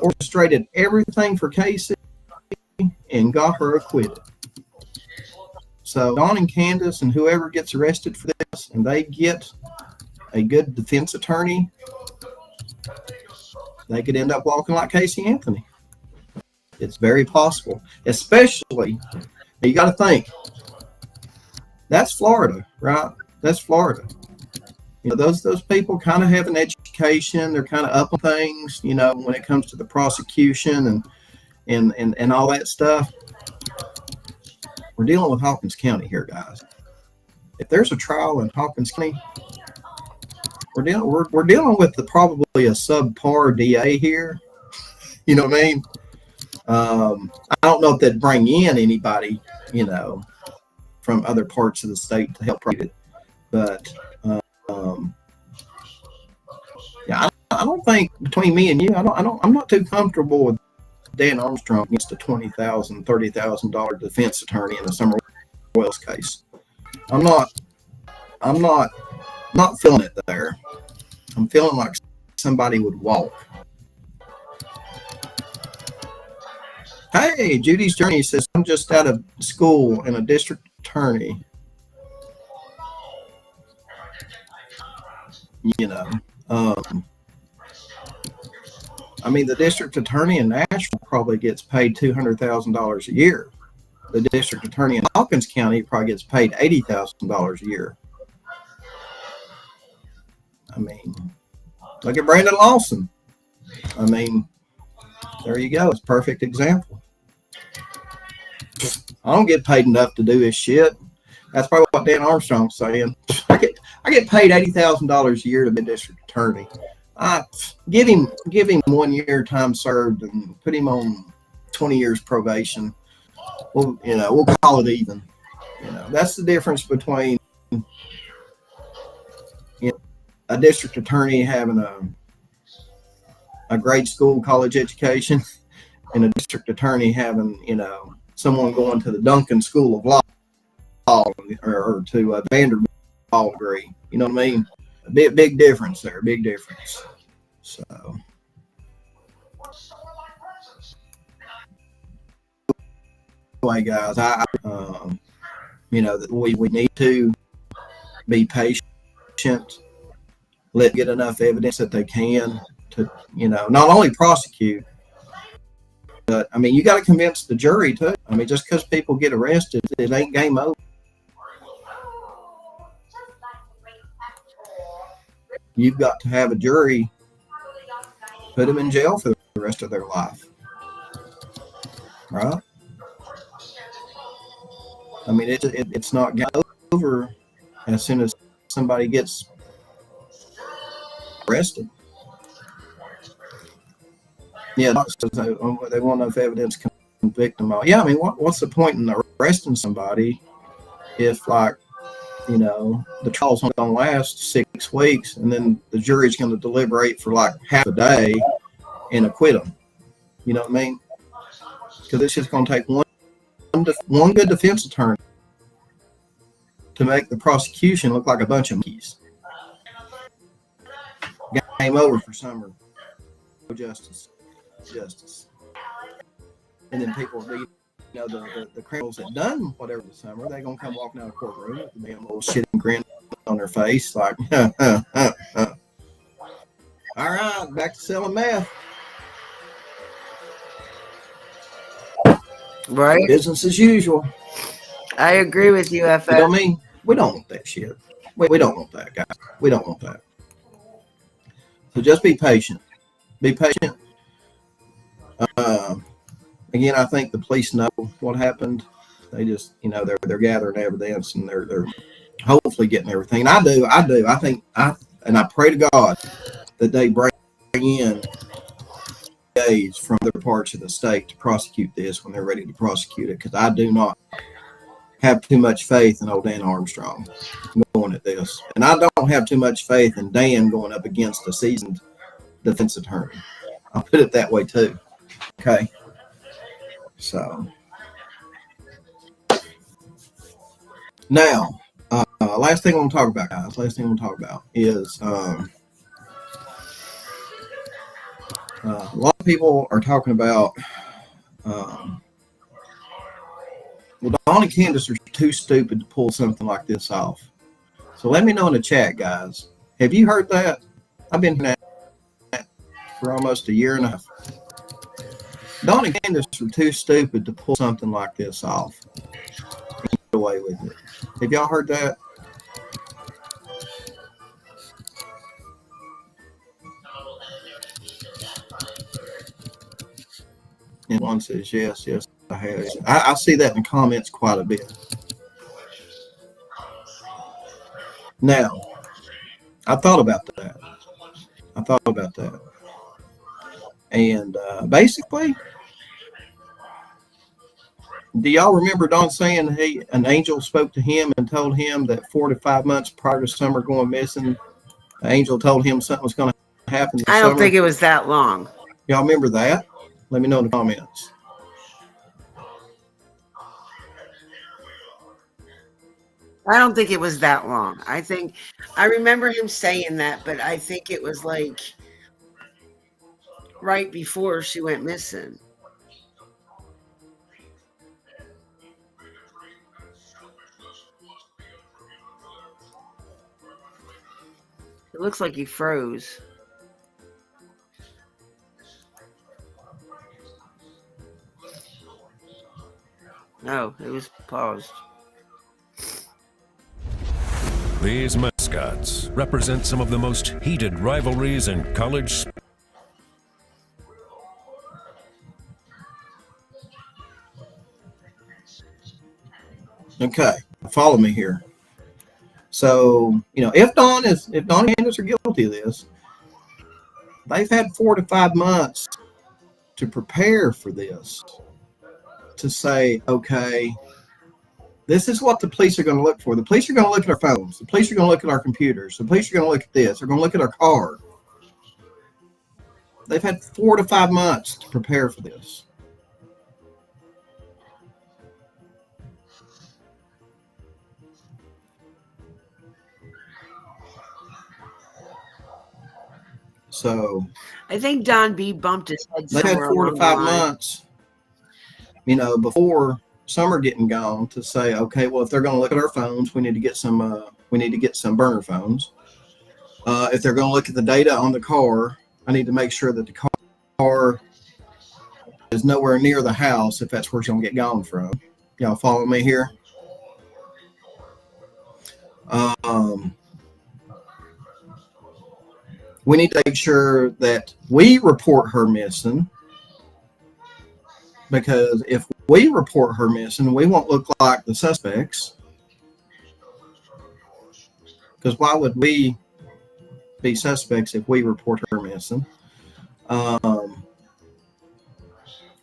orchestrated everything for Casey and got her acquitted. So Dawn and Candace and whoever gets arrested for this, and they get a good defense attorney, they could end up walking like Casey Anthony. It's very possible, especially, you got to think, that's Florida, right? That's Florida. You know, those people kind of have an education. They're kind of up on things, you know, when it comes to the prosecution and all that stuff. We're dealing with Hawkins County here, guys. If there's a trial in Hawkins County, we're dealing with probably a subpar DA here. You know what I mean? I don't know if they'd bring in anybody, you know, from other parts of the state to help write it, but don't think between me and you, I'm not too comfortable with Dan Armstrong against a $20,000, $30,000 defense attorney in a Summer Wells case. I'm not feeling it there. I'm feeling like somebody would walk. Hey, Judy's Journey says, I'm just out of school and a district attorney. You know, I mean, the district attorney in Nashville probably gets paid $200,000 a year. The district attorney in Hawkins County probably gets paid $80,000 a year. I mean, look at Brandon Lawson. I mean, there you go. It's a perfect example. I don't get paid enough to do this shit. That's probably what Dan Armstrong's saying. I get paid $80,000 a year to be a district attorney. Give him 1 year time served and put him on 20 years probation. We'll call it even. That's the difference between a district attorney having a grade school college education and a district attorney having, someone going to the Duncan School of Law or to a Vanderbilt law degree. You know what I mean? A big difference there. Big difference. So. Anyway, guys, we need to be patient. Get enough evidence that they can to, not only prosecute, but I mean, you got to convince the jury too. I mean, just because people get arrested, it ain't game over. You've got to have a jury put them in jail for the rest of their life, right? I mean, it's not game over as soon as somebody gets arrested. Yeah, they want enough evidence to convict them all. Yeah, I mean, what's the point in arresting somebody if, the trial's going to last 6 weeks and then the jury's going to deliberate for like half a day and acquit them? You know what I mean? Because it's just going to take one good defense attorney to make the prosecution look like a bunch of monkeys. Game over for Summer. No justice. And then people, the criminals that done whatever this Summer, they're going to come walking out of the courtroom with the damn little shit and grin on their face like, All right, back to selling meth. Right. Business as usual. I agree with you, FF. You know what I mean? We don't want that shit. We don't want that, guys. We don't want that. So just be patient. Be patient. Again, I think the police know what happened. They just, they're gathering evidence and they're hopefully getting everything. I do. I think and I pray to God that they bring in days from other parts of the state to prosecute this when they're ready to prosecute it, because I do not have too much faith in old Dan Armstrong going at this. And I don't have too much faith in Dan going up against a seasoned defense attorney. I'll put it that way too. Okay. So now, last thing I want to talk about, guys. Last thing I want to talk about is a lot of people are talking about well, Dawn and Candace are too stupid to pull something like this off. So let me know in the chat, guys. Have you heard that? I've been hearing that for almost a year and a half. Dawn and Candace are too stupid to pull something like this off and get away with it. Have y'all heard that? And one says, yes, I have. I see that in the comments quite a bit. Now, I thought about that. And basically, do y'all remember Don saying an angel spoke to him and told him that 4 to 5 months prior to Summer going missing, the angel told him something was going to happened this I don't summer? think it was that long. Y'all remember that? Let me know in the comments. I don't think it was that long. I remember him saying that, but I think it was like right before she went missing. It looks like he froze. No, it was paused. These mascots represent some of the most heated rivalries in college. Okay, follow me here. So, if Dawn and Candace are guilty of this, they've had 4 to 5 months to prepare for this. To say, okay, this is what the police are going to look for. The police are going to look at our phones. The police are going to look at our computers. The police are going to look at this. They're going to look at our car. They've had 4 to 5 months to prepare for this. So I think Don B bumped his head they had somewhere 4 to along 5 the line. months, before summer getting gone, to say, okay, well, if they're going to look at our phones, we need to get some burner phones. If they're going to look at the data on the car, I need to make sure that the car is nowhere near the house if that's where it's going to get gone from. Y'all follow me here? We need to make sure that we report her missing, because if we report her missing, we won't look like the suspects. Because why would we be suspects if we report her missing?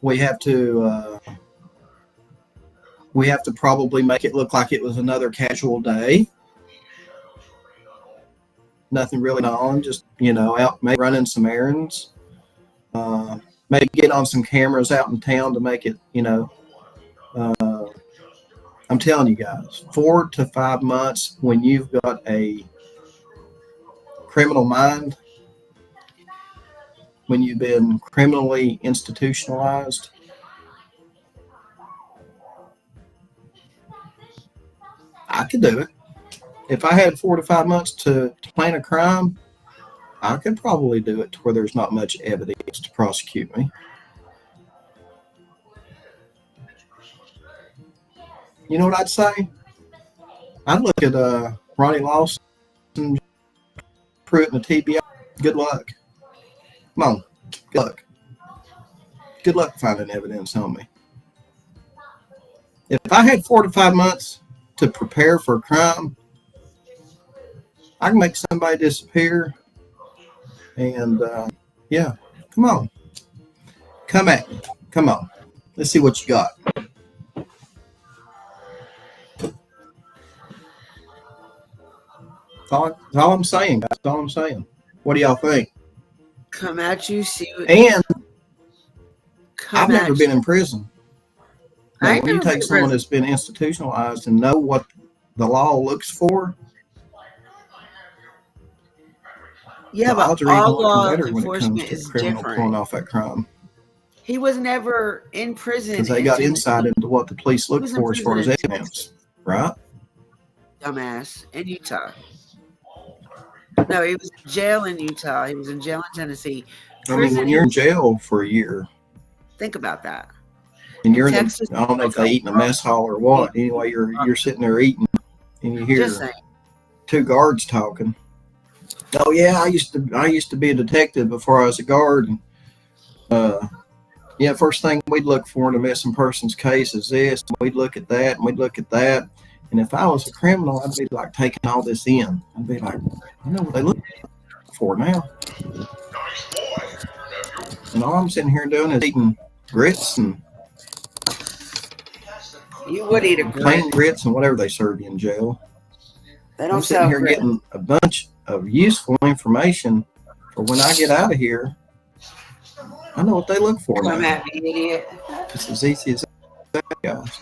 We have to probably make it look like it was another casual day. Nothing really on, just out maybe running some errands. Maybe get on some cameras out in town to make it, I'm telling you guys, 4 to 5 months when you've got a criminal mind, when you've been criminally institutionalized, I could do it. If I had 4 to 5 months to plan a crime, I could probably do it to where there's not much evidence to prosecute me. You know what I'd say? I'd look at Ronnie Lawson, Pruitt, and the TBI. Good luck. Come on. Good luck. Good luck finding evidence on me. If I had 4 to 5 months to prepare for a crime, I can make somebody disappear. And, yeah, come on. Come at me. Come on. Let's see what you got. That's all I'm saying, guys. That's all I'm saying. What do y'all think? Come at you, see what... And I've never been in prison. Now, when you take someone that's been institutionalized and know what the law looks for, yeah, the odds but are even all law better when it comes enforcement to is a criminal different. pulling off that crime. He was never in prison. Because they got insight into what the police look for as far as evidence, right? Dumbass. In Utah. No, he was in jail in Utah. He was in jail in Tennessee. I mean, when you're in jail for a year, think about that. and you're in the, I don't know if they eat in a mess hall or what. Anyway, you're sitting there eating, and you hear 2 guards talking. Oh yeah, I used to be a detective before I was a guard. And, yeah, first thing we'd look for in a missing persons case is this. And we'd look at that, and we'd look at that. And if I was a criminal, I'd be like taking all this in. I'd be like, I know what they look for now. And all I'm sitting here doing is eating grits and you would eat a plain grits and whatever they serve you in jail. They don't I'm sitting sell here grits. getting a bunch of useful information For when I get out of here, I know what they look for Come now. at me, idiot. It's as easy as that, guys.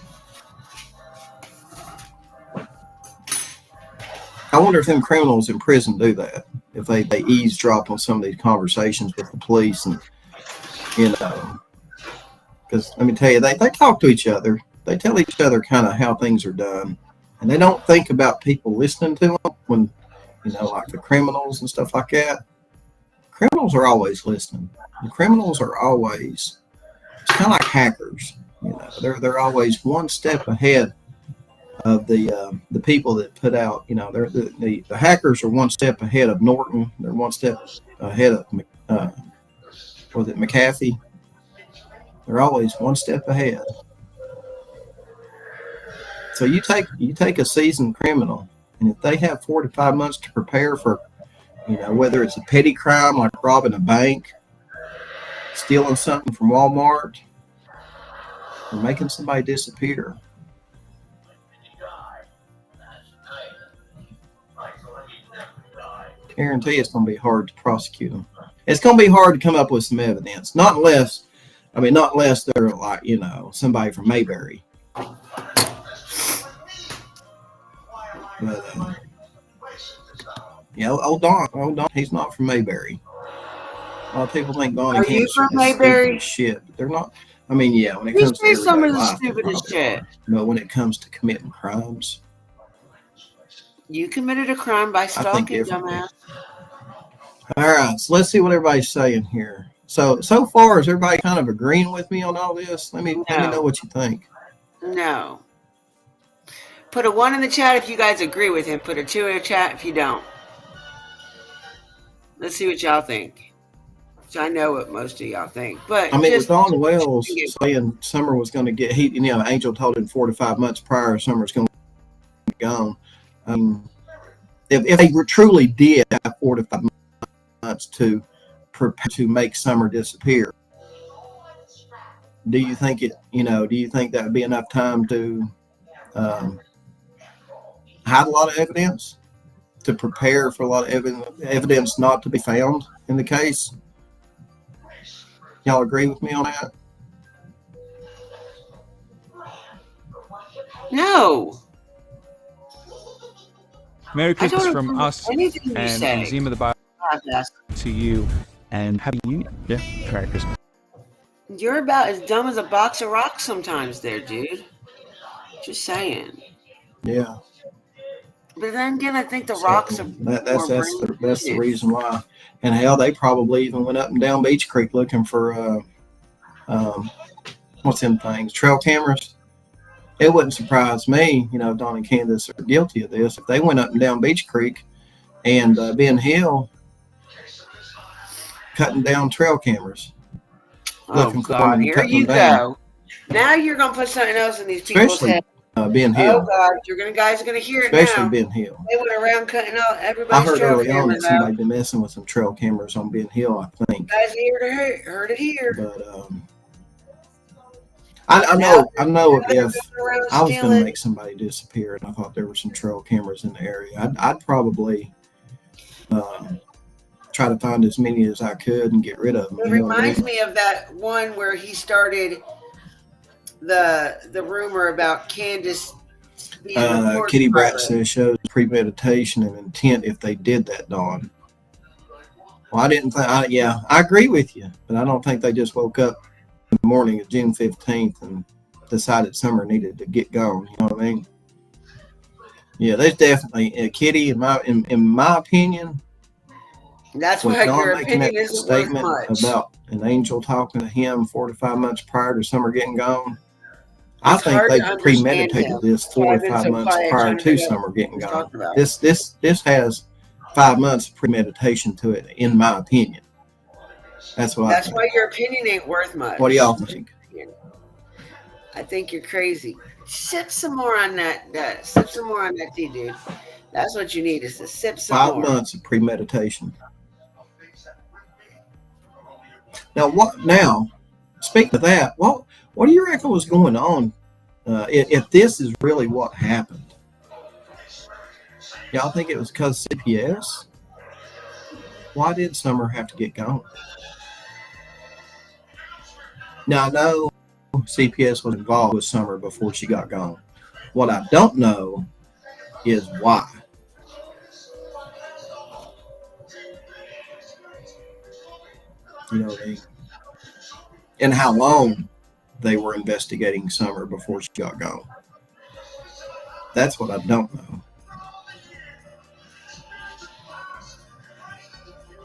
I wonder if them criminals in prison do that. If they eavesdrop on some of these conversations with the police, and because let me tell you, they talk to each other. They tell each other kind of how things are done, and they don't think about people listening to them when, like the criminals and stuff like that. Criminals are always listening. The criminals are always, it's kind of like hackers. They're always one step ahead of the people that put out. They're the hackers are one step ahead of Norton. They're one step ahead of McAfee. They're always one step ahead. So you take a seasoned criminal, and if they have 4 to 5 months to prepare for, whether it's a petty crime like robbing a bank, stealing something from Walmart, or making somebody disappear. Guarantee it's going to be hard to prosecute them. It's going to be hard to come up with some evidence. Not unless they're like, somebody from Mayberry. But, old Don, he's not from Mayberry. A lot of people think Don and Are you Candace from are Mayberry? stupid as shit, but they're not. I mean, yeah, when it You comes to say some of everyday the life, they're stupidest probably shit. are. But when it comes to committing crimes, You committed a crime by I think stalking, differently. dumbass. All right, so let's see what everybody's saying here. So far, is everybody kind of agreeing with me on all this? Let me know what you think. No. Put a 1 in the chat if you guys agree with him. Put a 2 in the chat if you don't. Let's see what y'all think. So I know what most of y'all think. But I mean, just with Don Wells saying Summer was going to get, Angel told him 4 to 5 months prior Summer's going to be gone. If they truly did have 4 to 5 months to prepare to make Summer disappear, do you think that would be enough time to hide a lot of evidence, to prepare for a lot of evidence not to be found in the case? Y'all agree with me on that? no. Merry I Christmas don't from agree with us anything you and say. Zima the Bio to you, and Happy Union. Yeah, Merry Christmas. You're about as dumb as a box of rocks sometimes there, dude. Just saying. Yeah. But then again, I think the rocks are That's the reason why. And hell, they probably even went up and down Beach Creek looking for what's them things, trail cameras. It wouldn't surprise me, Don and Candace are guilty of this, if they went up and down Beach Creek and Ben Hill cutting down trail cameras, looking for them and here cutting you them down. go. Now you're gonna put something else in these people's Especially heads. Ben Hill. Oh God, guys are gonna hear it Especially now. Ben Hill. They went around cutting out I everybody's heard trail early on that cameras out. somebody been messing with some trail cameras on Ben Hill, I think. Guys heard it here. But I know if I was going to make somebody disappear and I thought there were some trail cameras in the area, I'd probably try to find as many as I could and get rid of them. It reminds me of that one where he started the rumor about Candace being a horse Kitty Brat pilot. says shows premeditation and intent if they did that, Dawn. Well, I didn't think. I agree with you, but I don't think they just woke up in the morning of June 15th and decided Summer needed to get gone. You know what I mean? Yeah, there's definitely Kitty. In my opinion, That's with why Dawn your making opinion that isn't worth statement much. about an angel talking to him 4 to 5 months prior to Summer getting gone. I It's think hard they to understand premeditated him. this That's why 4 I've to been 5 so months quiet prior trying to to figure out Summer what getting he's gone. talking about. This has 5 months of premeditation to it, in my opinion. That's what I That's think. why your opinion ain't worth much. What do y'all think? I think you're crazy. Sip some more on that. Sip some more on that tea, dude. That's what you need is to sip some 5 more. months of premeditation. Now, speaking of that, what do you reckon was going on? If this is really what happened, y'all think it was because CPS? Why did Summer have to get gone? Now, I know CPS was involved with Summer before she got gone. What I don't know is why. You know what I mean? And how long they were investigating Summer before she got gone. That's what I don't know.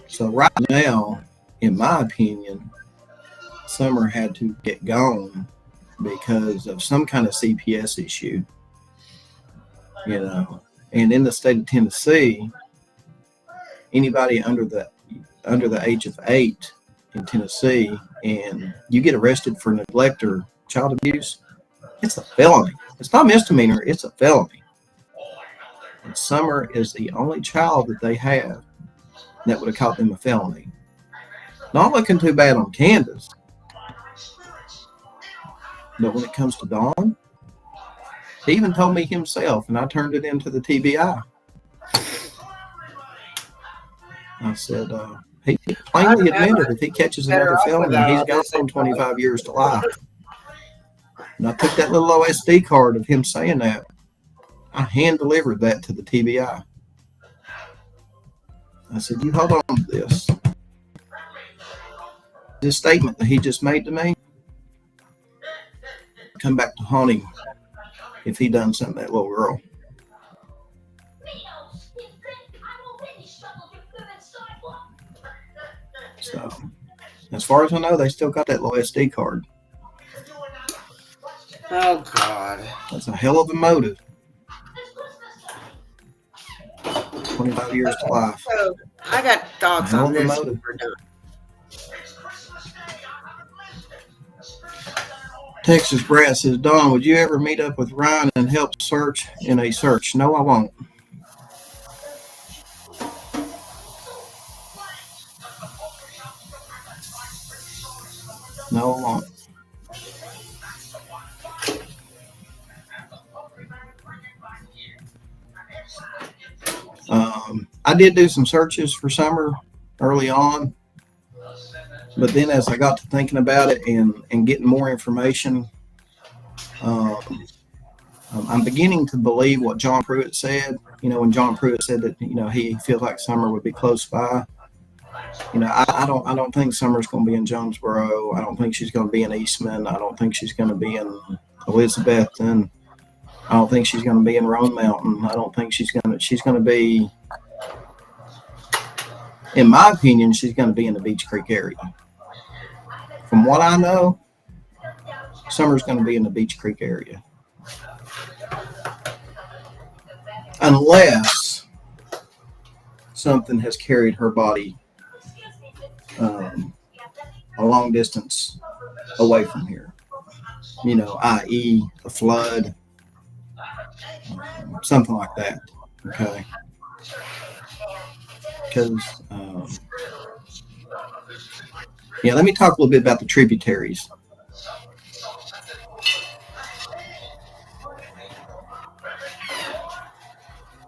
So right now, in my opinion, Summer had to get gone because of some kind of CPS issue, you know. And in the state of Tennessee, anybody under the age of 8 in Tennessee, and you get arrested for neglect or child abuse, it's a felony. It's not a misdemeanor, it's a felony. And Summer is the only child that they have that would have caught them a felony. Not looking too bad on Candace, but when it comes to Dawn, he even told me himself, and I turned it into the TBI. I said, he plainly admitted if he catches another felony, he's gone 25 years to life. And I took that little OSD card of him saying that. I hand delivered that to the TBI. I said, you hold on to this. This statement that he just made to me, come back to haunt him if he done something to that little girl. So, as far as I know, they still got that little SD card. Oh, God. That's a hell of a motive. 25 years to life. So, I got thoughts Hell on of a this. motive. We're done. Texas Brad says, Don, would you ever meet up with Ryan and help search in a search? No, I won't. No, I won't. I did do some searches for Summer early on, but then as I got to thinking about it and getting more information, I'm beginning to believe what John Pruitt said. You know, when John Pruitt said that, you know, he feels like Summer would be close by. You know, I don't think Summer's going to be in Jonesboro. I don't think she's going to be in Eastman. I don't think she's going to be in Elizabethton. I don't think she's going to be in Roan Mountain. I don't think she's going to be, in my opinion, she's going to be in the Beach Creek area. From what I know, Summer's going to be in the Beach Creek area. Unless something has carried her body a long distance away from here. You know, i.e. a flood, something like that. Okay. Because, let me talk a little bit about the tributaries.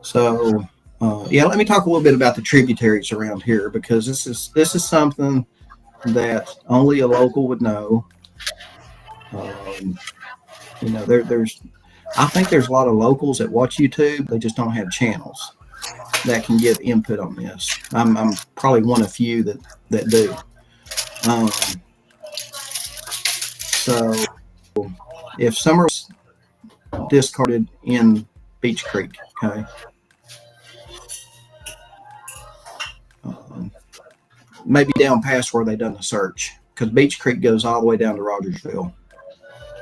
So, let me talk a little bit about the tributaries around here, because this is something that only a local would know. I think there's a lot of locals that watch YouTube. They just don't have channels that can give input on this. I'm probably one of few that do. So if Summer's discarded in Beach Creek, okay, maybe down past where they done the search, because Beach Creek goes all the way down to Rogersville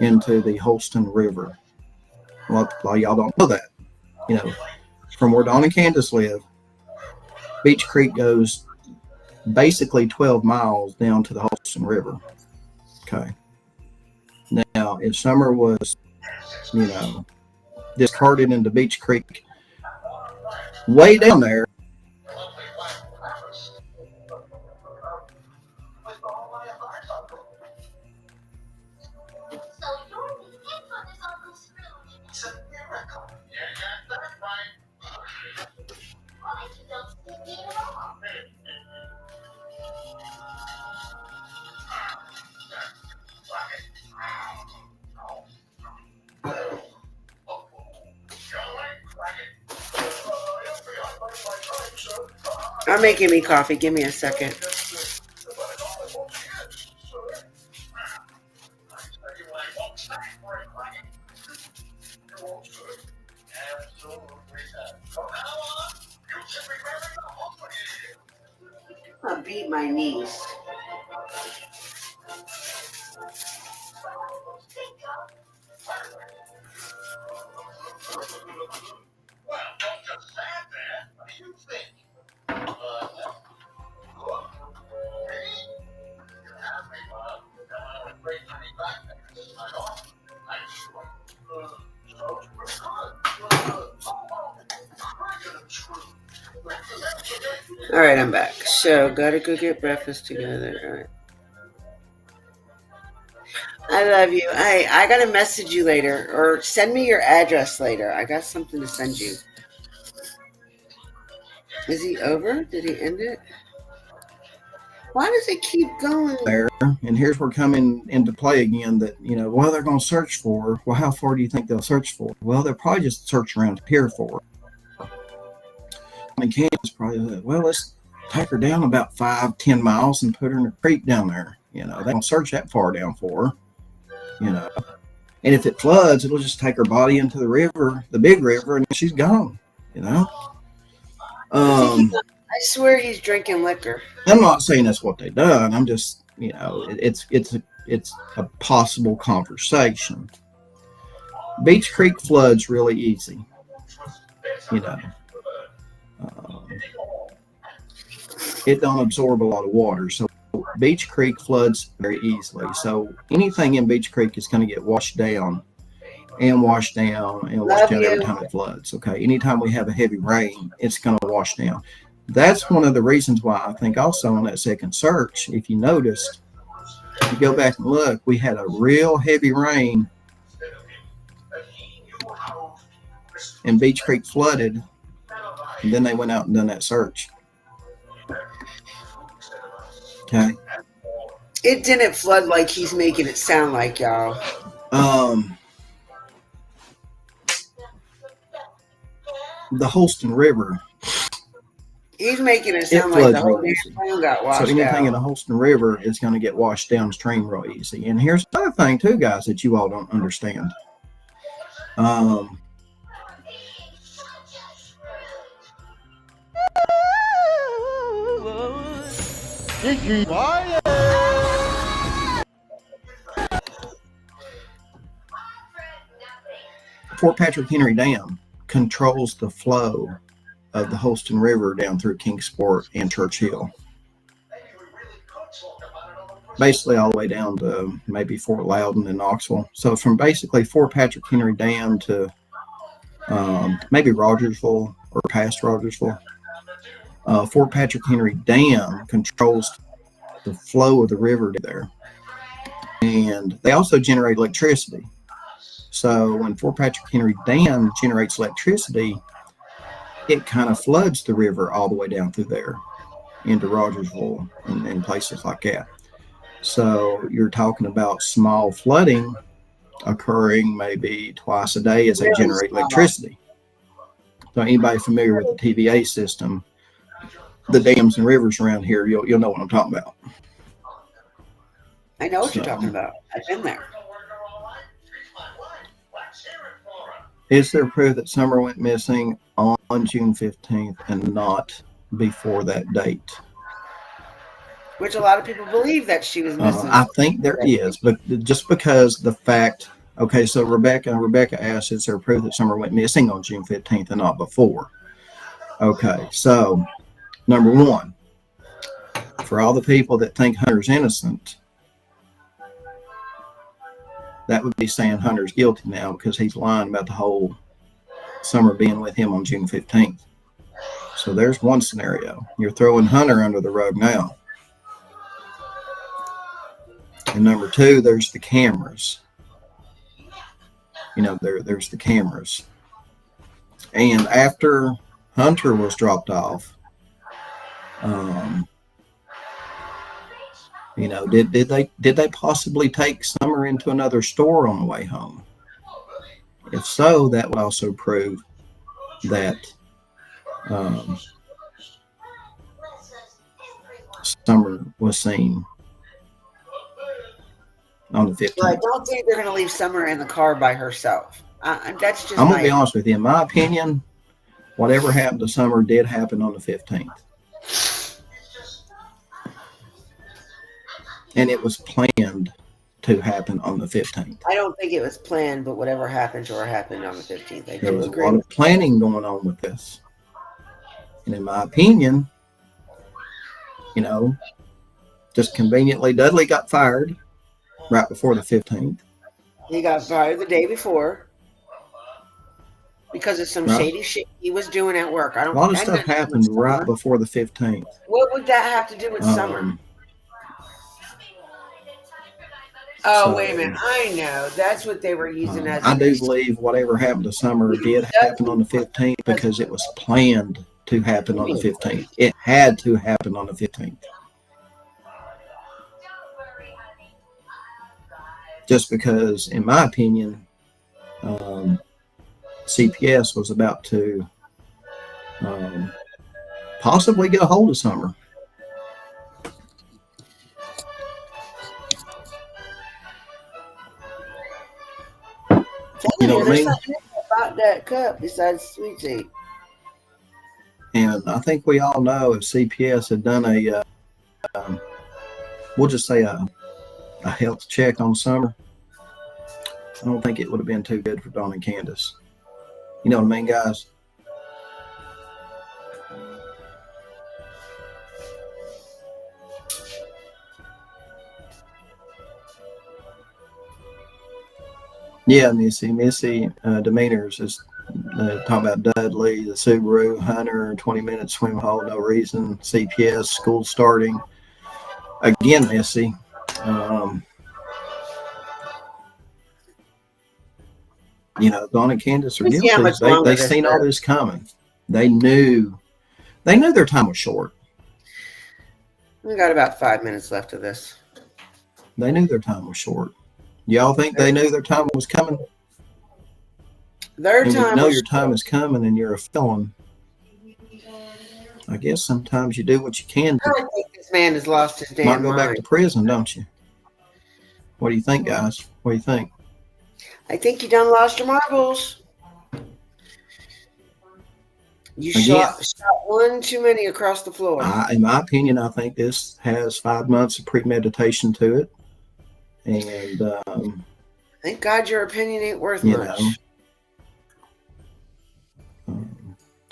into the Holston River. Well, y'all don't know that. You know, from where Dawn and Candace live, Beach Creek goes basically 12 miles down to the Holston River. Okay. Now, if Summer was, discarded into Beach Creek, way down there, I'm making me coffee. Give me a second. I beat my niece. All right, I'm back. So, gotta go get breakfast together. All right. I love you. I gotta message you later, or send me your address later. I got something to send you. Is he over? Did he end it? Why does it keep going? There, and here's where coming into play again that, well, they're going to search for. Well, how far do you think they'll search for? Well, they'll probably just search around here for her. I mean, Candace probably, well, let's take her down about 5-10 miles and put her in a creek down there. They don't search that far down for her. And if it floods, it'll just take her body into the river, the big river, and she's gone. I swear he's drinking liquor. I'm not saying that's what they done. I'm just, it's a possible conversation. Beach Creek floods really easy. It don't absorb a lot of water, so Beach Creek floods very easily. So anything in Beach Creek is going to get washed down and washed down and washed down every time it floods. Okay, anytime we have a heavy rain, it's going to wash down. That's one of the reasons why I think also on that second search, if you noticed, if you go back and look, we had a real heavy rain and Beach Creek flooded, and then they went out and done that search. Okay. It didn't flood like he's making it sound like, y'all. The Holston River. He's making it sound like the whole town got washed out. So anything in the Holston River is going to get washed downstream real easy. And here's another thing too, guys, that you all don't understand. Fort Patrick Henry Dam controls the flow of the Holston River down through Kingsport and Churchill. Basically all the way down to maybe Fort Loudon and Knoxville. So from basically Fort Patrick Henry Dam to maybe Rogersville or past Rogersville. Fort Patrick Henry Dam controls the flow of the river there. And they also generate electricity. So when Fort Patrick Henry Dam generates electricity, it kind of floods the river all the way down through there into Rogersville and places like that. So you're talking about small flooding occurring maybe twice a day as they generate electricity. So anybody familiar with the TVA system, the dams and rivers around here, you'll know what I'm talking about. I know what you're talking about. I've been there. Is there proof that Summer went missing on June 15th and not before that date? Which a lot of people believe that she was missing. I think there is, but just because the fact, okay, so Rebecca asked, is there proof that Summer went missing on June 15th and not before? Okay, so number one, for all the people that think Hunter's innocent, that would be saying Hunter's guilty now because he's lying about the whole Summer being with him on June 15th. So there's one scenario. You're throwing Hunter under the rug now. And number two, there's the cameras. There's the cameras. And after Hunter was dropped off, did they possibly take Summer into another store on the way home? If so, that would also prove that Summer was seen on the 15th. Well, I don't think they're going to leave Summer in the car by herself. That's just I'm my gonna be honest with you. In my opinion, whatever happened to Summer did happen on the 15th, and it was planned to happen on the 15th. I don't think it was planned, but whatever happened to her happened on the 15th. I There do was a agree. lot of planning going on with this, and in my opinion, just conveniently, Dudley got fired right before the 15th. He got fired the day before because of some Right. shady shit he was doing at work. A lot of stuff happened right before the 15th. What would that have to do with Summer? Oh, so- wait a minute. I know. That's what they were using as I do believe whatever happened to Summer did happen on the 15th because it was planned to happen on the 15th. It had to happen on the 15th. Just because, in my opinion, CPS was about to possibly get a hold of Summer. You know what I There's mean? something about that cup besides sweet tea. And I think we all know if CPS had done we'll just say a health check on Summer, I don't think it would have been too good for Dawn and Candace. You know what I mean, guys? Yeah, Missy demeanors is talking about Dudley, the Subaru, Hunter, 20-minute swim hole, no reason, CPS, school starting. Again, Missy. Dawn and Candace are Let's see how guilty. much longer They this seen all goes. this coming. They knew their time was short. We got about 5 minutes left of this. They knew their time was short. Y'all think they knew their time was coming? Their And when you time know was your time is coming and you're a felon, I guess sometimes you do what you can I to think this man has lost his not damn go back to mind. prison, don't you? What do you think, guys? What do you think? I think you done lost your marbles. You Again. shot one too many across the floor. In my opinion, I think this has 5 months of premeditation to it. And, Thank God your opinion ain't worth you much. know,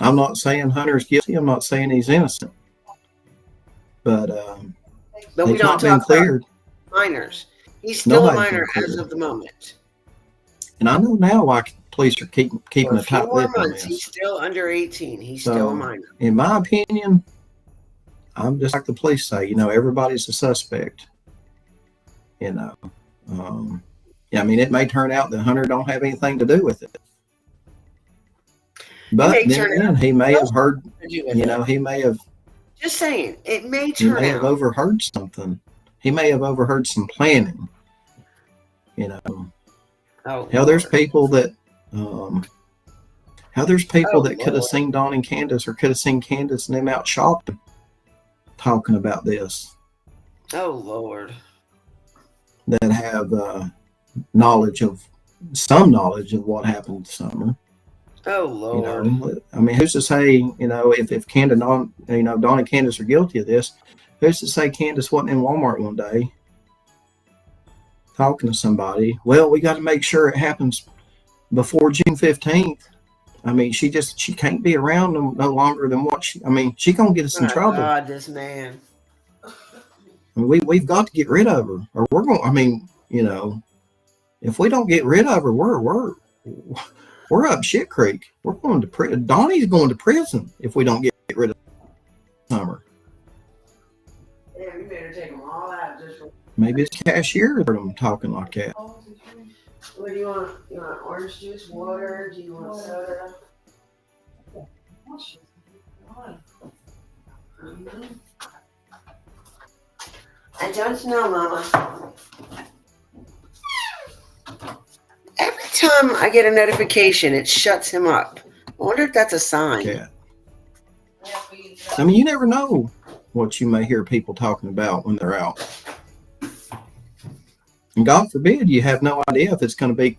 I'm not saying Hunter's guilty. I'm not saying he's innocent. But But we he's don't not been talk cleared. about minors. He's still a Nobody's been minor as cleared. of the moment. And I know now why police are keeping For a a few tight more lip on months, this. he's still under 18. He's So, still a minor. in my opinion, I'm just like the police say, everybody's a suspect. Yeah, I mean, it may turn out that Hunter don't have anything to do with it. But may then turn again, out he may have heard, to do with it. he may have Just saying, it may he turn may have out. overheard something. He may have overheard some planning. Oh, Hell, there's Lord. people that that could have Lord. seen Dawn and Candace, or could have seen Candace and them out shopping, talking about this, Oh, Lord. that have some knowledge of what happened to Summer. Oh, Lord. I mean, who's to say, if Candace, Dawn and Candace are guilty of this, who's to say Candace wasn't in Walmart one day talking to somebody? Well, we got to make sure it happens before June 15th. I mean, she can't be around no longer than what she gonna get us in Oh, trouble. God, this man. I mean, we've got to get rid of her, or we're going. If we don't get rid of her, we're up shit creek. We're going to prison. Donnie's going to prison if we don't get rid of Summer. Yeah, we better take them all out just for. Maybe it's cashier that I'm talking like that. What do you want? You want orange juice, water? Do you want soda? I don't know, Mama. Every time I get a notification, it shuts him up. I wonder if that's a sign. Yeah. I mean, you never know. what you may hear people talking about when they're out. And God forbid you have no idea if it's going to be,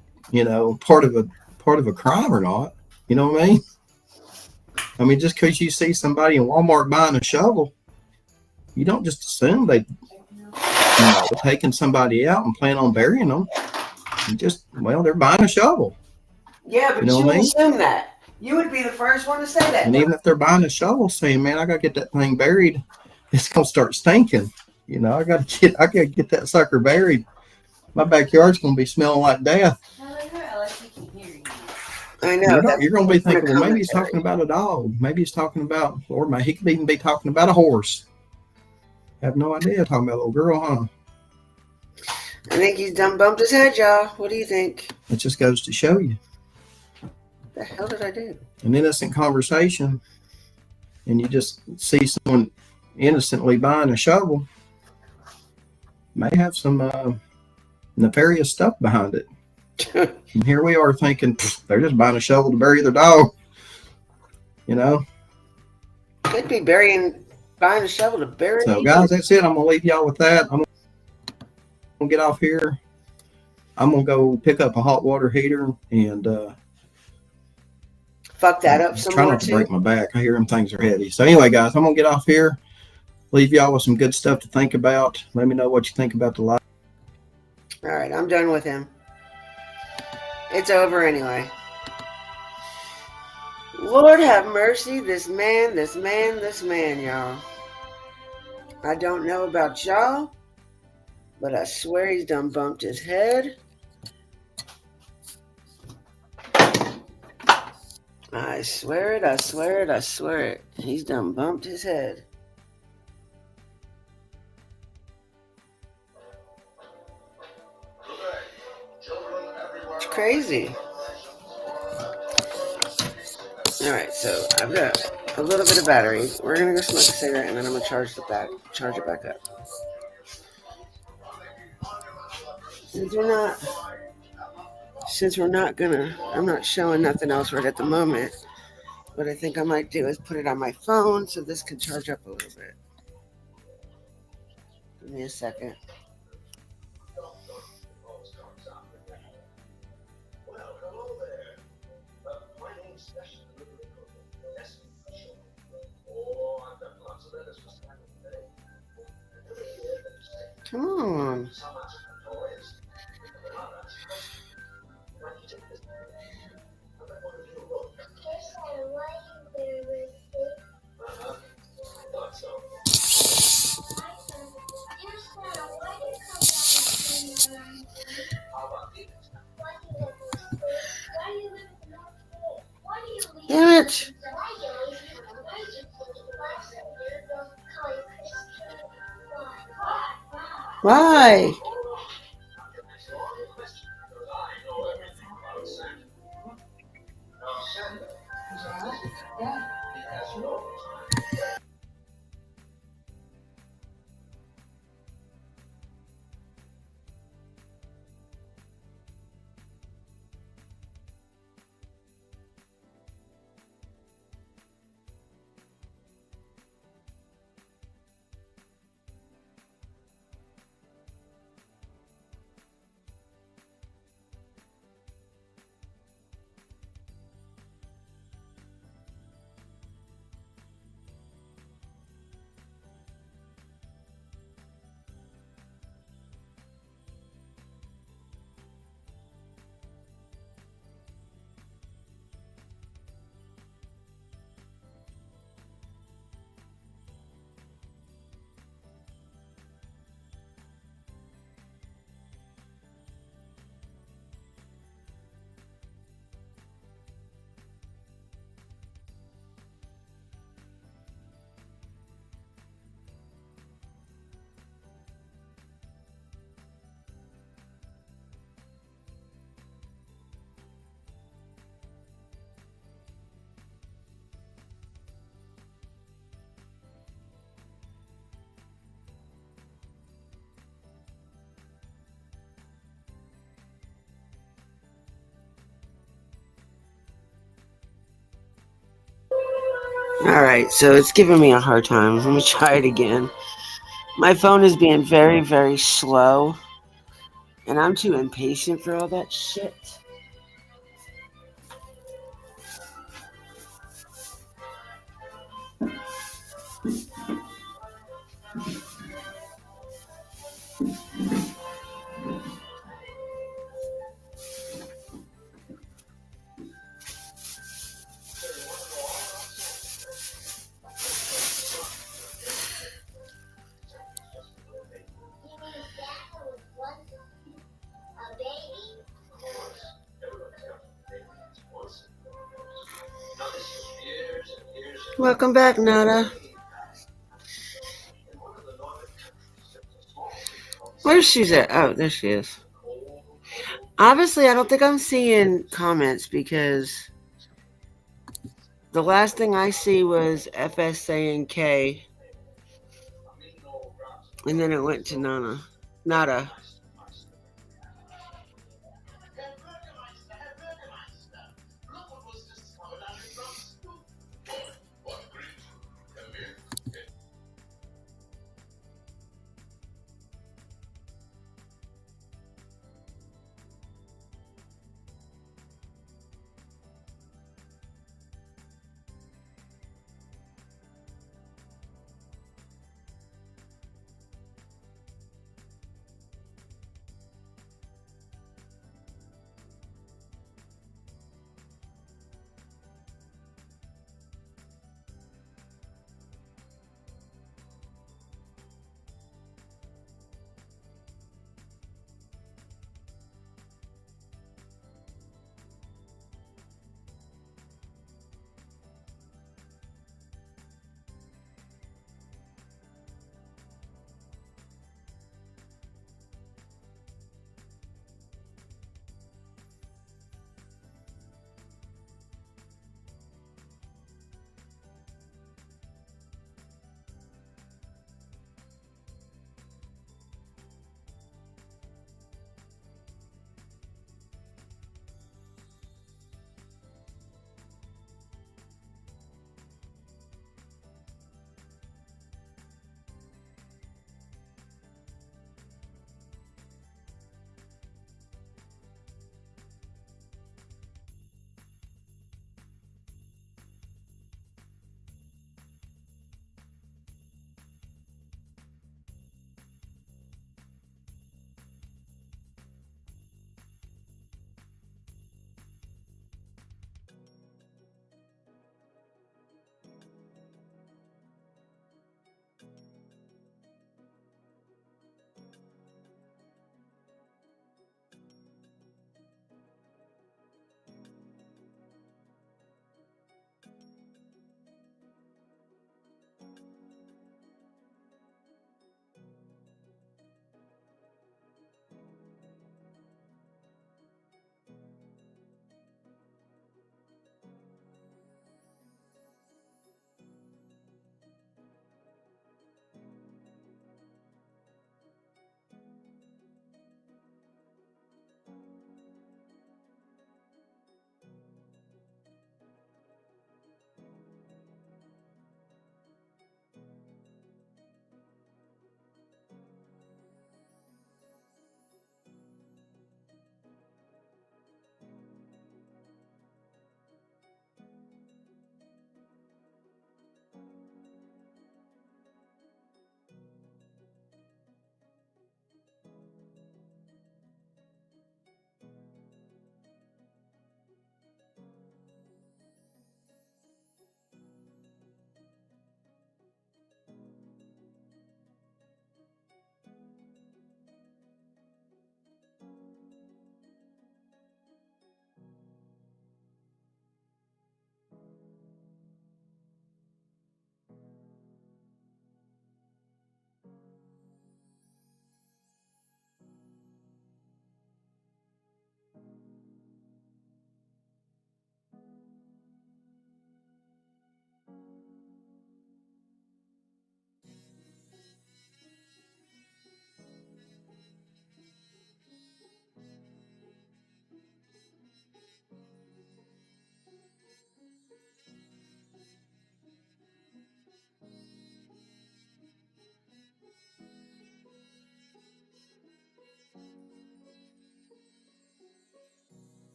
part of a crime or not. You know what I mean? I mean, just because you see somebody in Walmart buying a shovel, you don't just assume they, taking somebody out and plan on burying them. They're buying a shovel. Yeah, but You know you what I would mean? assume that. You would be the first one to say that. And even if they're buying a shovel, saying, "Man, I gotta get that thing buried," it's gonna start stinking. I gotta get that sucker buried. My backyard's gonna be smelling like death. I know. You're gonna be thinking, well, maybe he's talking about a dog. Maybe he's talking about, or he could even be talking about a horse. Have no idea talking about a little girl, huh? I think he's done bumped his head, y'all. What do you think? It just goes to show you. The hell did I do? An innocent conversation, and you just see someone innocently buying a shovel, may have some nefarious stuff behind it. And here we are thinking they're just buying a shovel to bury their dog. Could be buying a shovel to bury. So, guys, that's it. I'm gonna leave y'all with that. I'm gonna get off here. I'm gonna go pick up a hot water heater and fuck that up some try more not to too. break my back. I hear them things are heavy. So anyway, guys, I'm gonna get off here. Leave y'all with some good stuff to think about. Let me know what you think about the live. All right, I'm done with him. It's over anyway. Lord have mercy, this man, y'all. I don't know about y'all, but I swear he's done bumped his head. I swear it. He's done bumped his head. It's crazy. All right, so I've got a little bit of battery. We're gonna go smoke a cigarette, and then I'm gonna charge it back up. Since we're not gonna, I'm not showing nothing else right at the moment. What I think I might do is put it on my phone so this can charge up a little bit. Give me a second. Come on. Damn it. Why? Alright, so it's giving me a hard time. Let me try it again. My phone is being very, very slow. And I'm too impatient for all that shit. Welcome back, Nada. Where's she at? Oh, there she is. Obviously, I don't think I'm seeing comments because the last thing I see was FS saying K. And then it went to Nada.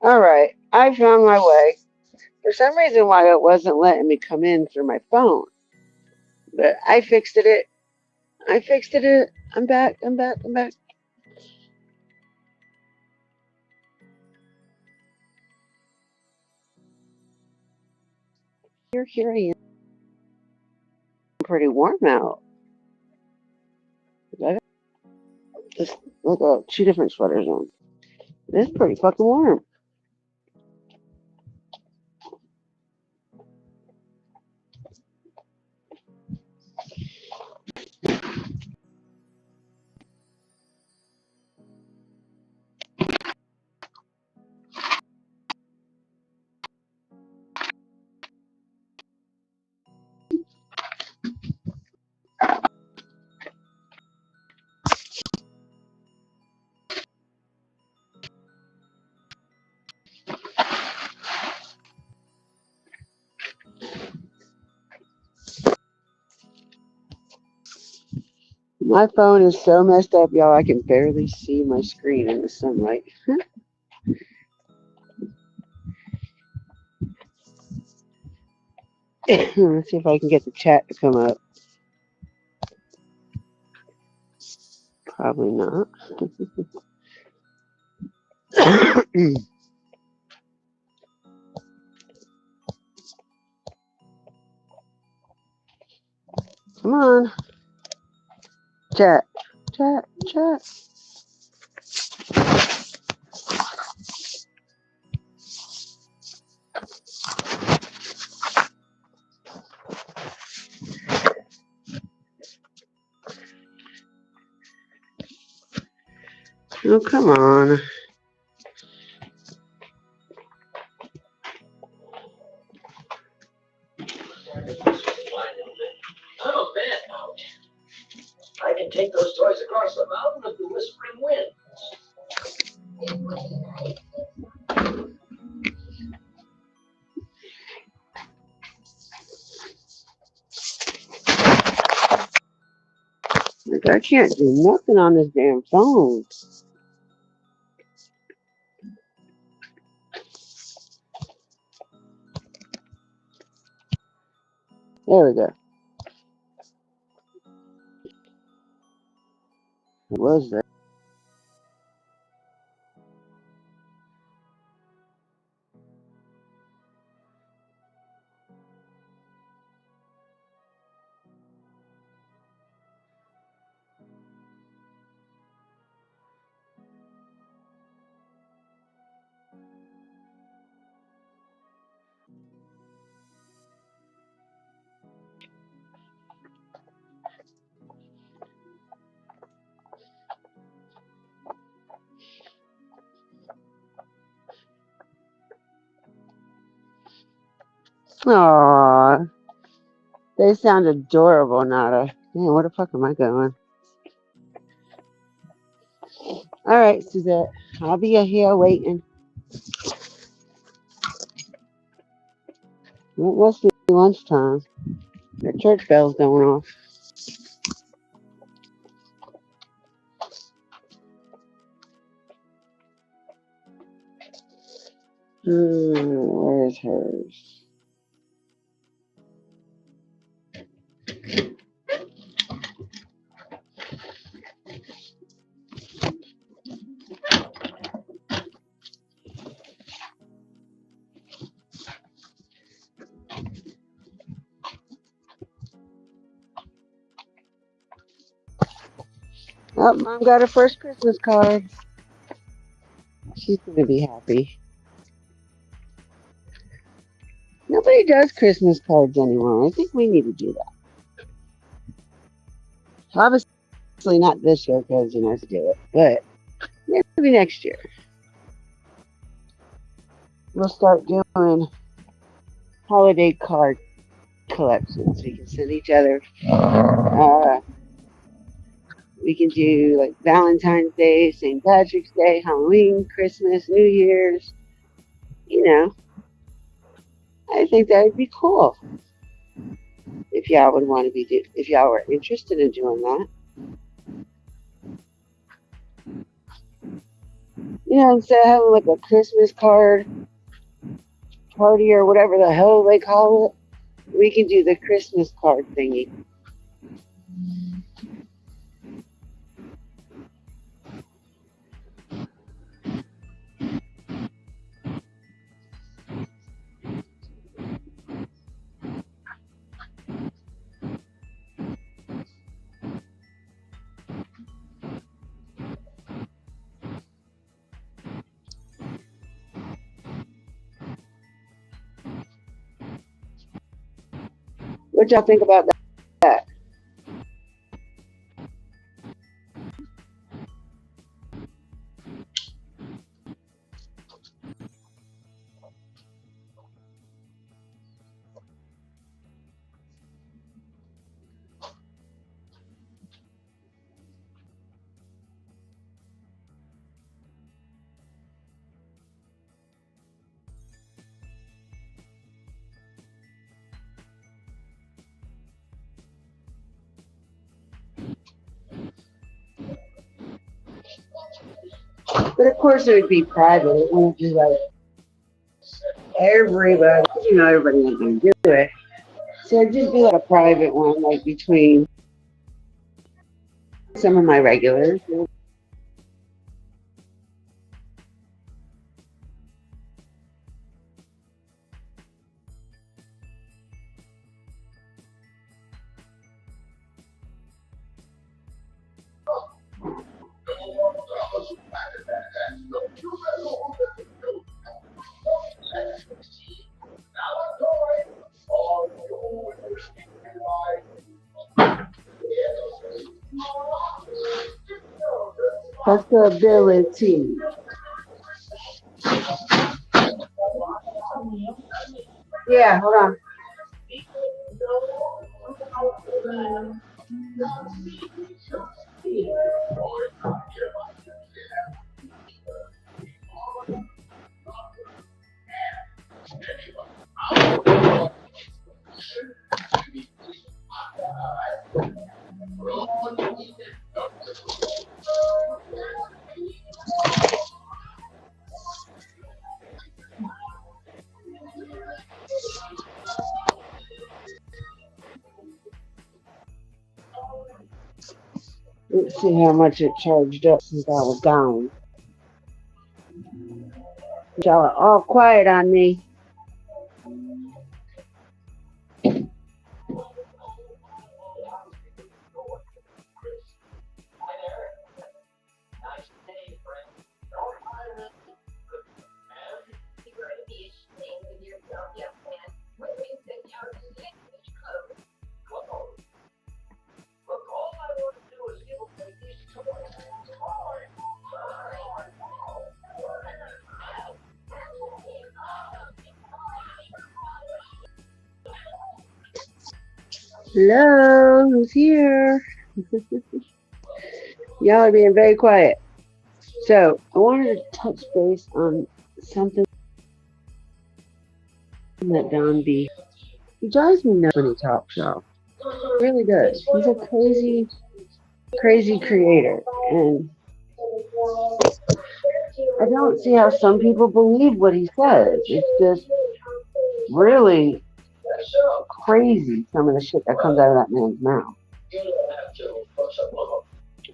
All right, I found my way. For some reason, why it wasn't letting me come in through my phone, but I fixed it. I fixed it. I'm back. I'm back. I'm back. Here I am. Pretty warm out. I got just look, 2 different sweaters on. It's pretty fucking warm. My phone is so messed up, y'all. I can barely see my screen in the sunlight. Let's see if I can get the chat to come up. Probably not. Come on. Chat. Chat. Chat. Oh, come on. I'm a man now. I can take those toys across the mountain with the whispering wind. Like, I can't do nothing on this damn phone. There we go. What was that? Aww. They sound adorable, Nada. Man, where the fuck am I going? All right, Suzette. I'll be here waiting. It must be lunchtime. The church bell's going off. Where's hers? Oh, Mom got her first Christmas card. She's going to be happy. Nobody does Christmas cards anymore. I think we need to do that. Obviously not this year because you know to do it, but maybe next year. We'll start doing holiday card collections. We can send each other. We can do like Valentine's Day, St. Patrick's Day, Halloween, Christmas, New Year's. You know, I think that would be cool. If y'all would want to if y'all were interested in doing that. instead of having like a Christmas card party or whatever the hell they call it, we can do the Christmas card thingy. What y'all think about that? But of course, it would be private. It wouldn't be like everybody. Everybody ain't gonna do it. So it'd just be like a private one, like between some of my regulars. Possibility. Yeah, hold on. Let's see how much it charged up since I was gone. Y'all are all quiet on me. Hello, who's here? Y'all are being very quiet. So I wanted to touch base on something that Don B. He drives me nuts when he talks, y'all. He really does. He's a crazy, crazy creator, and I don't see how some people believe what he says. It's just really crazy, some of the shit that comes out of that man's mouth.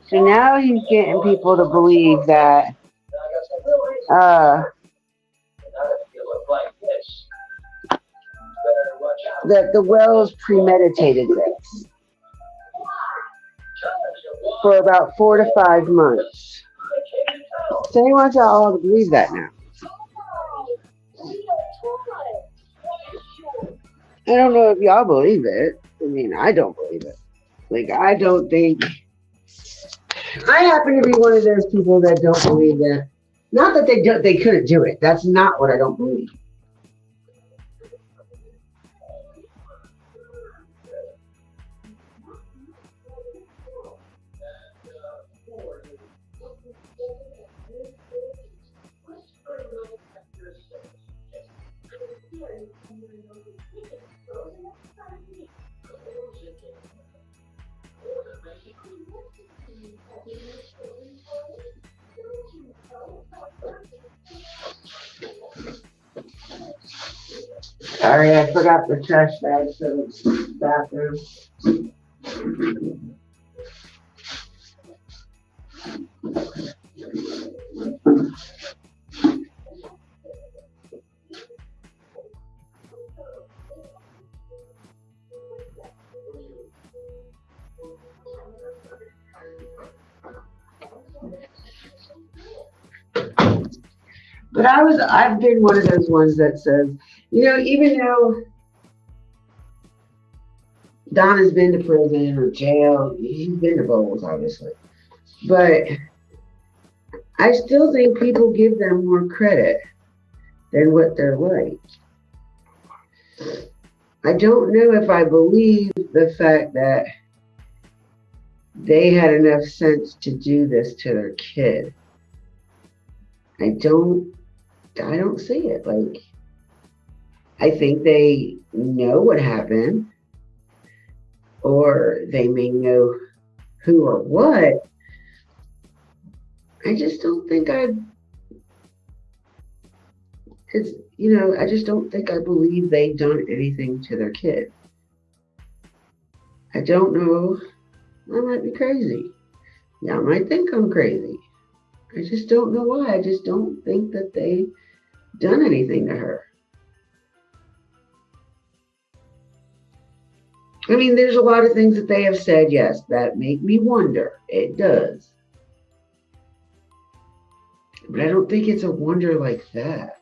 So now he's getting people to believe that that the Wells premeditated this for about 4 to 5 months. So he wants y'all all to believe that now. I don't know if y'all believe it. I mean, I don't believe it. Like, I don't think. I happen to be one of those people that don't believe that. Not that they couldn't do it. That's not what I don't believe. Sorry, I forgot the trash bag for the bathroom. But I've been one of those ones that says, even though Don has been to prison or jail, he's been to both, obviously. But I still think people give them more credit than what they're like. I don't know if I believe the fact that they had enough sense to do this to their kid. I don't see it. Like, I think they know what happened, or they may know who or what. I just don't think I just don't think I believe they've done anything to their kid. I don't know. I might be crazy. Y'all might think I'm crazy. I just don't know why. I just don't think that they done anything to her. I mean, there's a lot of things that they have said, yes, that make me wonder. It does. But I don't think it's a wonder like that.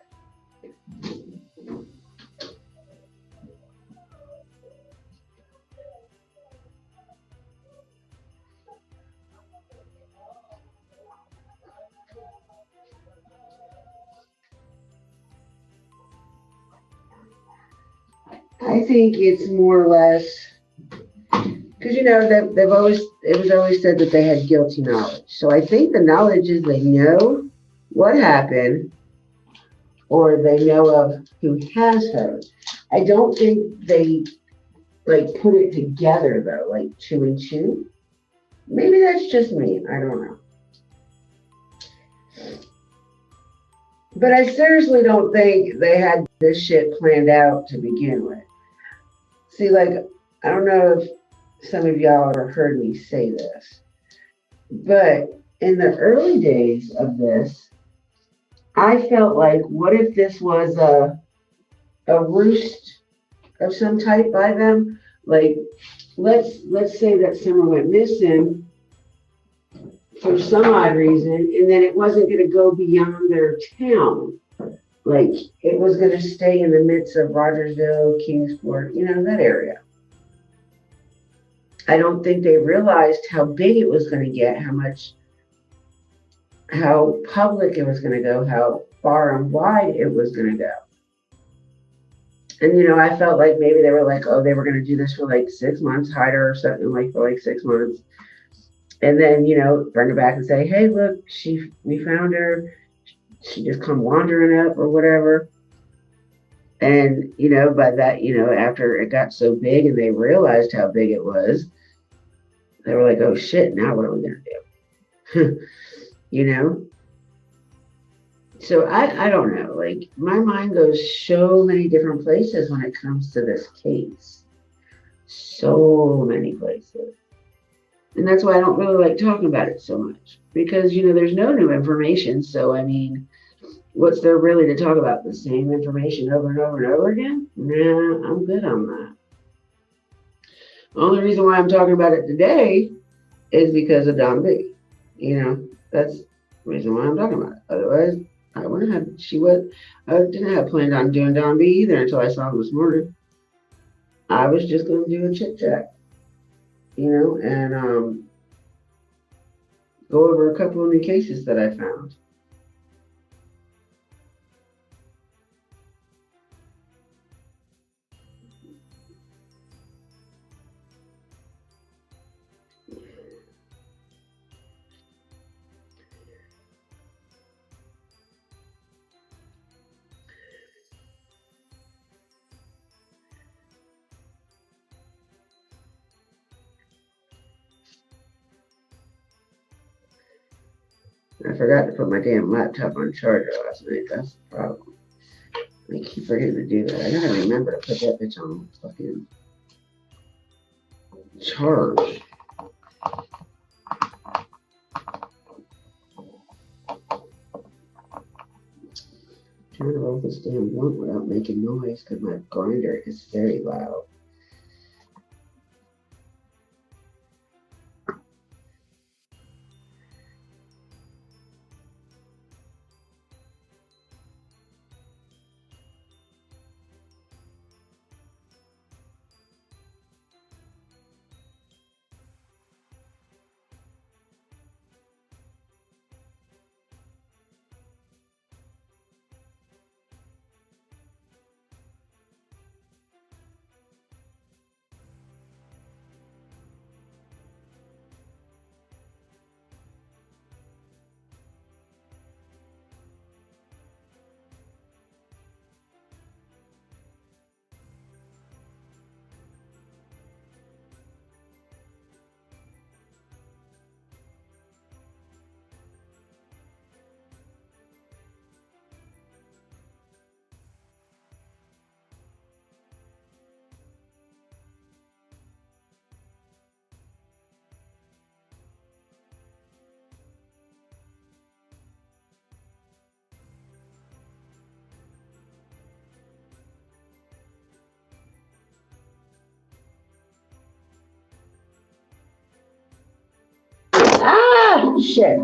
I think it's more or less because it was always said that they had guilty knowledge. So I think the knowledge is they know what happened, or they know of who has her. I don't think they put it together though, like 2 and 2. Maybe that's just me. I don't know. But I seriously don't think they had this shit planned out to begin with. See, I don't know if some of y'all ever heard me say this, but in the early days of this, I felt like, what if this was a roost of some type by them? Like, let's say that someone went missing for some odd reason, and then it wasn't going to go beyond their town. Like, it was going to stay in the midst of Rogersville, Kingsport, that area. I don't think they realized how big it was going to get, how public it was going to go, how far and wide it was going to go. And, I felt like maybe they were like, oh, they were going to do this for 6 months, hide her or something for 6 months. And then, bring her back and say, hey, look, we found her. She just come wandering up or whatever. And, by that, after it got so big and they realized how big it was, they were like, oh shit, now what are we going to do? So I don't know. Like, my mind goes so many different places when it comes to this case. So many places. And that's why I don't really like talking about it so much. Because, there's no new information. So, I mean, what's there really to talk about? The same information over and over and over again? Nah, I'm good on that. The only reason why I'm talking about it today is because of Don B. That's the reason why I'm talking about it. Otherwise, I didn't have planned on doing Don B either until I saw him this morning. I was just going to do a chit chat, and go over a couple of new cases that I found. I forgot to put my damn laptop on charger last night. That's the problem. I keep forgetting to do that. I gotta remember to put that bitch on fucking charge. Trying to roll this damn blunt without making noise because my grinder is very loud. Ah, shit.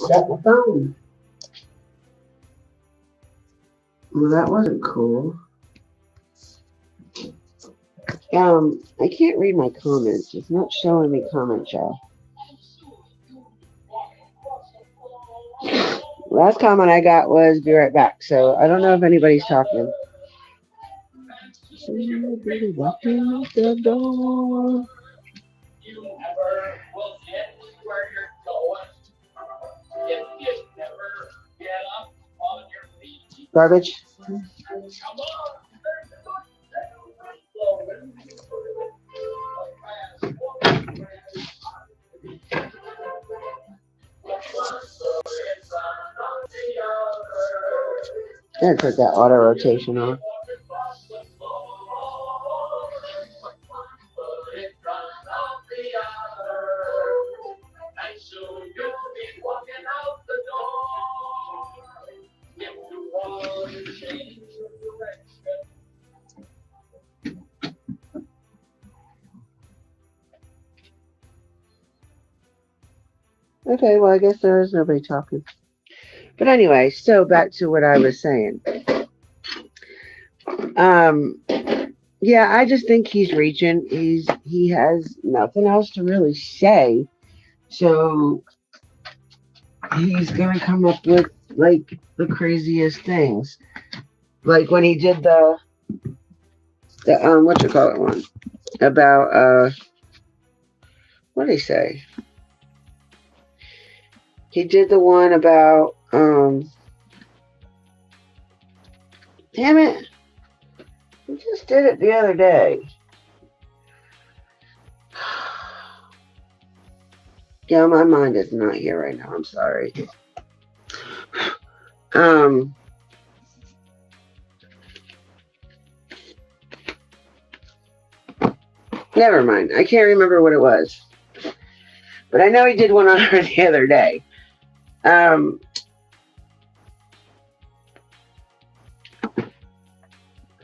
Got my phone. Well, that wasn't cool. I can't read my comments. It's not showing me comments, y'all. Last comment I got was be right back. So I don't know if anybody's talking. Somebody walking out the door. Garbage. I put that auto rotation on. Okay, well, I guess there is nobody talking. But anyway, so back to what I was saying. Yeah, I just think he's reaching. He has nothing else to really say. So he's gonna come up with like the craziest things. Like when he did the what you call it one about what did he say? He did the one about damn it. He just did it the other day. Yeah, my mind is not here right now. I'm sorry. Never mind. I can't remember what it was. But I know he did one on her the other day.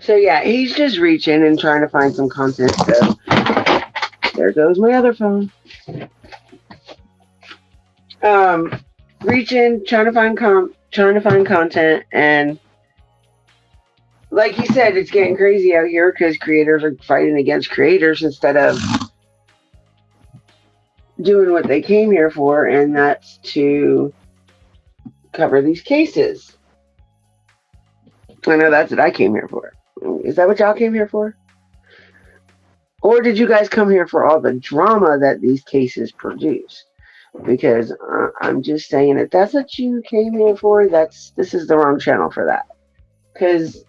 So yeah, he's just reaching and trying to find some content. So there goes my other phone. Reaching, trying to find content, and like he said, it's getting crazy out here because creators are fighting against creators instead of doing what they came here for, and that's to cover these cases. I know that's what I came here for. Is that what y'all came here for? Or did you guys come here for all the drama that these cases produce? Because I'm just saying, if that's what you came here for, this is the wrong channel for that. Because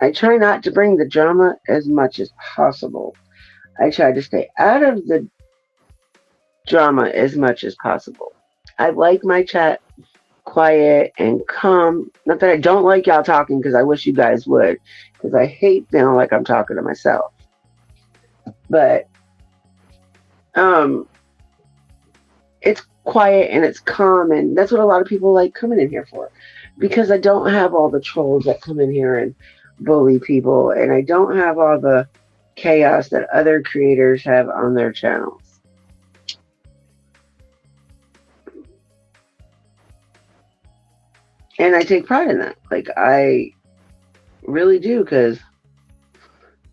I try not to bring the drama as much as possible. I try to stay out of the drama as much as possible. I like my chat quiet and calm. Not that I don't like y'all talking, because I wish you guys would, because I hate feeling like I'm talking to myself. But it's quiet and it's calm, and that's what a lot of people like coming in here for, because I don't have all the trolls that come in here and bully people, and I don't have all the chaos that other creators have on their channels. And I take pride in that. Like, I really do, because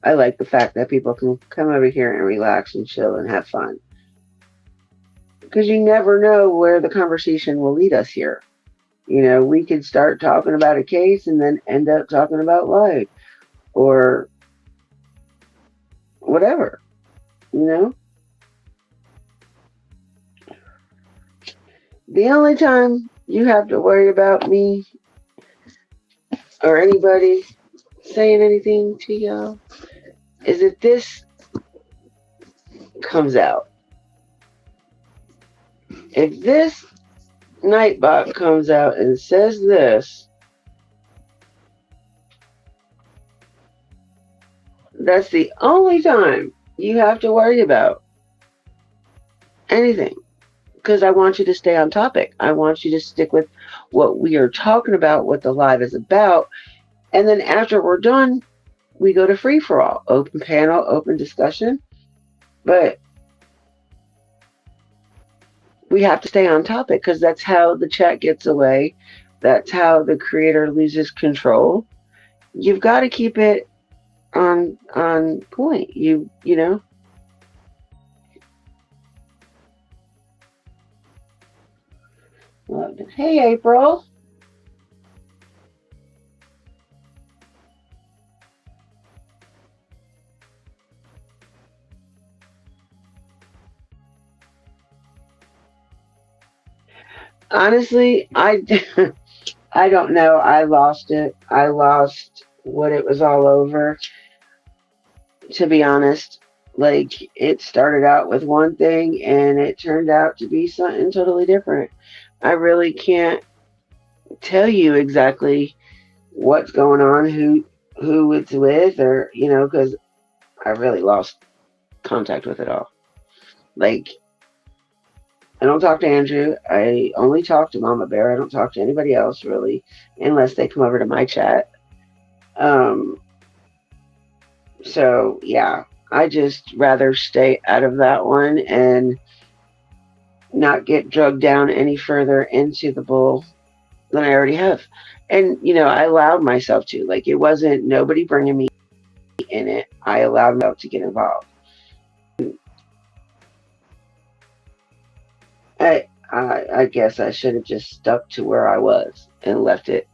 I like the fact that people can come over here and relax and chill and have fun. Because you never know where the conversation will lead us here. You know, we could start talking about a case and then end up talking about life or whatever, you know? The only time you have to worry about me or anybody saying anything to y'all is if this comes out. If this Nightbot comes out and says this, that's the only time you have to worry about anything. Because I want you to stay on topic. I want you to stick with what we are talking about, what the live is about. And then after we're done, we go to free for all. Open panel, open discussion. But we have to stay on topic, because that's how the chat gets away. That's how the creator loses control. You've got to keep it on point. You know. Hey, April. Honestly, I don't know. I lost it. I lost what it was all over. To be honest, like, it started out with one thing and it turned out to be something totally different. I really can't tell you exactly what's going on, who it's with, or, you know, because I really lost contact with it all. Like, I don't talk to Andrew. I only talk to Mama Bear. I don't talk to anybody else, really, unless they come over to my chat. So, yeah, I just rather stay out of that one and not get drugged down any further into the bull than I already have. And, you know, I allowed myself to. Like, it wasn't nobody bringing me in it. I allowed myself to get involved. I guess I should have just stuck to where I was and left it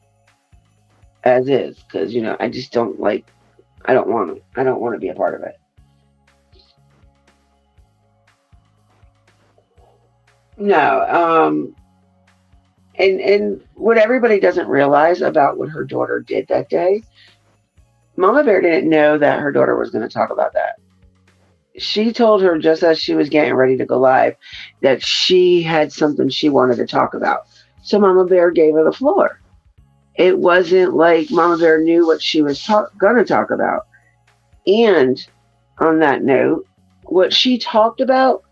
as is, because, you know, I just don't like, I don't want to be a part of it. No, and what everybody doesn't realize about what her daughter did that day, Mama Bear didn't know that her daughter was going to talk about that. She told her just as she was getting ready to go live that she had something she wanted to talk about. So Mama Bear gave her the floor. It wasn't like Mama Bear knew what she was going to talk about. And on that note, what she talked about,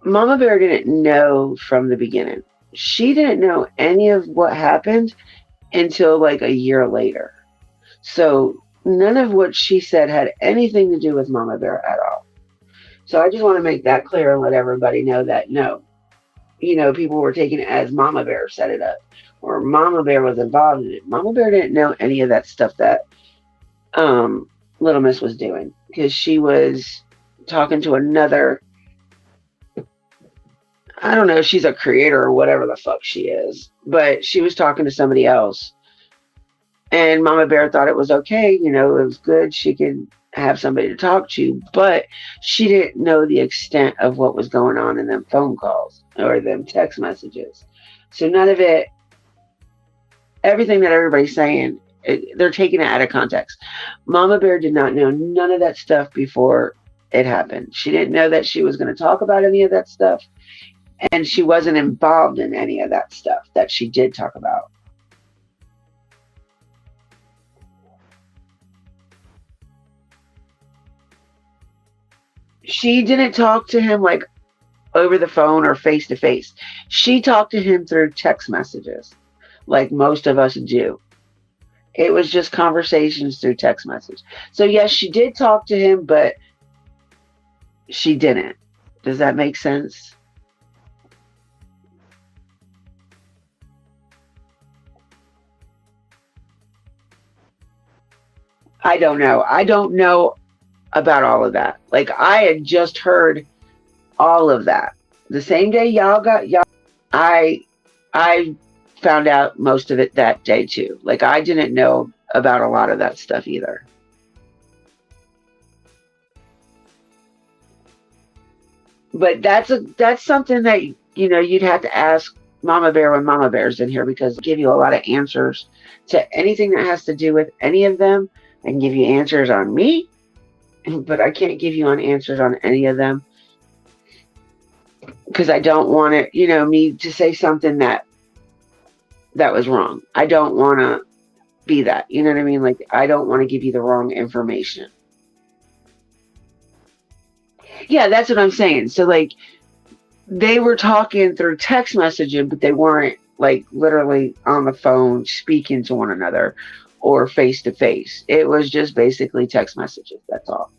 Mama Bear didn't know from the beginning. She didn't know any of what happened until like a year later. So none of what she said had anything to do with Mama Bear at all. So I just want to make that clear and let everybody know that no, you know, people were taking it as Mama Bear set it up or Mama Bear was involved in it. Mama Bear didn't know any of that stuff that Little Miss was doing, because she was talking to another, I don't know if she's a creator or whatever the fuck she is, but she was talking to somebody else. And Mama Bear thought it was okay, you know, it was good. She could have somebody to talk to, but she didn't know the extent of what was going on in them phone calls or them text messages. So none of it, everything that everybody's saying, they're taking it out of context. Mama Bear did not know none of that stuff before it happened. She didn't know that she was going to talk about any of that stuff. And she wasn't involved in any of that stuff that she did talk about. She didn't talk to him like over the phone or face to face. She talked to him through text messages, like most of us do. It was just conversations through text message. So yes, she did talk to him, but she didn't. Does that make sense? I don't know. I don't know about all of that. Like, I had just heard all of that. The same day I found out most of it that day too. Like, I didn't know about a lot of that stuff either. But that's something that, you'd have to ask Mama Bear when Mama Bear's in here, because they give you a lot of answers to anything that has to do with any of them. I can give you answers on me, but I can't give you answers on any of them, because I don't want it, me to say something that was wrong. I don't want to be that. You know what I mean? Like, I don't want to give you the wrong information. Yeah, that's what I'm saying. So, like, they were talking through text messaging, but they weren't, like, literally on the phone speaking to one another or face to face. It was just basically text messages. That's all.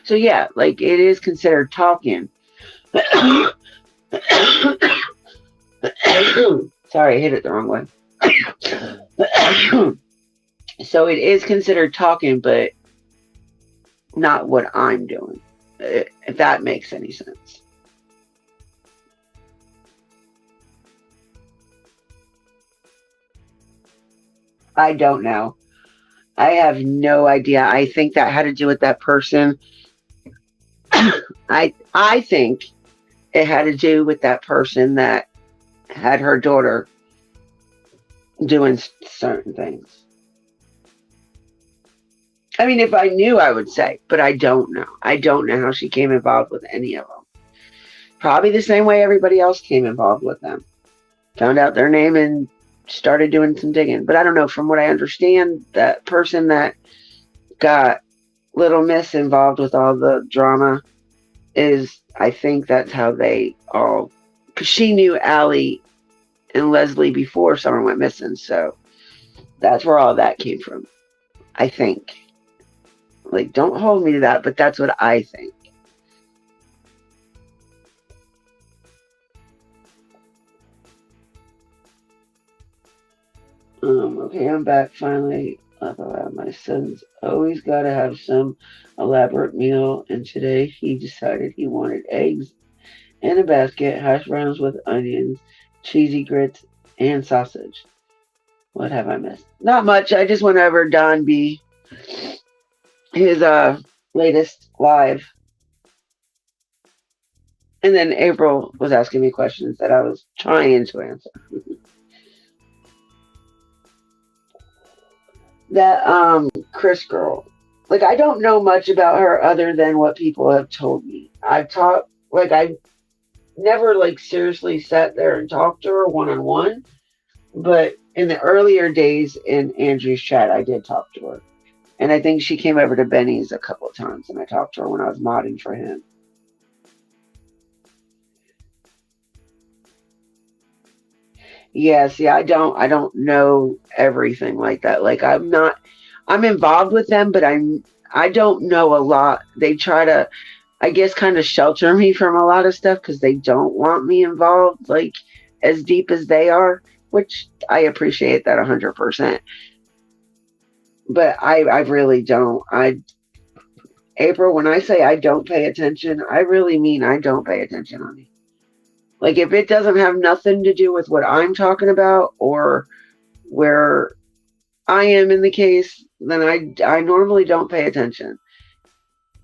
So, yeah, like, it is considered talking. Sorry, I hit it the wrong way. So it is considered talking, but not what I'm doing, if that makes any sense. I don't know. I have no idea. I think that had to do with that person. I think it had to do with that person that had her daughter doing certain things. I mean, if I knew, I would say, but I don't know. I don't know how she came involved with any of them. Probably the same way everybody else came involved with them. Found out their name and started doing some digging. But I don't know. From what I understand, that person that got Little Miss involved with all the drama is, I think that's how they all, because she knew Allie and Leslie before Summer went missing. So that's where all that came from, I think. Like, don't hold me to that, but that's what I think. Okay, I'm back finally. My son's always got to have some elaborate meal, and today he decided he wanted eggs in a basket, hash browns with onions, cheesy grits, and sausage. What have I missed? Not much. I just went over Don B, his latest live. And then April was asking me questions that I was trying to answer. That Chris girl, like, I don't know much about her other than what people have told me. I've talked, like, I never, like, seriously sat there and talked to her one-on-one, but in the earlier days in Andrew's chat, I did talk to her. And I think she came over to Benny's a couple of times, and I talked to her when I was modding for him. Yeah, see, I don't know everything like that. Like, I'm involved with them, but I don't know a lot. They try to, I guess, kind of shelter me from a lot of stuff because they don't want me involved, like, as deep as they are, which I appreciate that 100%. But I really don't. April, when I say I don't pay attention, I really mean I don't pay attention, honey. Like, if it doesn't have nothing to do with what I'm talking about or where I am in the case, then I normally don't pay attention.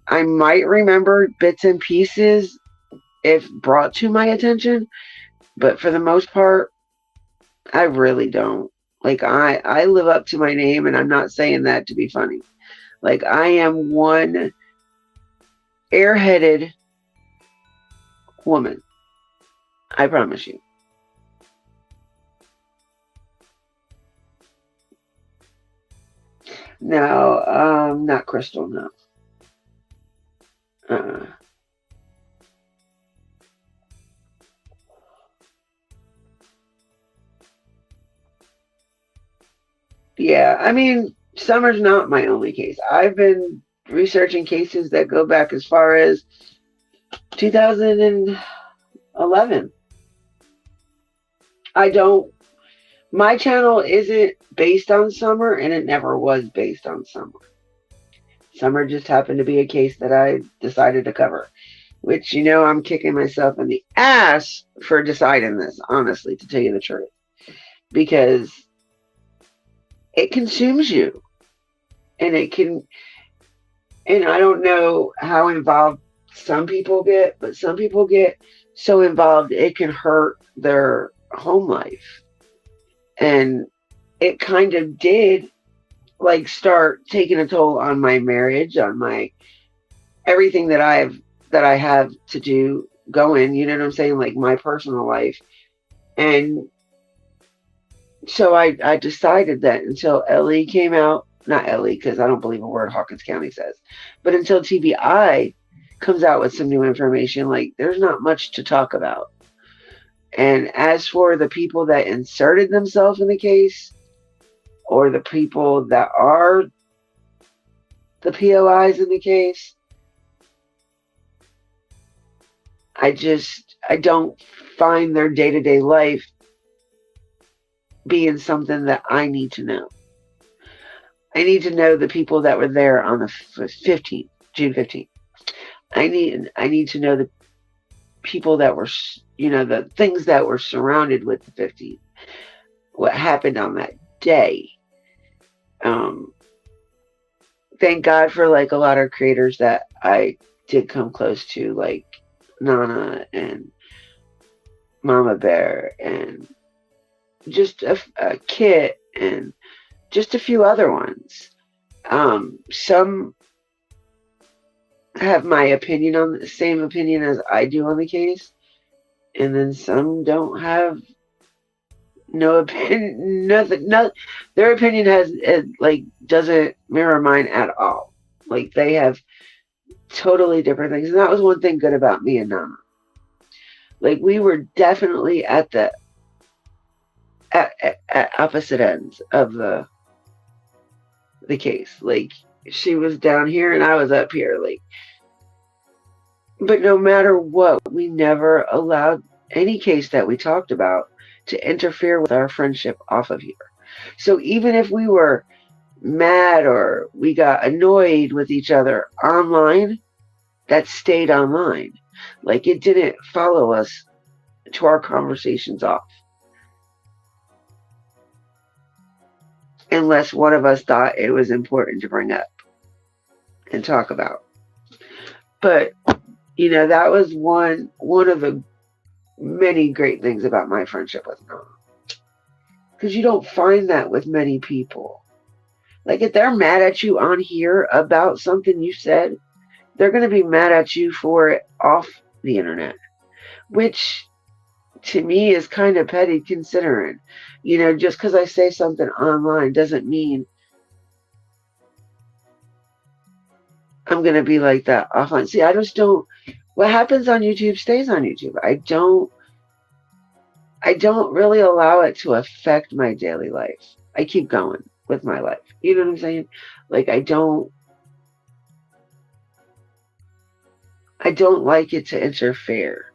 I might remember bits and pieces if brought to my attention, but for the most part, I really don't. Like, I live up to my name, and I'm not saying that to be funny. Like, I am one airheaded woman. I promise you. No, not Crystal, no. Uh-uh. Yeah, I mean, Summer's not my only case. I've been researching cases that go back as far as 2011. My channel isn't based on Summer, and it never was based on Summer. Summer just happened to be a case that I decided to cover, which, I'm kicking myself in the ass for deciding this, honestly, to tell you the truth, because it consumes you, and I don't know how involved some people get, but some people get so involved it can hurt their home life. And it kind of did start taking a toll on my marriage, on my everything that I have to do going, you know what I'm saying? Like my personal life. And so I decided that until LE came out, not LE, because I don't believe a word Hawkins County says, but until TBI comes out with some new information, there's not much to talk about. And as for the people that inserted themselves in the case, or the people that are the POIs in the case, I don't find their day-to-day life being something that I need to know. I need to know the people that were there on the 15th, June 15th. I need to know the people that were, the things that were surrounded with the 15th. What happened on that day. Thank God for a lot of creators that I did come close to, like Nana and Mama Bear and just a Kit and just a few other ones. Some have my opinion on the same opinion as I do on the case, and then some don't have no opinion. Nothing. No, their opinion doesn't mirror mine at all. They have totally different things, and that was one thing good about me and Nana. We were definitely at opposite ends of the case. She was down here and I was up here. But no matter what, we never allowed any case that we talked about to interfere with our friendship off of here. So even if we were mad or we got annoyed with each other online, that stayed online. It didn't follow us to our conversations off. Unless one of us thought it was important to bring up and talk about. But, that was one of the many great things about my friendship with Mom. Because you don't find that with many people. If they're mad at you on here about something you said, they're going to be mad at you for it off the internet. Which, to me, is kind of petty considering. Just because I say something online doesn't mean I'm going to be like that offline. See, I just don't. What happens on YouTube stays on YouTube. I don't really allow it to affect my daily life. I keep going with my life. You know what I'm saying? I don't like it to interfere.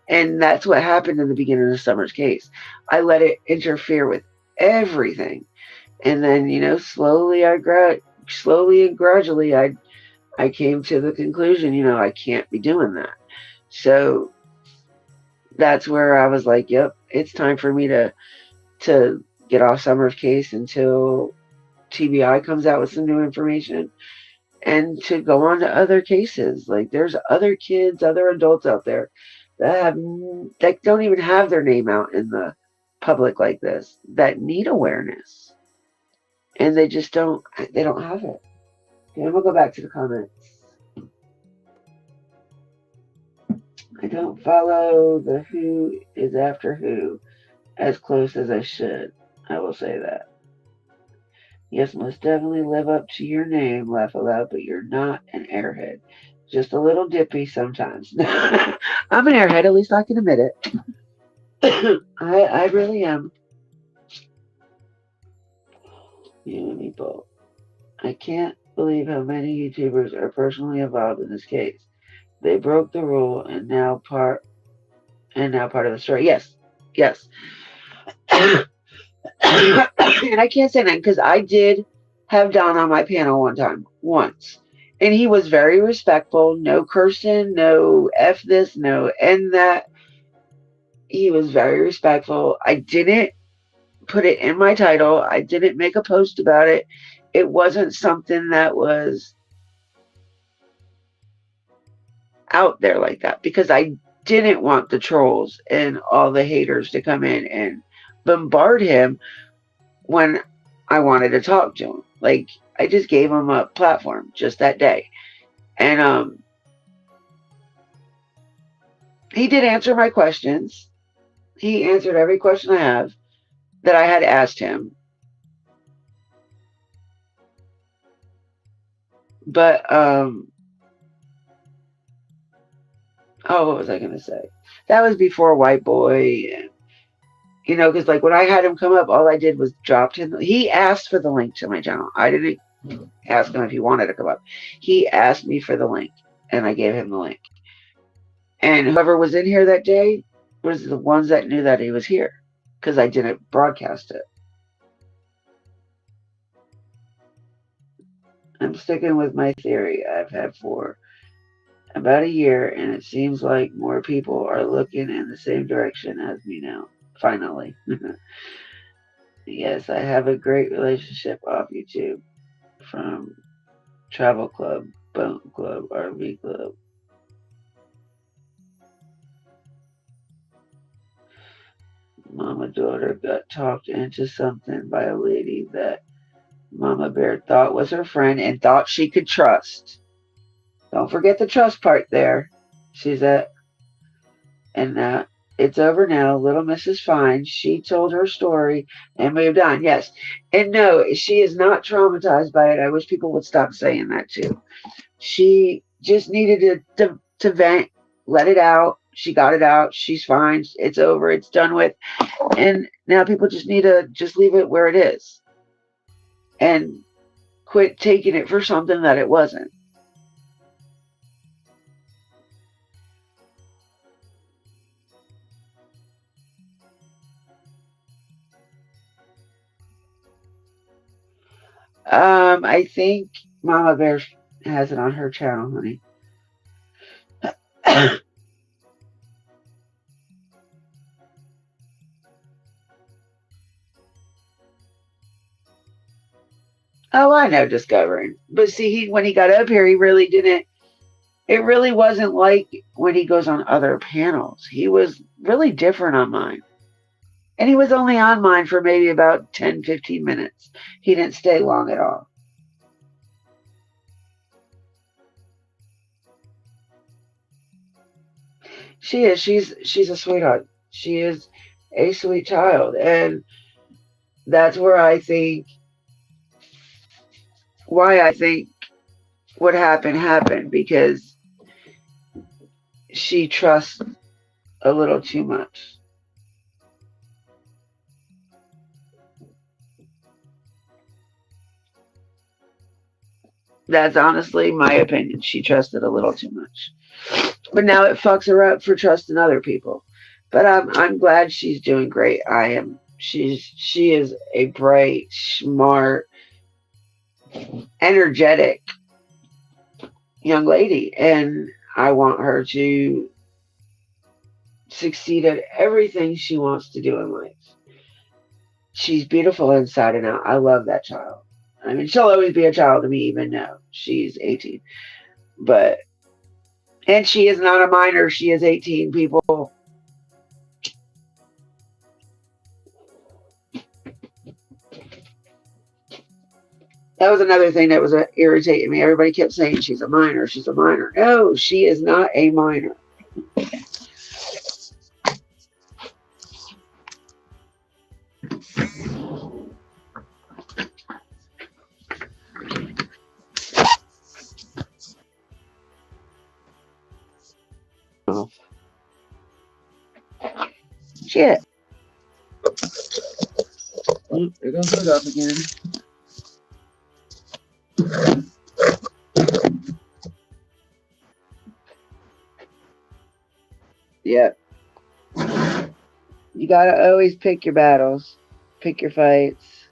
And that's what happened in the beginning of Summer's case. I let it interfere with everything. And then, slowly and gradually, I came to the conclusion, I can't be doing that. So that's where I was like, yep, it's time for me to get off Summer's case until TBI comes out with some new information and to go on to other cases. There's other kids, other adults out there that don't even have their name out in the public like this, that need awareness. And they don't have it. Okay, I'm gonna go back to the comments. I don't follow the who is after who as close as I should. I will say that. Yes, most definitely live up to your name, laugh aloud, but you're not an airhead. Just a little dippy sometimes. I'm an airhead, at least I can admit it. I really am. You and me both. I can't believe how many YouTubers are personally involved in this case. They broke the rule and now part of the story. Yes. Yes. And I can't say that because I did have Don on my panel once. And he was very respectful, no cursing, no F this, no N that. He was very respectful. I didn't put it in my title. I didn't make a post about it. It wasn't something that was out there like that because I didn't want the trolls and all the haters to come in and bombard him when I wanted to talk to him. Like, I just gave him a platform just that day. And he did answer my questions. He answered every question I have that I had asked him. But oh, what was I gonna say? That was before White Boy, and you know, because like when I had him come up, all I did was dropped him. He asked for the link to my channel. I didn't ask him if he wanted to come up. He asked me for the link, and I gave him the link. And whoever was in here that day was the ones that knew that he was here, because I didn't broadcast it. I'm sticking with my theory I've had for about a year, and it seems like more people are looking in the same direction as me now. Finally. Yes, I have a great relationship off YouTube from Travel Club, Boat Club, RV Club. Mama daughter got talked into something by a lady that Mama Bear thought was her friend and thought she could trust. Don't forget the trust part there. She's at, and it's over now. Little Mrs. Fine, she told her story and moved on. Yes. And no, she is not traumatized by it. I wish people would stop saying that too. She just needed to vent, let it out. She got it out. She's fine. It's over. It's done with. And now people just need to just leave it where it is and quit taking it for something that it wasn't. I think Mama Bear has it on her channel, honey. Oh, I know Discovering. But see, when he got up here, he really didn't. It really wasn't like when he goes on other panels. He was really different on mine. And he was only on mine for maybe about 10, 15 minutes. He didn't stay long at all. She is. She's a sweetheart. She is a sweet child. And that's where I think, why I think what happened, because she trusts a little too much. That's honestly my opinion. She trusted a little too much. But now it fucks her up for trusting other people. But I'm glad she's doing great. I am. She is a bright, smart, energetic young lady, and I want her to succeed at everything she wants to do in life. She's beautiful inside and out. I love that child. I mean, she'll always be a child to me, even now she's 18. And she is not a minor. She is 18, people. That was another thing that was irritating me. Everybody kept saying she's a minor. She's a minor. No, she is not a minor. Chit. Oh, there goes it up again. Yep. You gotta always pick your battles, pick your fights.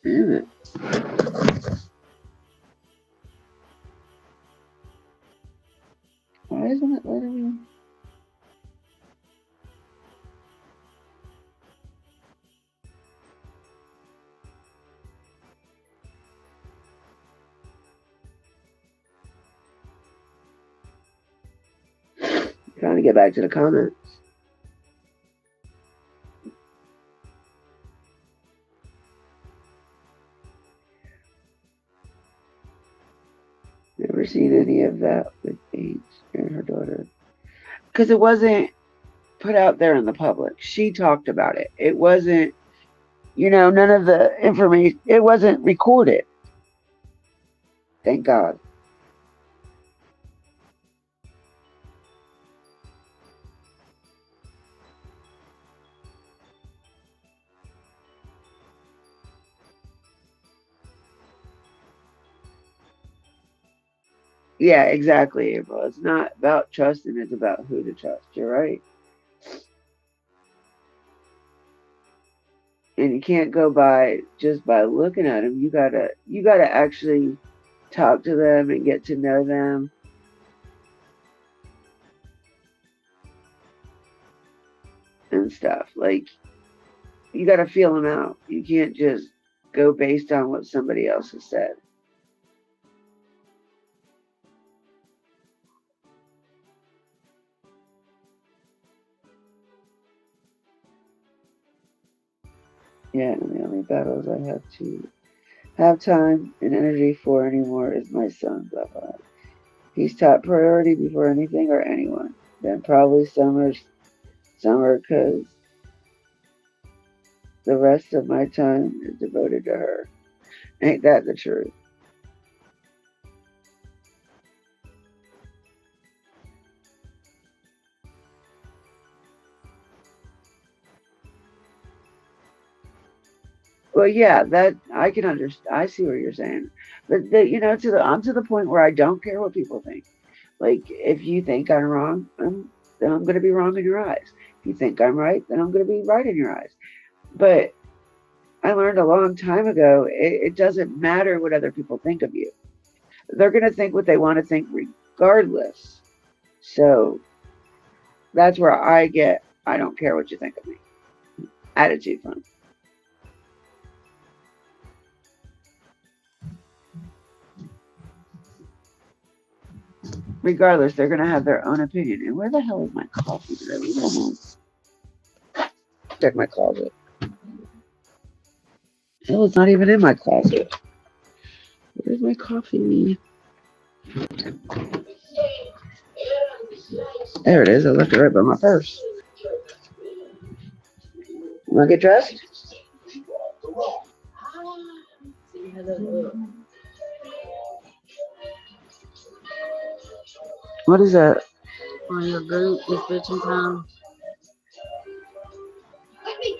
Damn it. Why isn't it letting me? Trying to get back to the comments. Never seen any of that with Paige and her daughter. Because it wasn't put out there in the public. She talked about it. It wasn't, none of the information, it wasn't recorded. Thank God. Yeah, exactly, April. It's not about trusting, it's about who to trust. You're right. And you can't go by just by looking at them. You gotta actually talk to them and get to know them. And stuff. Like, you gotta feel them out. You can't just go based on what somebody else has said. Yeah, and the only battles I have to have time and energy for anymore is my son, blah blah. He's top priority before anything or anyone. Then probably summer because the rest of my time is devoted to her. Ain't that the truth? Well, yeah, that I can understand. I see what you're saying, but I'm to the point where I don't care what people think. Like, if you think I'm wrong, then I'm going to be wrong in your eyes. If you think I'm right, then I'm going to be right in your eyes. But I learned a long time ago, it doesn't matter what other people think of you. They're going to think what they want to think regardless. So that's where I get, I don't care what you think of me attitude from. Regardless, they're going to have their own opinion. And where the hell is my coffee? Did I leave it at home? Check my closet. Hell, it's not even in my closet. Where's my coffee? There it is. I left it right by my purse. Want to get dressed? What is that? On your group, this bitching time.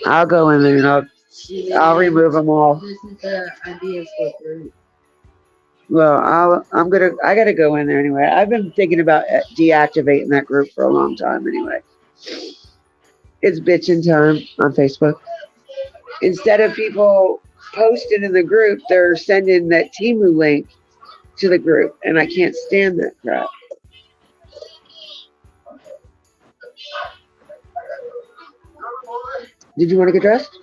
I'll go in there and I'll remove them all. This is the ideas for group. Well, I gotta go in there anyway. I've been thinking about deactivating that group for a long time anyway. It's bitching time on Facebook. Instead of people posting in the group, they're sending that Temu link to the group, and I can't stand that crap. Did you want to get dressed?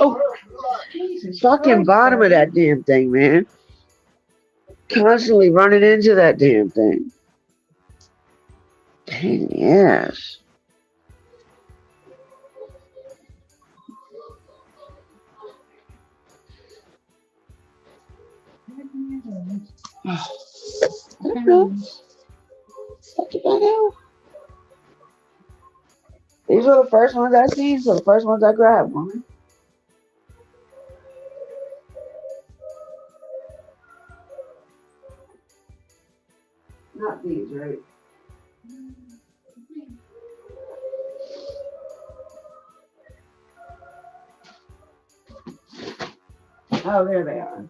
Oh, fucking bottom of that damn thing, man. Constantly running into that damn thing. Pain in the ass. I don't know. What did I know? These were the first ones I seen, so the first ones I grabbed, woman. Not these, right? Oh, there they are.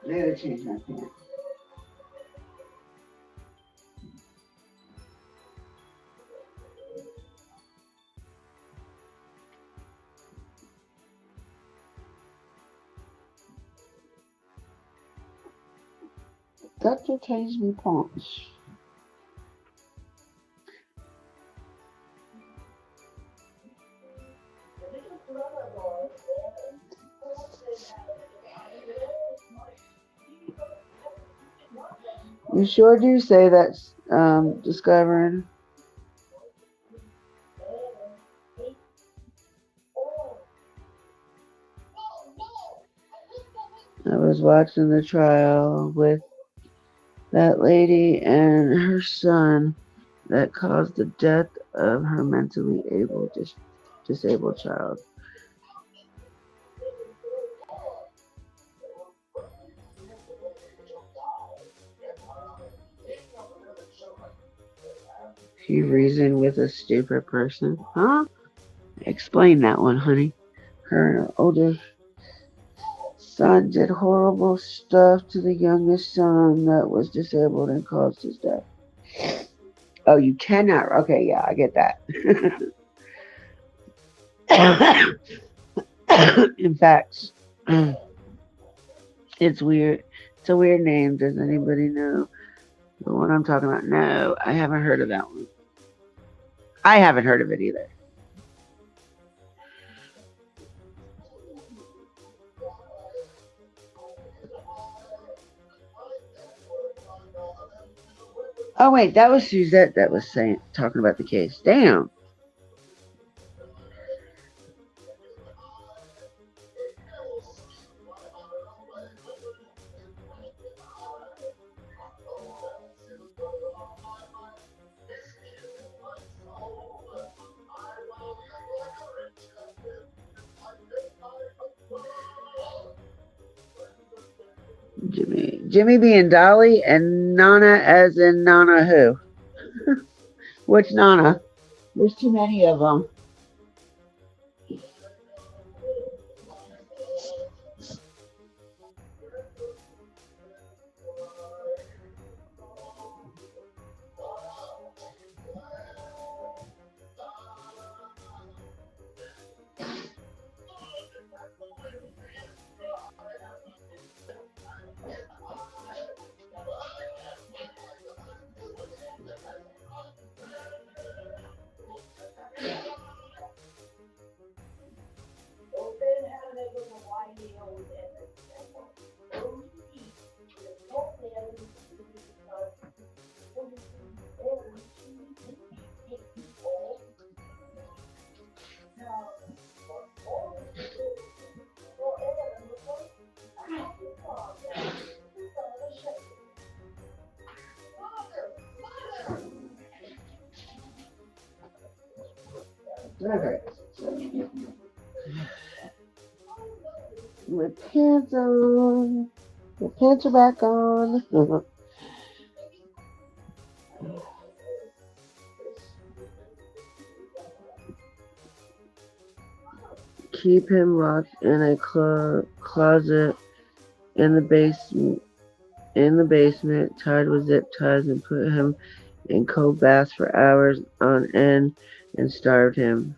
I gotta change my pants. Got to change my pants. You sure do say that's discovering. I was watching the trial with that lady and her son that caused the death of her mentally disabled child. He reasoned with a stupid person. Huh? Explain that one, honey. Her and her older son did horrible stuff to the youngest son that was disabled and caused his death. Oh, you cannot. Okay, yeah, I get that. In fact, it's weird. It's a weird name. Does anybody know the one I'm talking about? No, I haven't heard of that one. I haven't heard of it either. Oh wait, that was Suzette that was talking about the case. Damn. Jimmy being Dolly and Nana as in Nana who? Which Nana? There's too many of them. Okay. My pants on. My pants are back on. Keep him locked in a closet in the basement, tied with zip ties, and put him in cold baths for hours on end and starved him.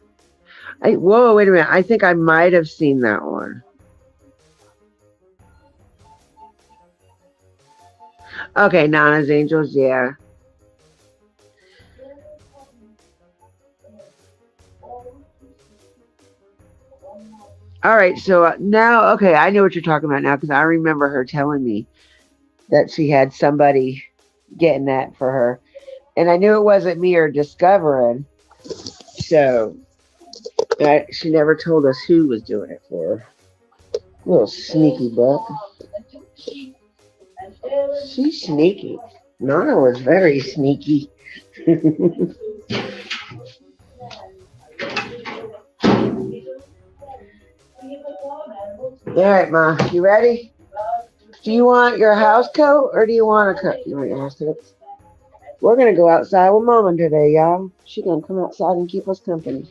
Whoa, wait a minute. I think I might have seen that one. Okay, Nana's Angels, yeah. All right, so now, okay, I know what you're talking about now because I remember her telling me that she had somebody getting that for her. And I knew it wasn't me or discovering. So she never told us who was doing it for her. Little sneaky butt. She's sneaky. Nana was very sneaky. All right, Ma, you ready? Do you want your house coat or do you want a coat? You want your house coat? We're gonna go outside with Mama today, y'all. She gonna come outside and keep us company.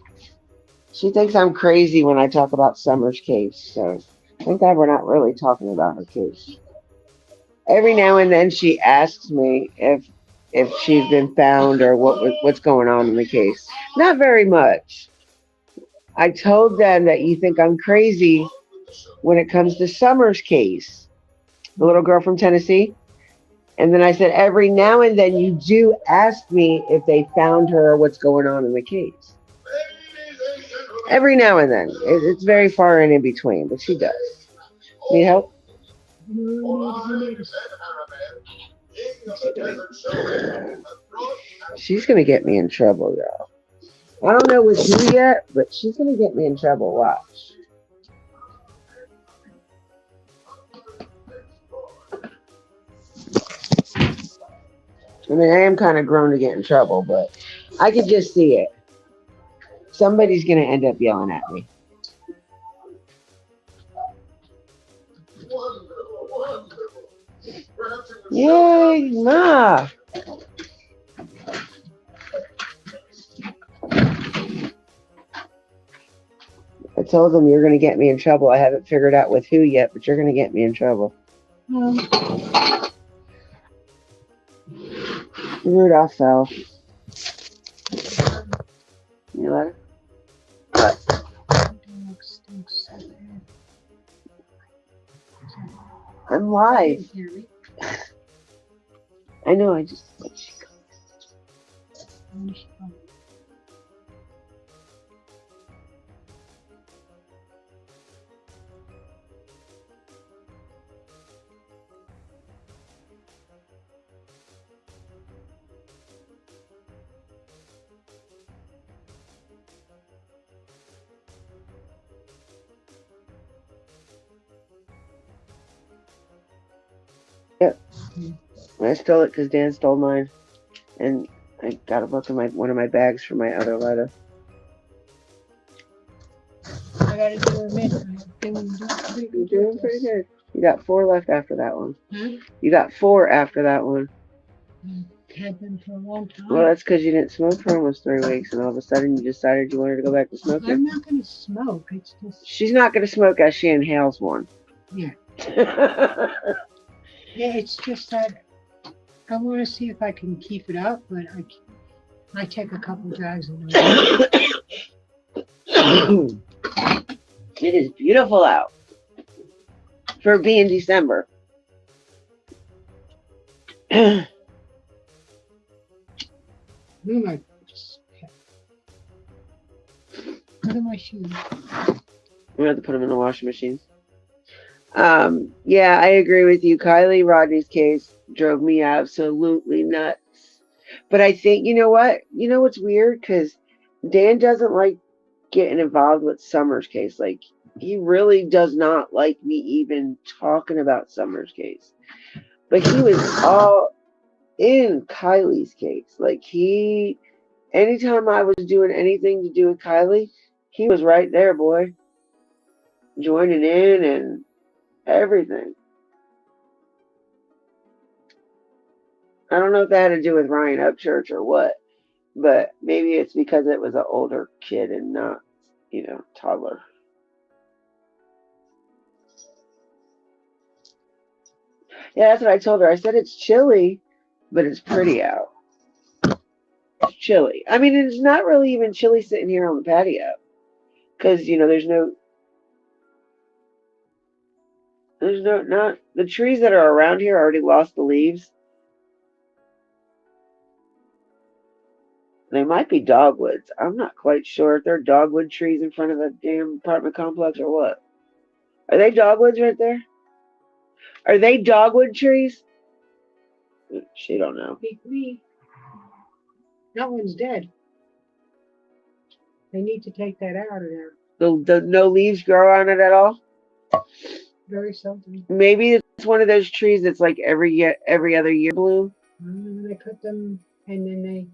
She thinks I'm crazy when I talk about Summer's case, so thank God we're not really talking about her case. Every now and then she asks me if she's been found or what's going on in the case. Not very much. I told them that you think I'm crazy when it comes to Summer's case, the little girl from Tennessee. And then I said, every now and then you do ask me if they found her or what's going on in the case. Every now and then. It's very far and in between, but she does. Need help? She's going to get me in trouble, y'all. I don't know with who yet, but she's going to get me in trouble. Watch. I mean, I am kind of grown to get in trouble, but I could just see it. Somebody's going to end up yelling at me. Yay, Ma! I told them you're going to get me in trouble. I haven't figured out with who yet, but you're going to get me in trouble. Rudolph fell. You let her? What? I'm live. I know, I just... Yep. I stole it because Dan stole mine. And I got a book in one of my bags for my other letter. I gotta do a minute. You're doing pretty good. You got 4 left after that one. Huh? You got 4 after that one. Had them for a long time. Well, that's because you didn't smoke for almost 3 weeks, and all of a sudden you decided you wanted to go back to smoking. I'm not gonna smoke. It's just She's not going to smoke as she inhales one. yeah. Yeah, it's just that I want to see if I can keep it up, but I take a couple drags and It is beautiful out for being December. Where am I? What are my shoes? I'm gonna have to put them in the washing machine. Yeah, I agree with you. Kylie Rodney's case drove me absolutely nuts. But I think, you know what? You know what's weird? Because Dan doesn't like getting involved with Summer's case. Like, he really does not like me even talking about Summer's case. But he was all in Kylie's case. Like, anytime I was doing anything to do with Kylie, he was right there, boy. Joining in and everything. I don't know if that had to do with Ryan Upchurch or what, but maybe it's because it was an older kid and not, toddler. Yeah, that's what I told her. I said it's chilly, but it's pretty out. It's chilly. I mean, it's not really even chilly sitting here on the patio because, there's not the trees that are around here already lost the leaves. They might be dogwoods. I'm not quite sure if they're dogwood trees in front of the damn apartment complex or what. Are they dogwoods right there? Are they dogwood trees? She don't know. Beat me. That one's dead. They need to take that out of there. The no leaves grow on it at all? Very seldom. Maybe it's one of those trees that's like every other year bloom. They cut them and then they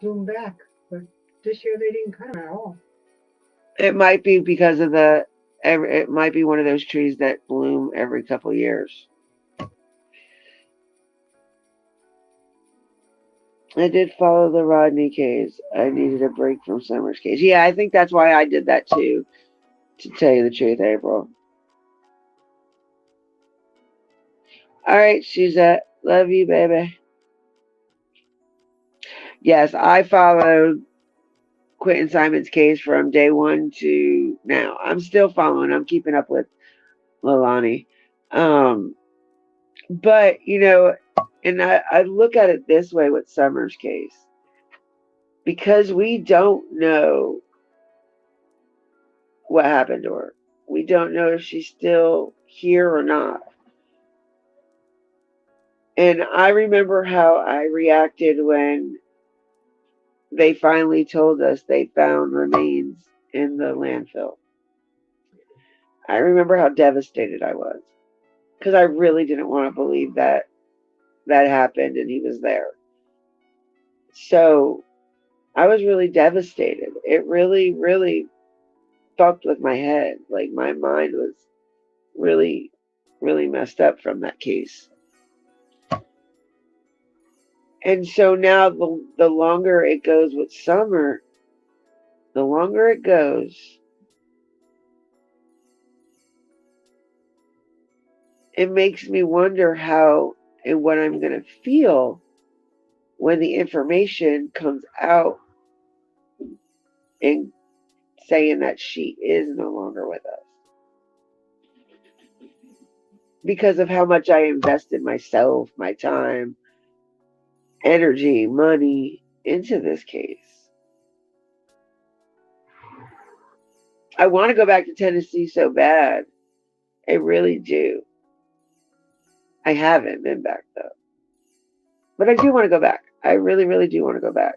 bloom back. But this year they didn't cut them at all. It might be because of it might be one of those trees that bloom every couple years. I did follow the Rodney case. I needed a break from Summer's case. Yeah, I think that's why I did that too, to tell you the truth, April. All right, Suzette. Love you, baby. Yes, I followed Quentin Simon's case from day one to now. I'm still following. I'm keeping up with Leilani. But, and I look at it this way with Summer's case. Because we don't know what happened to her. We don't know if she's still here or not. And I remember how I reacted when they finally told us they found remains in the landfill. I remember how devastated I was. Because I really didn't want to believe that happened and he was there. So I was really devastated. It really, really fucked with my head. Like my mind was really, really messed up from that case. And so now the longer it goes with Summer, the longer it goes, it makes me wonder how and what I'm going to feel when the information comes out and saying that she is no longer with us. Because of how much I invested myself, my time, energy, money into this case. I want to go back to Tennessee so bad. I really do. I haven't been back though. But I do want to go back. I really, really do want to go back.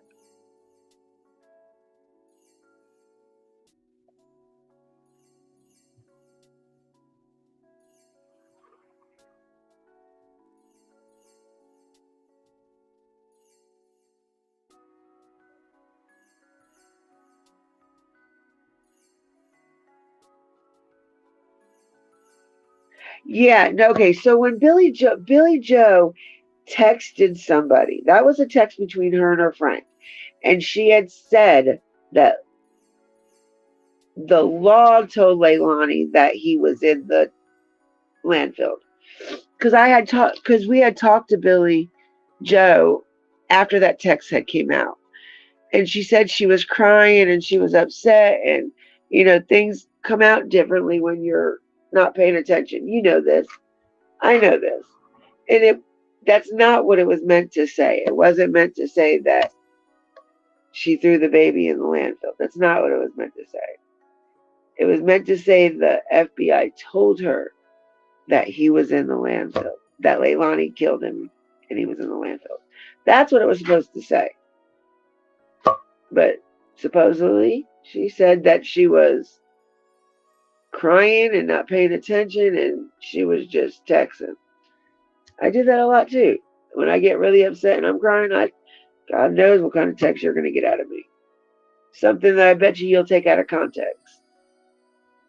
Yeah, no, okay. So when Billy Joe texted somebody, that was a text between her and her friend. And she had said that the law told Leilani that he was in the landfill. Because we had talked to Billy Joe after that text had came out. And she said she was crying and she was upset and things come out differently when you're not paying attention. You know this. I know this. And that's not what it was meant to say. It wasn't meant to say that she threw the baby in the landfill. That's not what it was meant to say. It was meant to say the FBI told her that he was in the landfill, that Leilani killed him and he was in the landfill. That's what it was supposed to say. But supposedly she said that she was crying and not paying attention and she was just texting. I did that a lot too. When I get really upset and I'm crying, God knows what kind of text you're going to get out of me. Something that I bet you'll take out of context.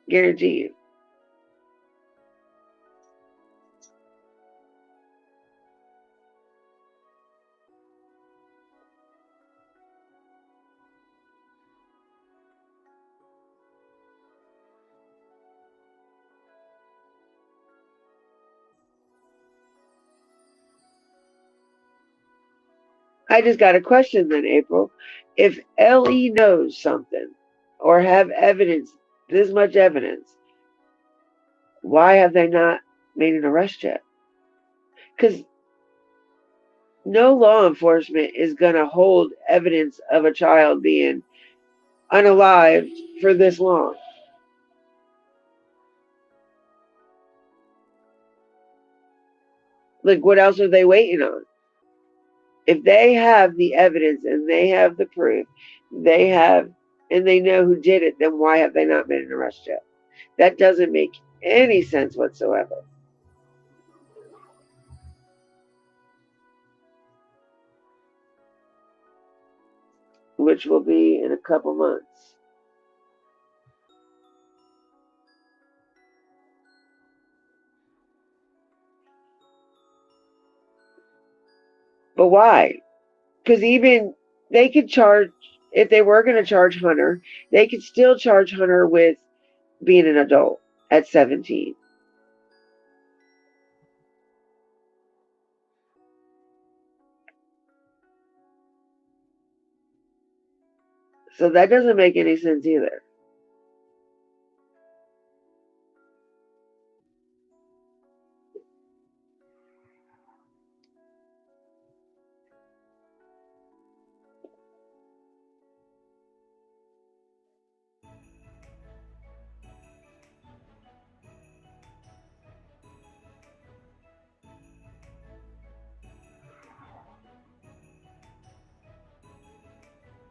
Guarantee you. I just got a question then, April. If LE knows something or have evidence, this much evidence, why have they not made an arrest yet? Because no law enforcement is going to hold evidence of a child being unalived for this long. Like, what else are they waiting on? If they have the evidence and they have the proof, and they know who did it, then why have they not made an arrest yet? That doesn't make any sense whatsoever. Which will be in a couple months. But why? Because even they could charge, if they were going to charge Hunter, they could still charge Hunter with being an adult at 17. So that doesn't make any sense either.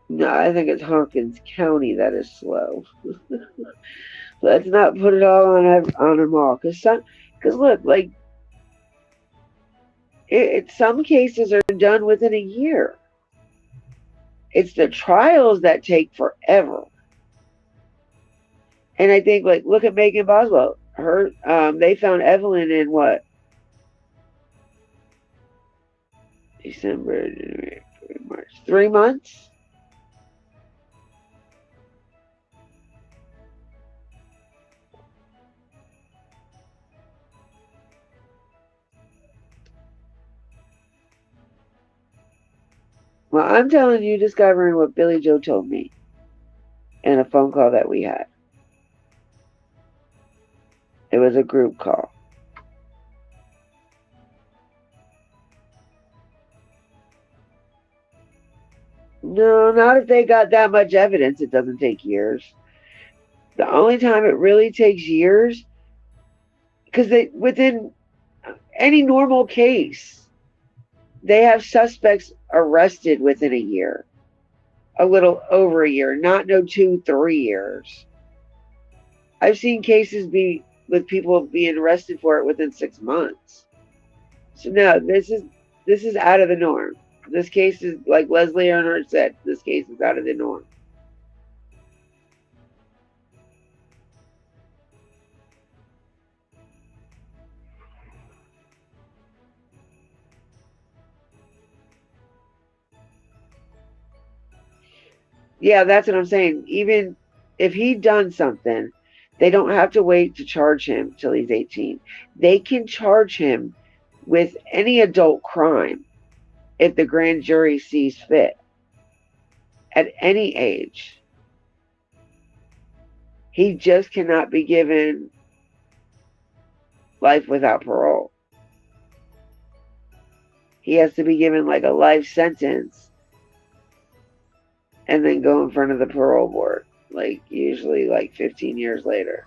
No, I think it's Hawkins County that is slow. Let's not put it all on them all. Because look, like, some cases are done within a year. It's the trials that take forever. And I think, like, look at Megan Boswell. They found Evelyn in what? December, March. 3 months? Well, I'm telling you, discovering what Billy Joe told me in a phone call that we had. It was a group call. No, not if they got that much evidence. It doesn't take years. The only time it really takes years, because within any normal case, they have suspects arrested within a year, a little over a year, not no 2-3 years. I've seen cases with people being arrested for it within 6 months. So no, this is out of the norm. This case is, like Leslie Earnhardt said, this case is out of the norm. Yeah, that's what I'm saying. Even if he'd done something, they don't have to wait to charge him till he's 18. They can charge him with any adult crime if the grand jury sees fit at any age. He just cannot be given life without parole. He has to be given like a life sentence and then go in front of the parole board, like usually like 15 years later.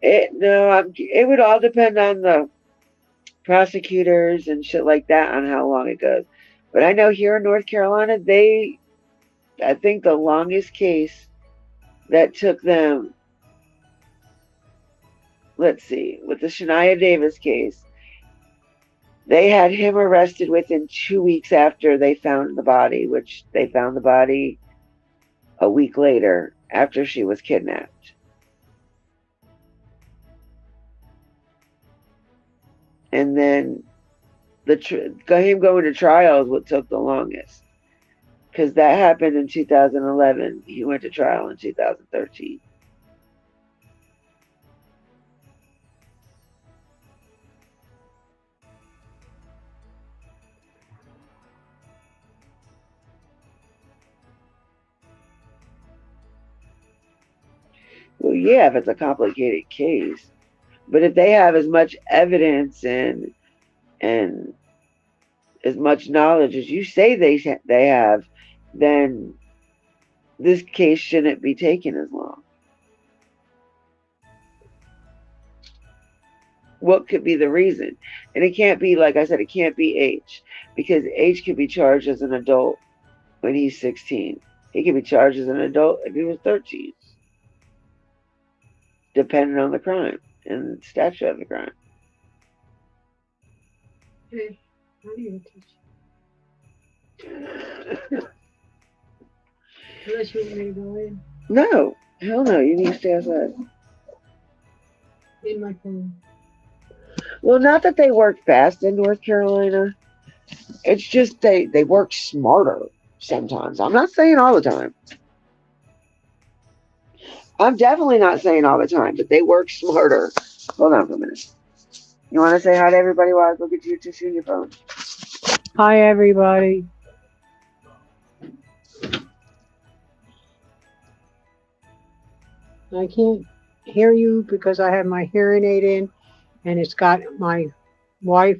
It would all depend on the prosecutors and shit like that on how long it goes. But I know here in North Carolina, I think the longest case that took them, let's see, with the Shania Davis case, they had him arrested within 2 weeks after they found the body, which they found the body a week later after she was kidnapped. And then him going to trial is what took the longest. Because that happened in 2011. He went to trial in 2013. Well, yeah, if it's a complicated case. But if they have as much evidence and as much knowledge as you say they have, then this case shouldn't be taking as long. What could be the reason? And it can't be, like I said, it can't be age, because age could be charged as an adult when he's 16. He could be charged as an adult if he was 13, depending on the crime and the statute of the crime. Hey, I need to teach. Unless you want me to go in. No, hell no, you need to stay outside. In my phone. Well, not that they work fast in North Carolina. It's just they work smarter sometimes. I'm not saying all the time. I'm definitely not saying all the time, but they work smarter. Hold on for a minute. You want to say hi to everybody while I go get your tissue in your phone? Hi, everybody. I can't hear you because I have my hearing aid in, and it's got my my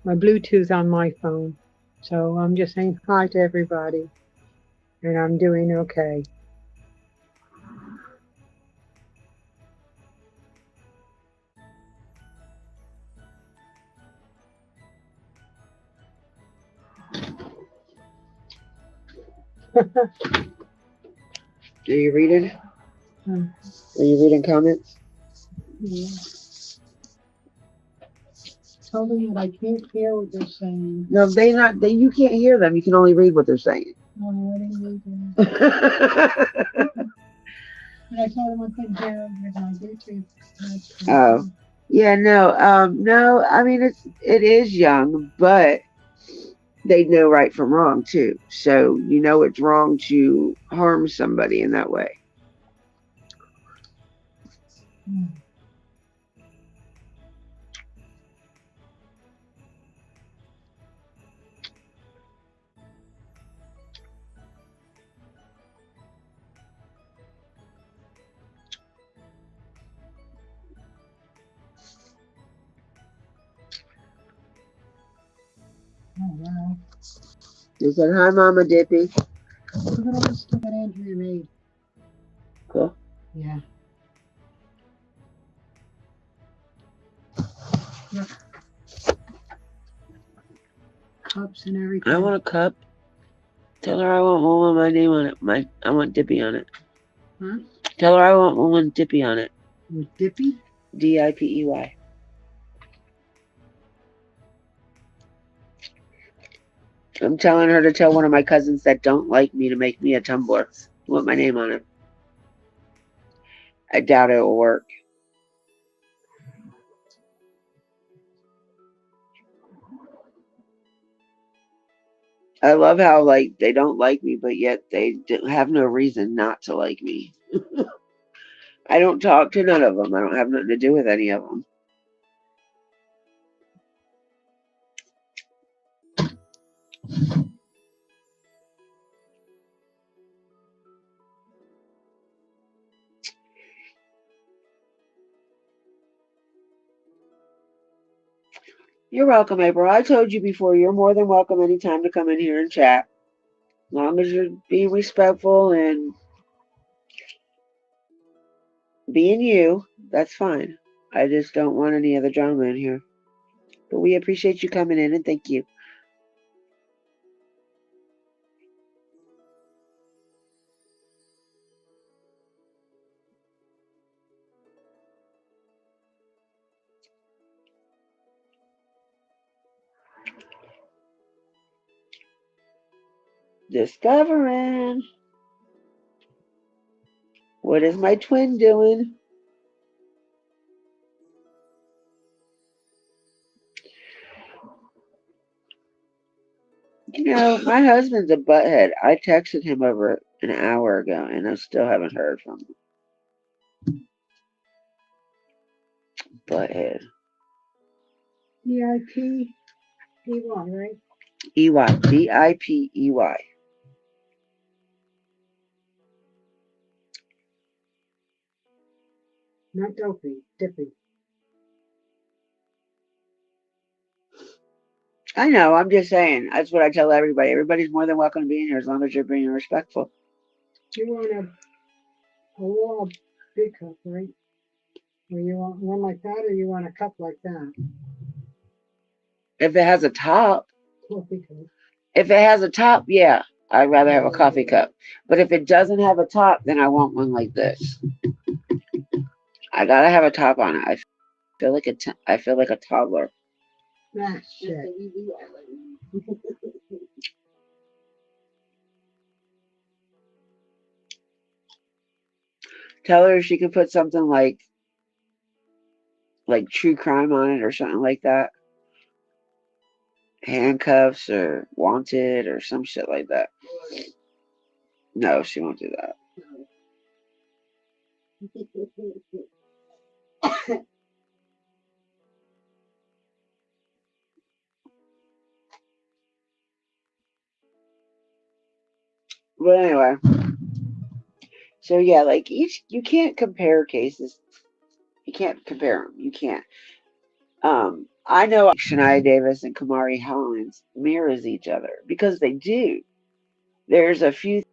Bluetooth on my phone. So I'm just saying hi to everybody, and I'm doing okay. Are you reading? Hmm. Are you reading comments? Yeah. Tell them that I can't hear what they're saying. No, you can't hear them. You can only read what they're saying. No, I didn't read that. And I told them I couldn't hear them with my Bluetooth. Oh, yeah, no. I mean, it is young, but they know right from wrong too. So you know it's wrong to harm somebody in that way. Oh, wow. They said, "Hi, Mama Dippy." Look at all the stuff that Andrea made. Cool. Yeah. Look. Cups and everything. I want a cup. Tell her I want one with my name on it. I want Dippy on it. Huh? Tell her I want one with Dippy on it. With Dippy? Dipey. I'm telling her to tell one of my cousins that don't like me to make me a tumbler with my name on it. I doubt it will work. I love how they don't like me, but yet they have no reason not to like me. I don't talk to none of them. I don't have nothing to do with any of them. You're welcome, April. I told you before, you're more than welcome anytime to come in here and chat. As long as you're being respectful and being you, that's fine. I just don't want any other drama in here. But we appreciate you coming in and thank you. Discovering. What is my twin doing? You know, my husband's a butthead. I texted him over an hour ago, and I still haven't heard from him. Butthead. EIP, right? EY. DIPEY. Not dopey, dippy. I know, I'm just saying. That's what I tell everybody. Everybody's more than welcome to be in here as long as you're being respectful. You want a raw big cup, right? Or you want one like that, or you want a cup like that? If it has a top, Coffee cup. if it has a top, yeah, I'd rather have a coffee cup. But if it doesn't have a top, then I want one like this. I gotta have a top on it. I feel like I feel like a toddler. Ah, shit. Tell her she can put something like true crime on it or something like that. Handcuffs or wanted or some shit like that. No, she won't do that. But anyway, so yeah, like you can't compare cases. You can't compare them. You can't. I know Shania Davis and Kamari Hollins mirrors each other because they do. There's a few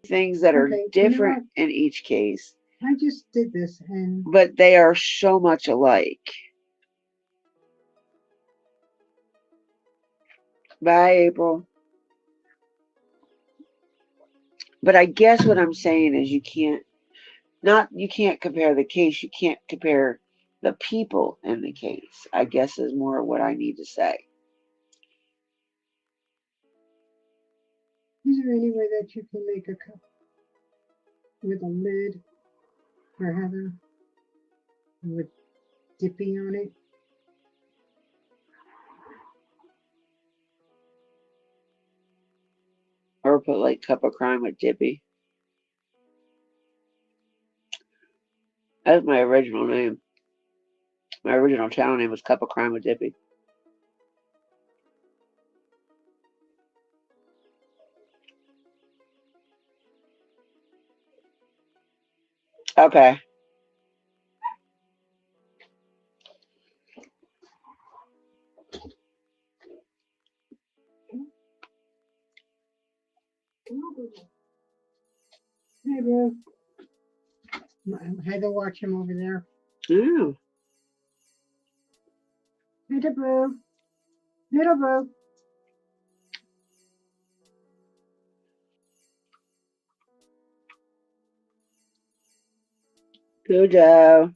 things that are different in each case. I just did this and but they are so much alike. Bye, April. But I guess what I'm saying is you can't compare the case, you can't compare the people in the case, I guess is more what I need to say. is there any way that you can make a cup with a lid or have a with dippy on it? Or put like cup of crime with Dippy. That's my original name. My original channel name was Cup of Crime with Dippy. Okay. Hey, bro. I had to watch him over there. Ooh. Little boo. Little boo. Cujo.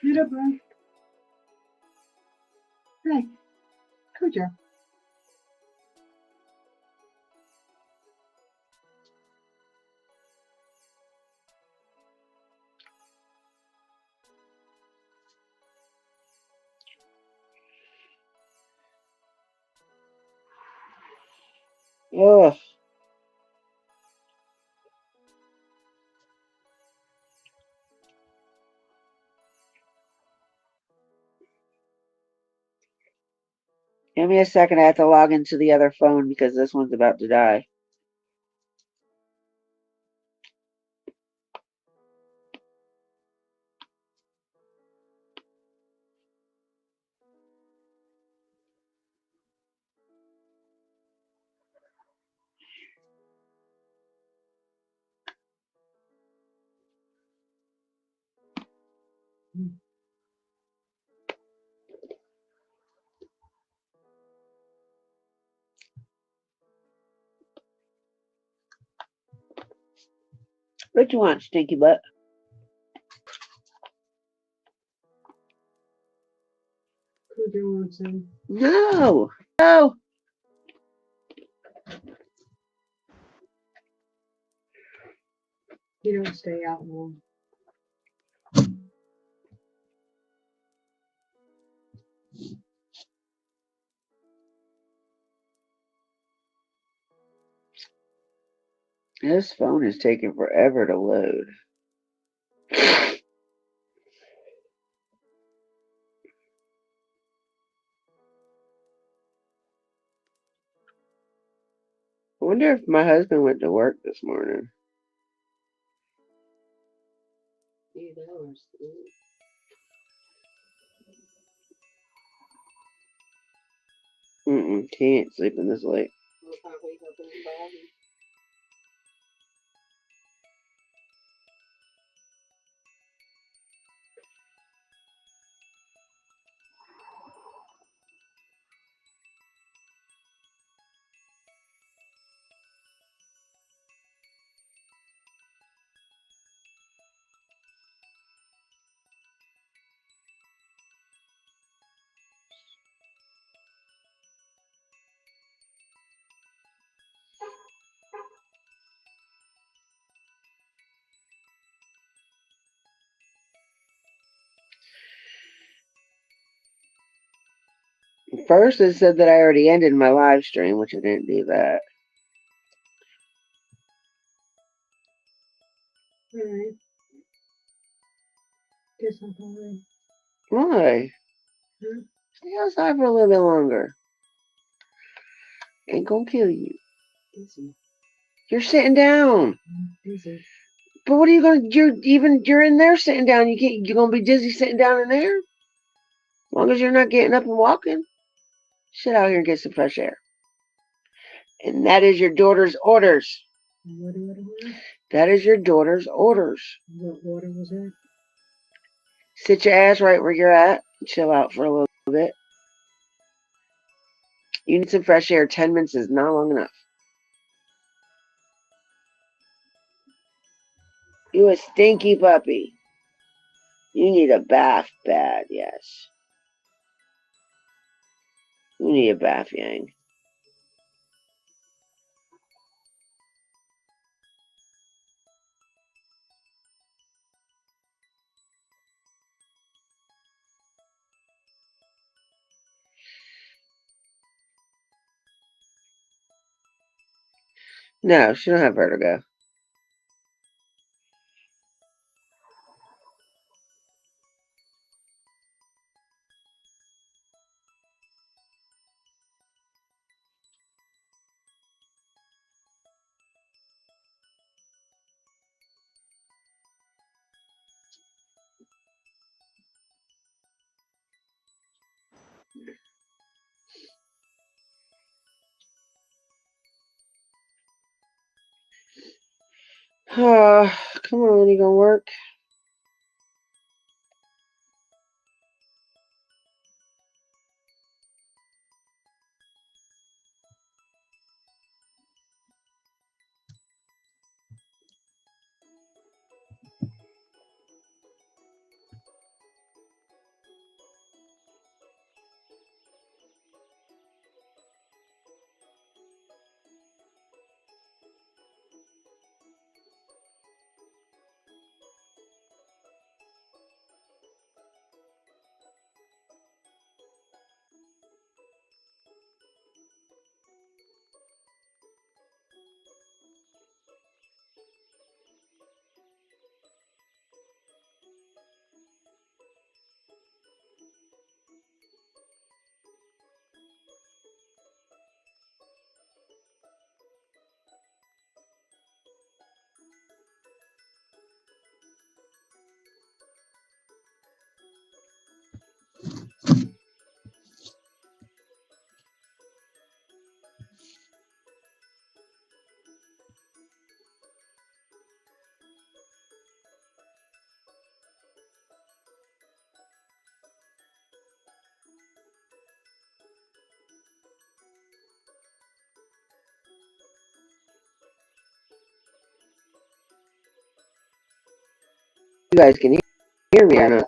Little boo. Hey, Cujo. Ugh. Give me a second. I have to log into the other phone because this one's about to die. What you want, stinky butt? Who do you want some? No. No. You don't stay out long. This phone is taking forever to load. I wonder if my husband went to work this morning. 8 hours. He ain't sleeping this late. First, it said that I already ended my live stream, which I didn't do that. Alright. Guess I'll go in. Why? Huh? Stay outside for a little bit longer. Ain't gonna kill you. Busy. You're sitting down. Busy. But what are you gonna? You're in there sitting down. You're gonna be dizzy sitting down in there. As long as you're not getting up and walking. Sit out here and get some fresh air. And that is your daughter's orders. What? That is your daughter's orders. What order was that? Sit your ass right where you're at. Chill out for a little bit. You need some fresh air. 10 minutes is not long enough. You a stinky puppy. You need a bath bad, yes. You need a bath, Yang. No, she don't have vertigo. Come on, you gonna work? guys can hear me or not.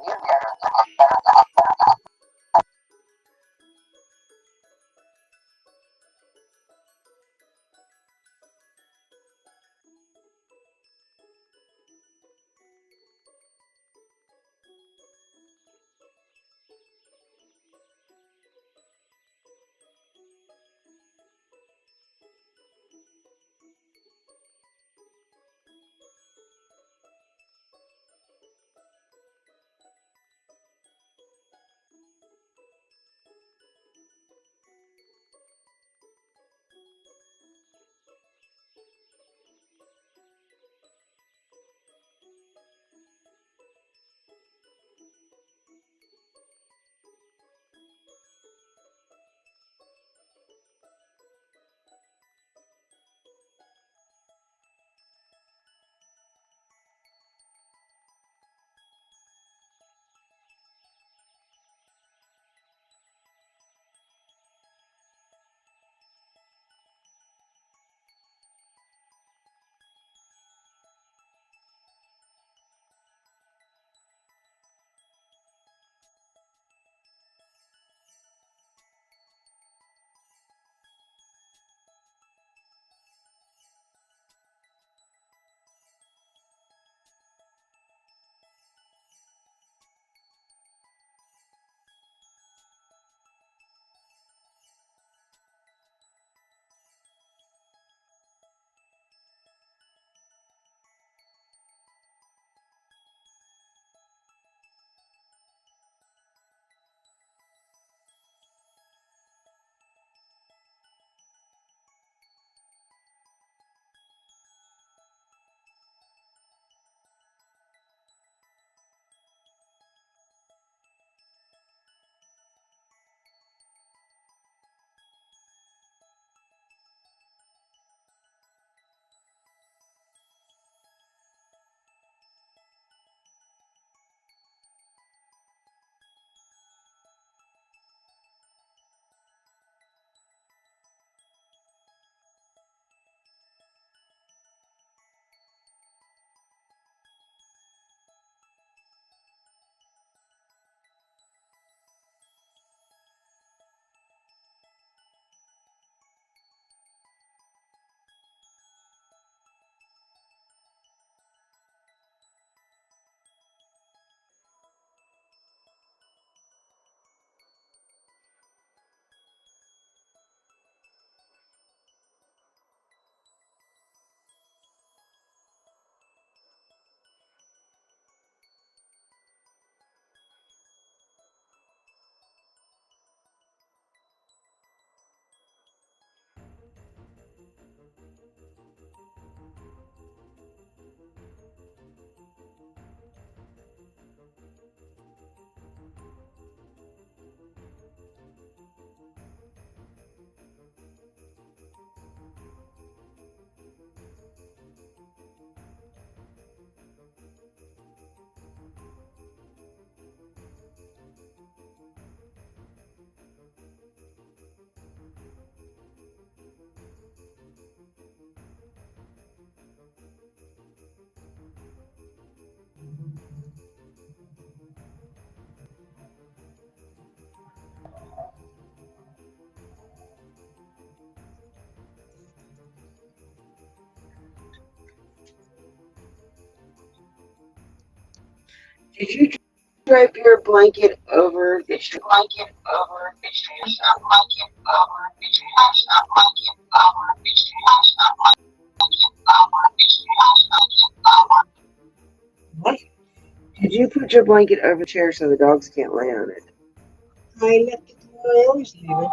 Did you drape your blanket over the What? Did you put your blanket over the chair so the dogs can't lay on it? I left it the way I always leave it.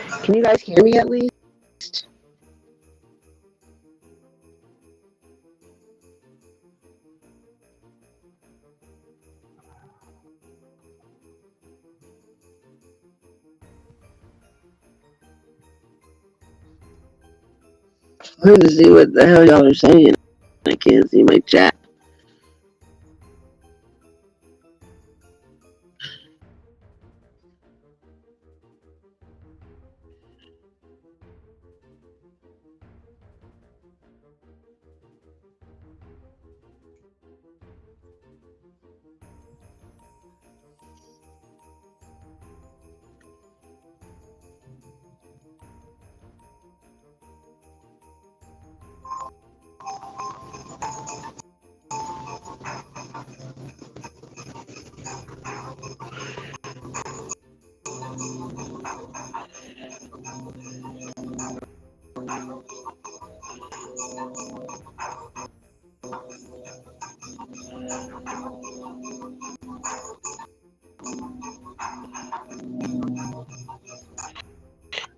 Can you guys hear me at least? I'm trying to see what the hell y'all are saying. I can't see my chat.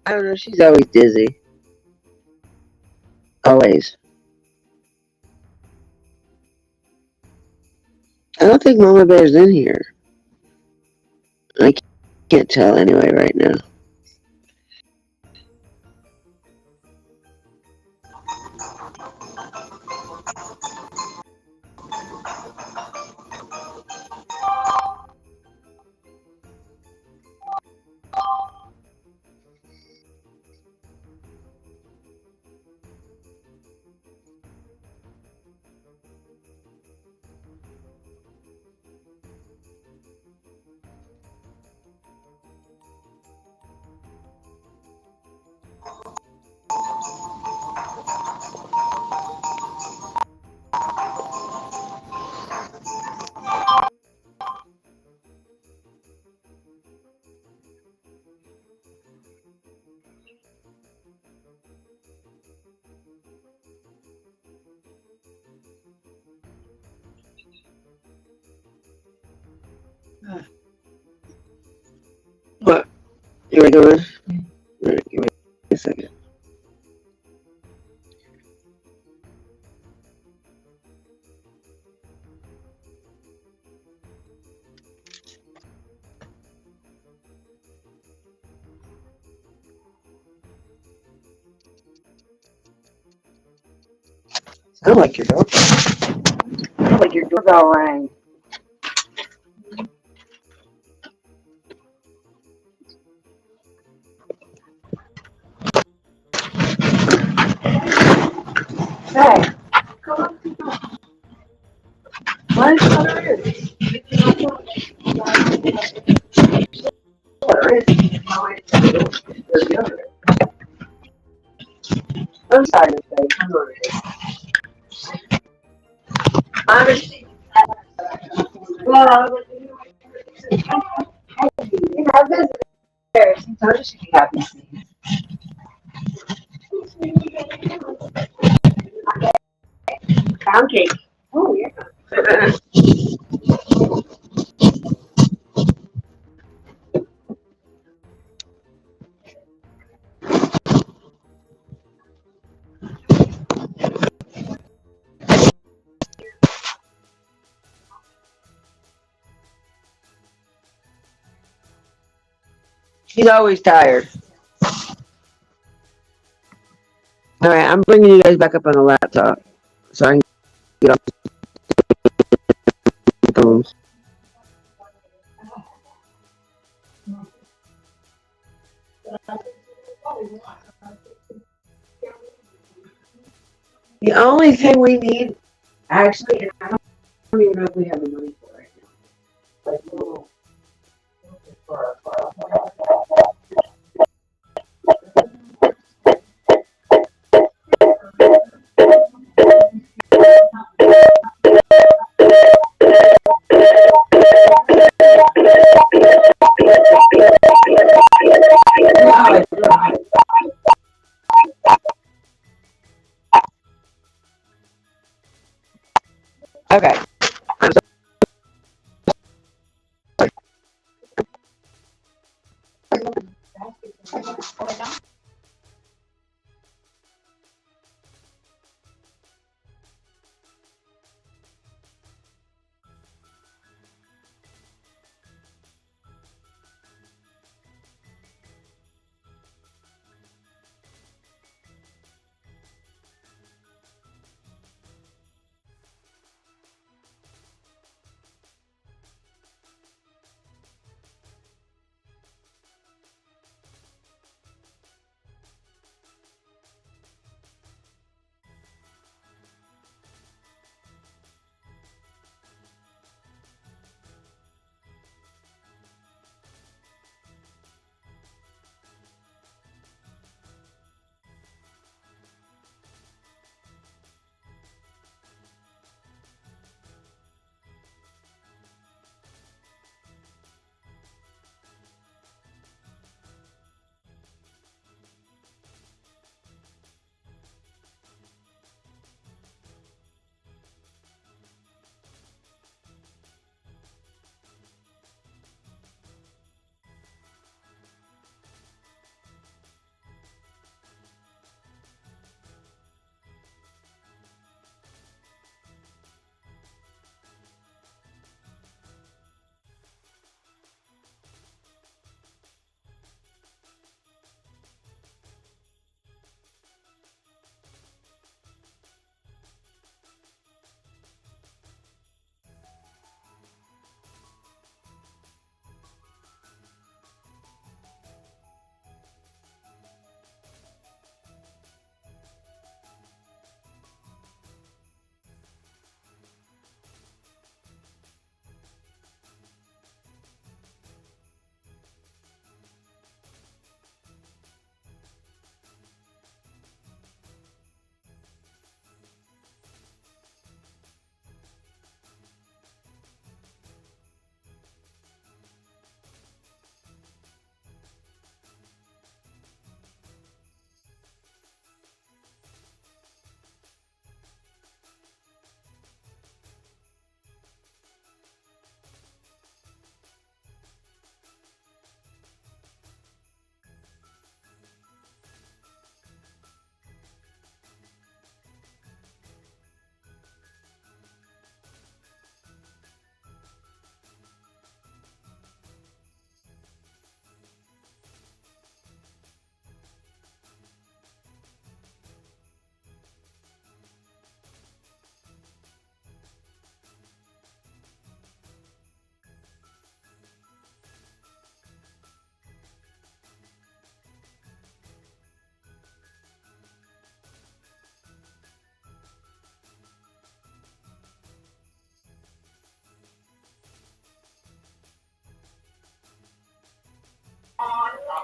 I don't know. She's always dizzy. Always. I don't think Mama Bear's in here. I can't tell anyway right now. What? You were doing? Alright, give me a second. Sound like your doorbell. Sound like your doorbell rang. Hey, what is there is? There is. I'm sorry to say, come on. Honestly, well, you know, visitors. Sometimes you should be happy. Pound cake. Oh, yeah. She's always tired. All right, I'm bringing you guys back up on the laptop so I can get off the phones. The only thing we need, actually, and I don't even know if we have the money for it now. Like little. Okay.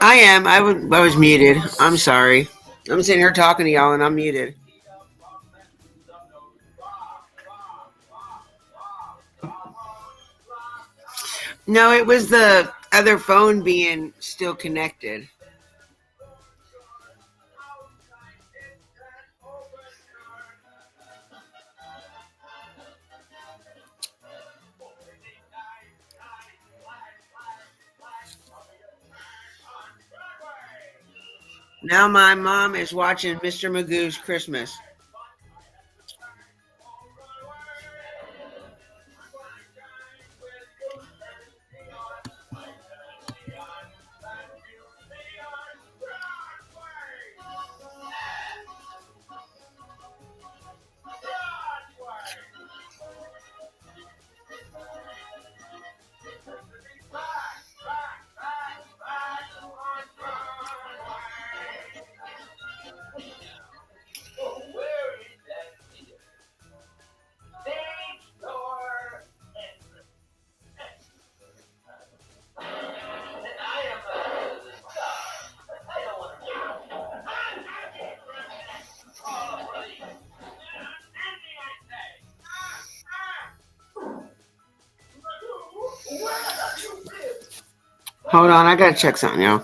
I am. I was muted. I'm sorry. I'm sitting here talking to y'all and I'm muted. No, it was the other phone being still connected. Now my mom is watching Mr. Magoo's Christmas. Hold on, I gotta check something, y'all.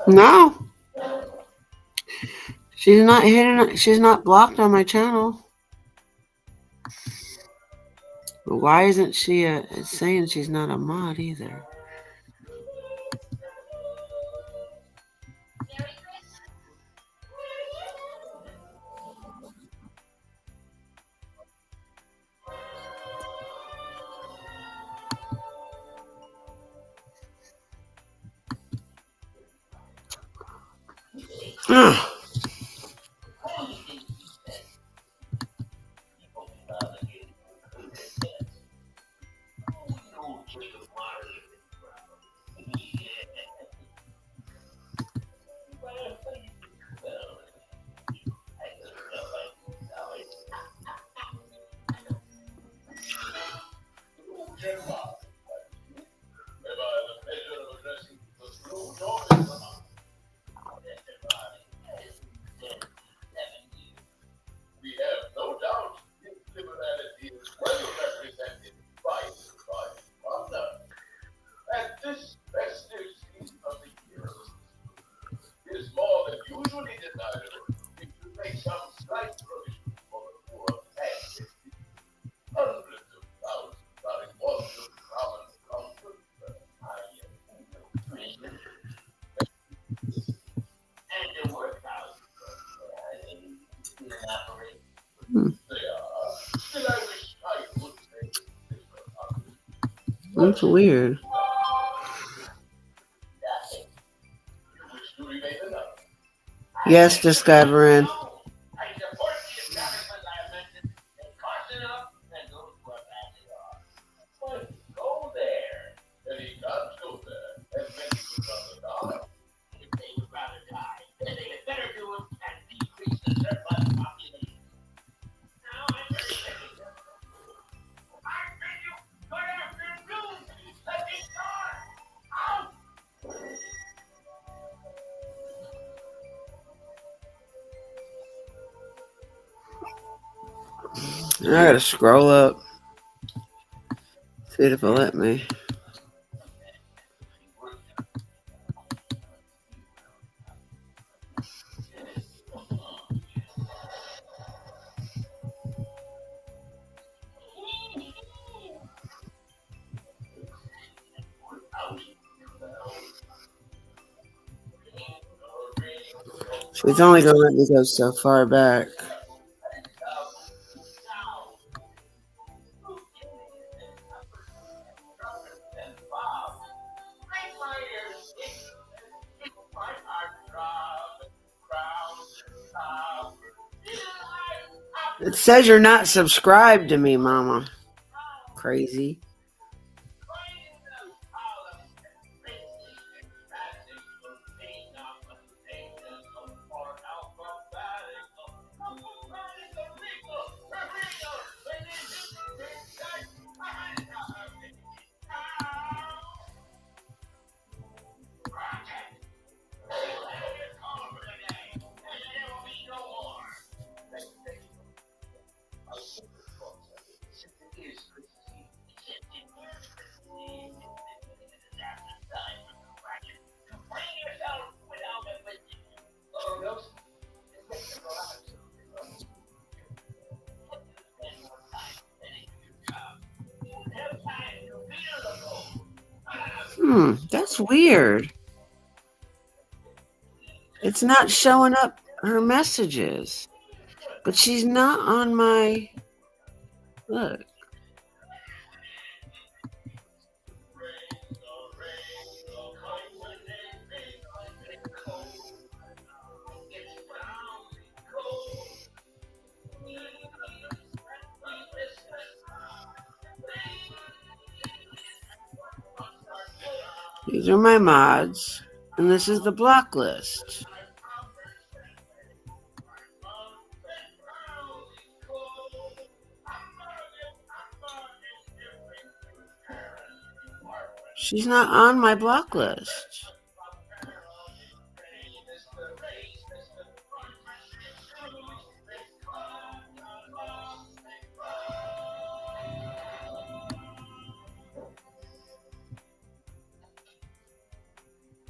No. She's not hidden. She's not blocked on my channel. But why isn't she saying she's not a mod either? That's weird. Yes, discovering. I gotta scroll up. See if it'll let me. So it's only gonna let me go so far back. It says you're not subscribed to me, Mama. Crazy. That's weird. It's not showing up her messages. But she's not on my... Look. These are my mods, and this is the block list. She's not on my block list.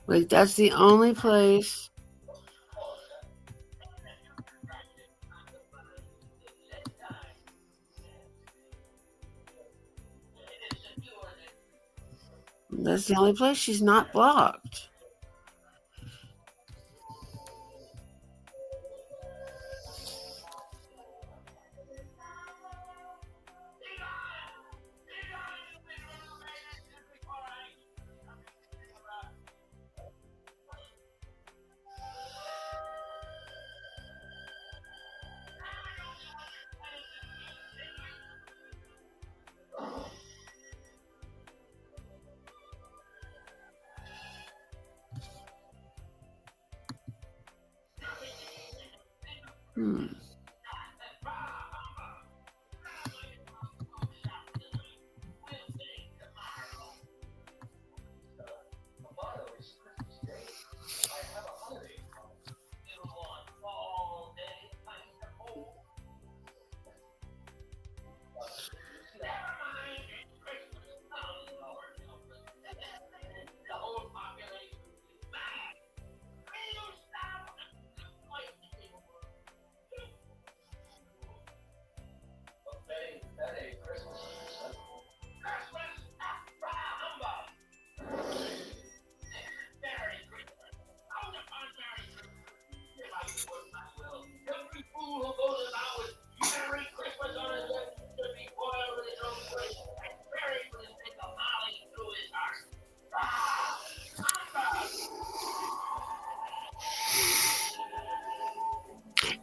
Like, that's the only place. That's the only place she's not blocked.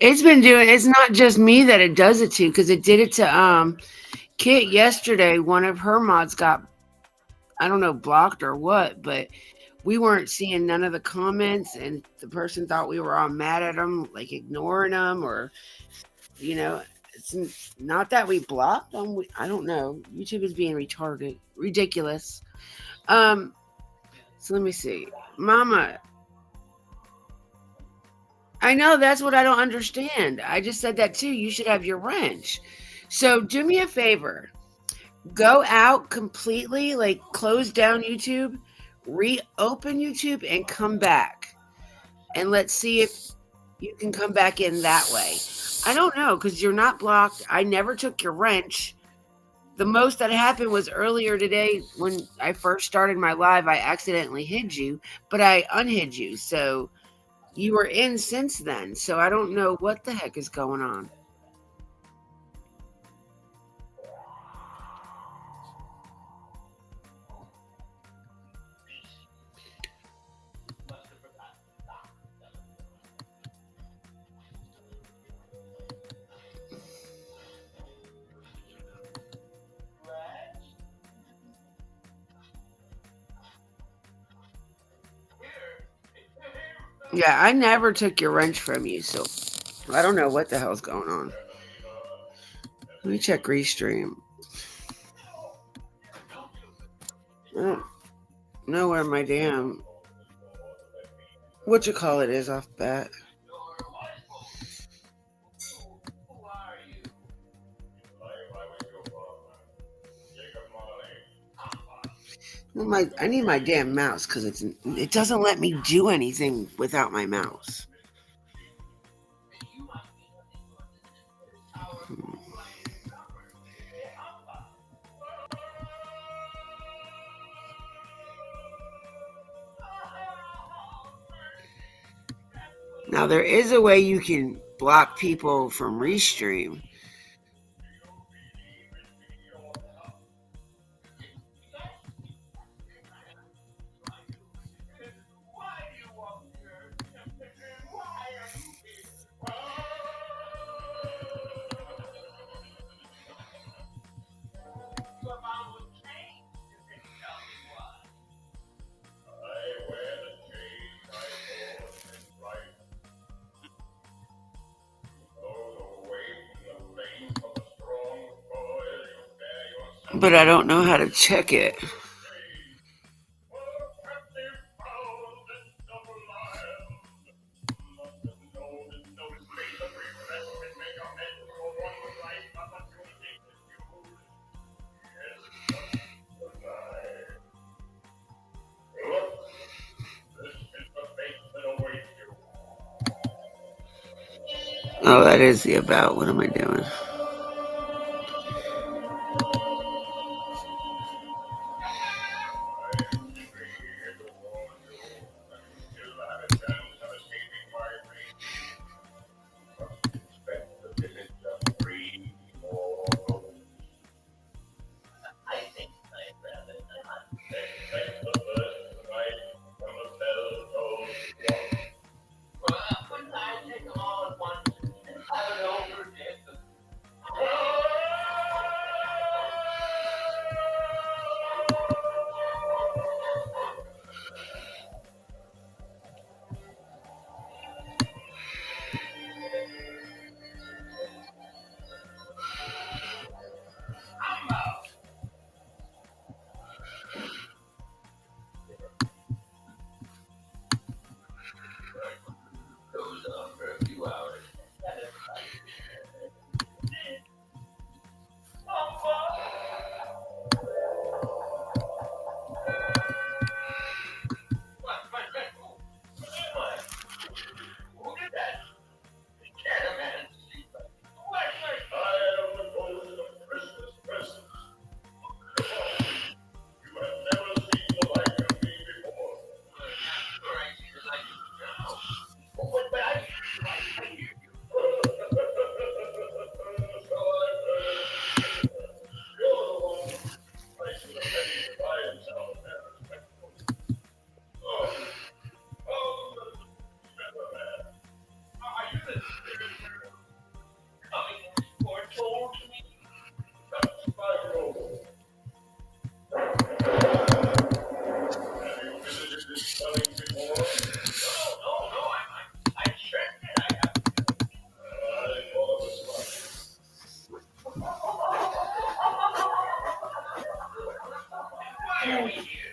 It's been doing, it's not just me that it does it to, because it did it to Kit yesterday. One of her mods got, I don't know, blocked or what, but we weren't seeing none of the comments, and the person thought we were all mad at them, like ignoring them, or, you know, it's not that we blocked them. I don't know. YouTube is being retarded, ridiculous. So let me see. Mama, I know, that's what I don't understand. I just said that too. You should have your wrench. So do me a favor. Go out completely, like close down YouTube, reopen YouTube, and come back. And let's see if you can come back in that way. I don't know, because you're not blocked. I never took your wrench. The most that happened was earlier today when I first started my live, I accidentally hid you, but I unhid you. So you were in since then. So I don't know what the heck is going on. Yeah, I never took your wrench from you, so I don't know what the hell's going on. Let me check Restream. I don't know where my damn what-you-call-it is off bat. I need my damn mouse because it doesn't let me do anything without my mouse. Now there is a way you can block people from Restream. But I don't know how to check it. Oh, that is the about. What am I doing?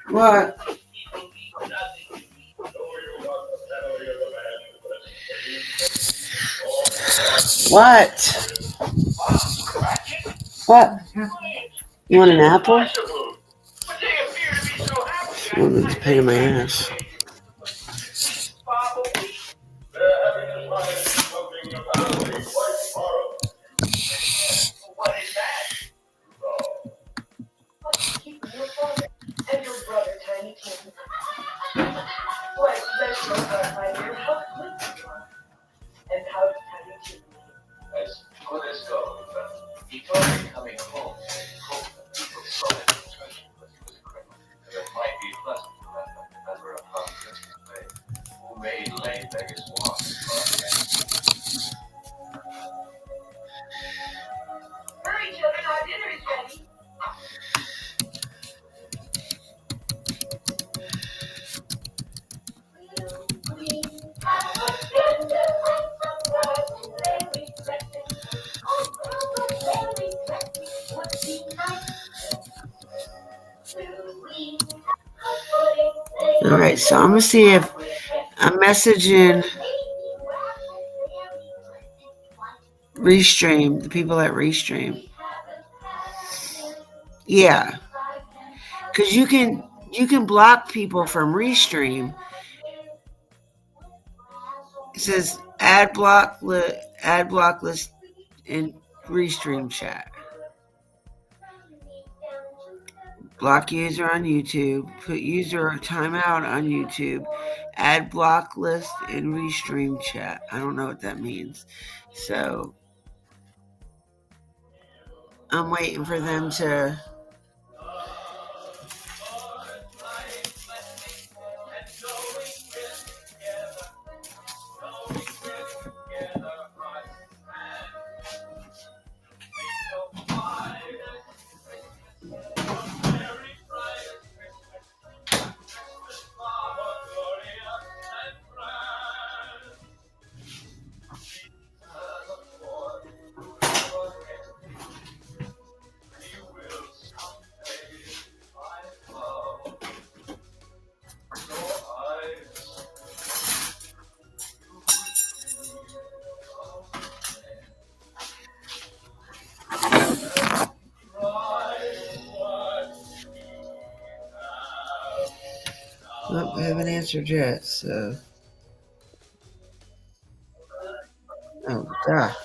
What? What? What? You want an apple? Woman's a pain in my ass. All right, so I'm gonna see if I'm messaging Restream, the people at Restream. Yeah, because you can block people from Restream. It says add block list in Restream chat. Block user on YouTube. Put user timeout on YouTube. Add block list in Restream chat. I don't know what that means. So I'm waiting for them to. Nope, I haven't answered yet, so. Oh, God.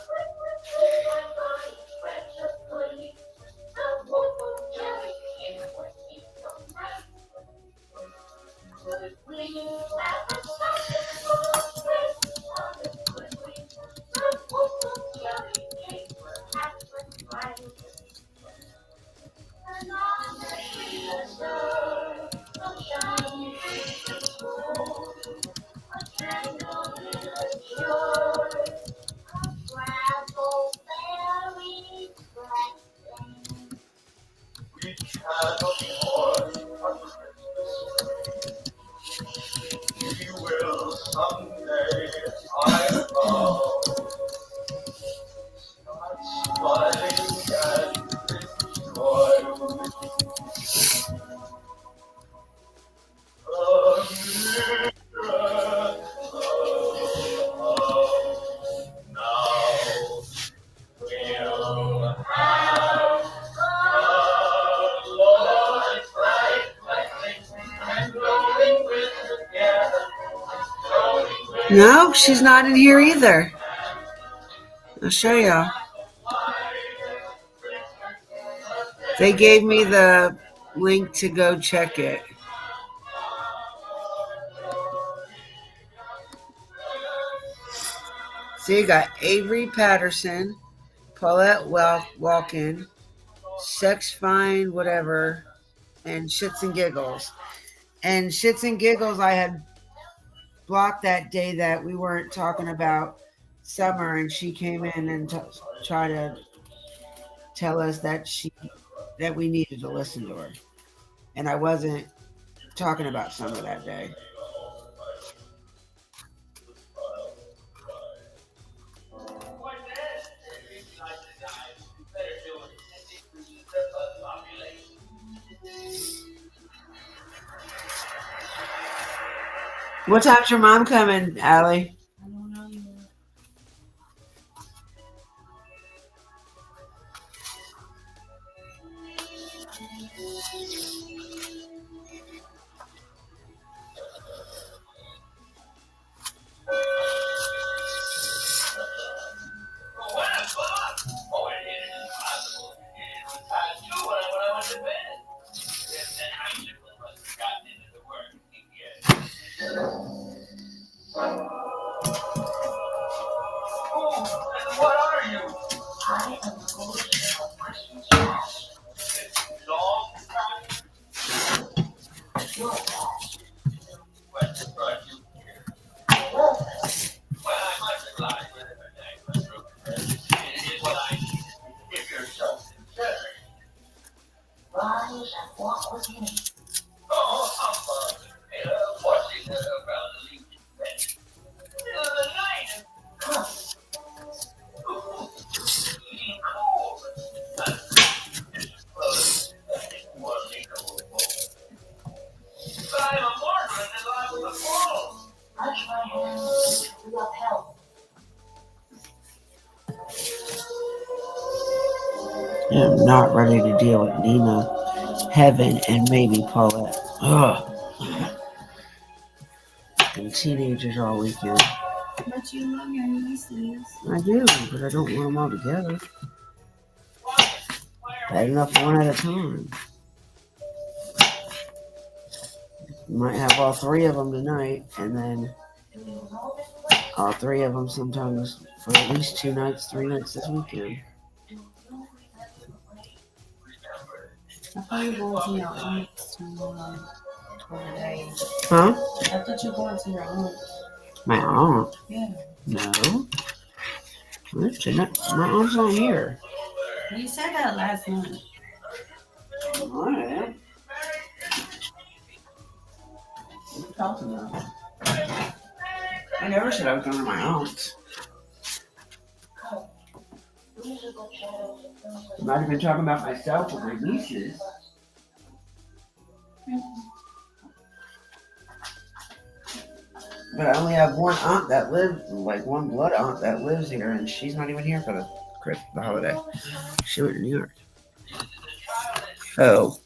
No, she's not in here either. I'll show y'all. They gave me the link to go check it. See, you got Avery Patterson, Paulette Walken, Sex Fine, whatever, and Shits and Giggles. And Shits and Giggles, I had blocked that day that we weren't talking about Summer, and she came in and tried to tell us that we needed to listen to her, and I wasn't talking about Summer that day. What time's your mom coming, Allie? I don't know yet. What are you? I am the ghost of Christmas past. Long time. Your past. What's brought you here? Well, I must lie with it. It is what I need. If you're so concerned. Rise and walk with me. Oh, humbug. What's it about the leaf? Middle of the night. Come. I am not ready to deal with Nina, Heaven, and maybe Paulette. Ugh. And teenagers all weekend. But you love your nieces. I do, but I don't want them all together. Bad enough one at a time. You might have all three of them tonight, and then all three of them sometimes for at least 2 nights, 3 nights this weekend. I thought you were going to your aunt's today. Huh? I thought you were going to your aunt's. My aunt? Yeah. No. My aunt's not here. You said that last night. I am. What are you talking about? I never said I was going to my aunt's. I might have been talking about myself with my nieces. But I only have one aunt that lives, like one blood aunt that lives here, and she's not even here for the holiday. She went to New York. Oh.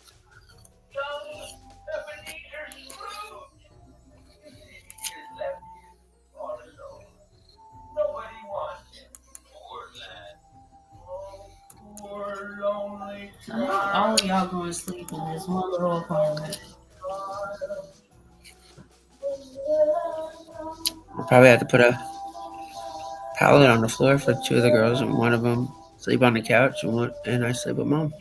All of y'all going to sleep in this one little apartment. I probably have to put a pallet on the floor for 2 of the girls, and one of them sleep on the couch, and I sleep with Mom.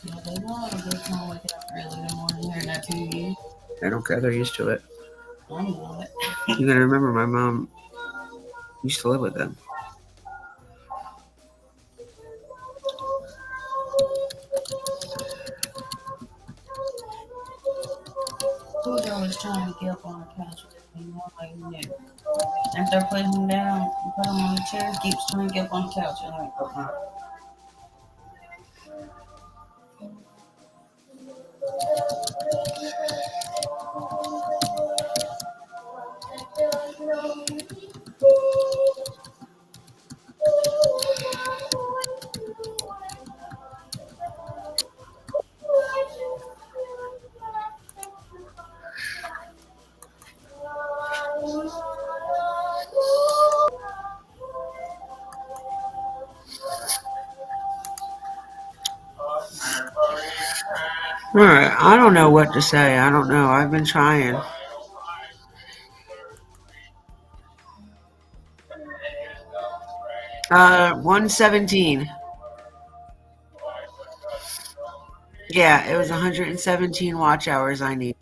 Yeah, they know they can't wake up early in the morning hearing that TV. I don't care. They're used to it. I know it. You gotta remember, my mom used to live with them. Who's always trying to get up on the couch with me? Like, no. After I put him down and put him on the chair, he keeps trying to get up on the couch. And I'm like, oh, Alright, I don't know what to say. I don't know. I've been trying. Uh, 117. Yeah, it was 117 watch hours I need.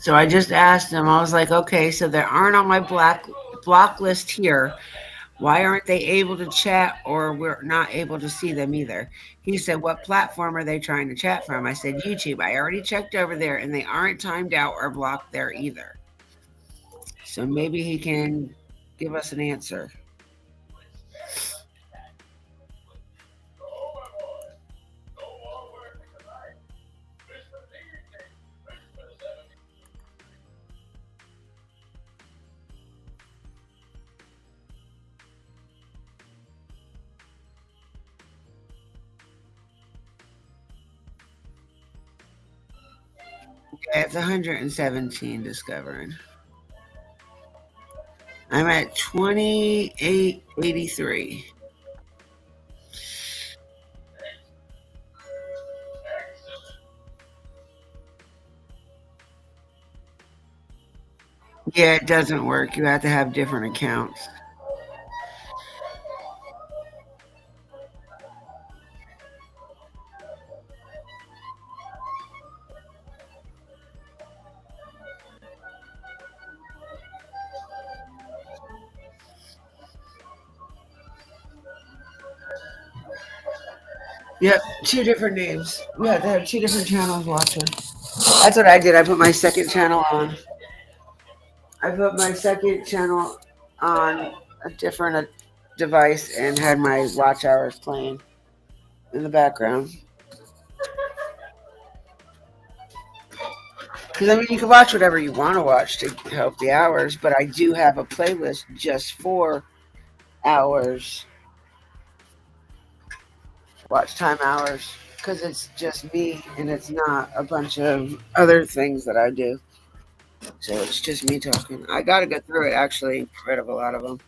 So I just asked him, I was like, okay, so they aren't on my block list here. Why aren't they able to chat or we're not able to see them either? He said, what platform are they trying to chat from? I said, YouTube. I already checked over there and they aren't timed out or blocked there either. So maybe he can give us an answer. Yeah, it's 117 discovering. I'm at 2883. Yeah, it doesn't work. You have to have different accounts. Yep, two different names. You have to have two different channels watching. That's what I did. I put my second channel on. I put my second channel on a different device and had my watch hours playing in the background. Because I mean, you can watch whatever you want to watch to help the hours, but I do have a playlist just for hours, watch time hours, because it's just me and it's not a bunch of other things that I do. So it's just me talking. I got to go through it actually and get rid of a lot of them.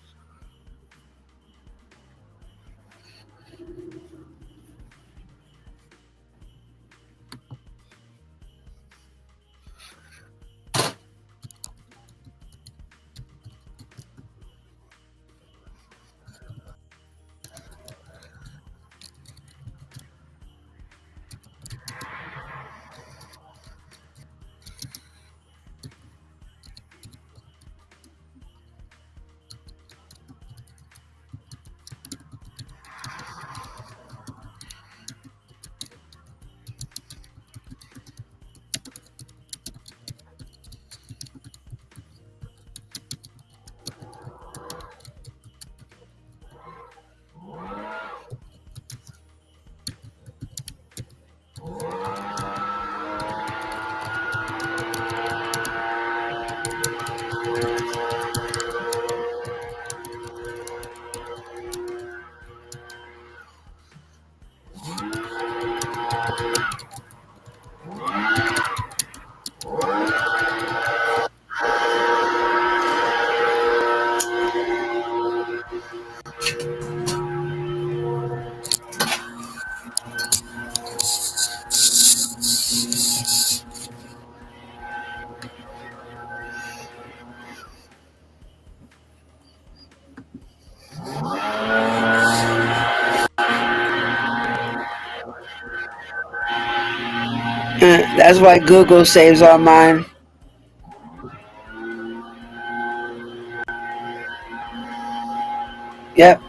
That's why Google saves all mine. Yep.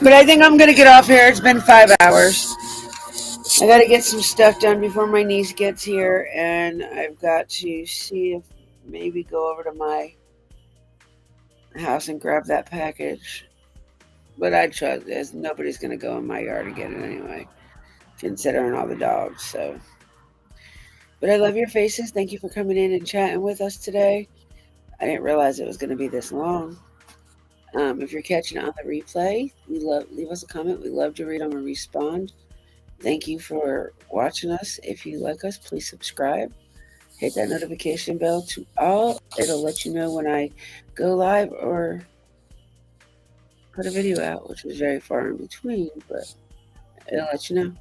But I think I'm going to get off here. It's been 5 hours. I got to get some stuff done before my niece gets here, and I've got to see if maybe go over to my house and grab that package. But I trust this. Nobody's going to go in my yard and get it anyway, considering all the dogs. So, but I love your faces. Thank you for coming in and chatting with us today. I didn't realize it was going to be this long. If you're catching it on the replay, leave us a comment. We love to read them and respond. Thank you for watching us. If you like us, please subscribe. Hit that notification bell to all. It'll let you know when I go live or put a video out, which is very far in between, but it'll let you know.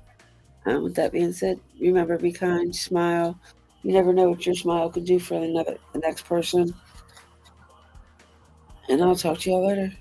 With that being said, remember, be kind, smile, You never know what your smile could do for the next person. And I'll talk to y'all later.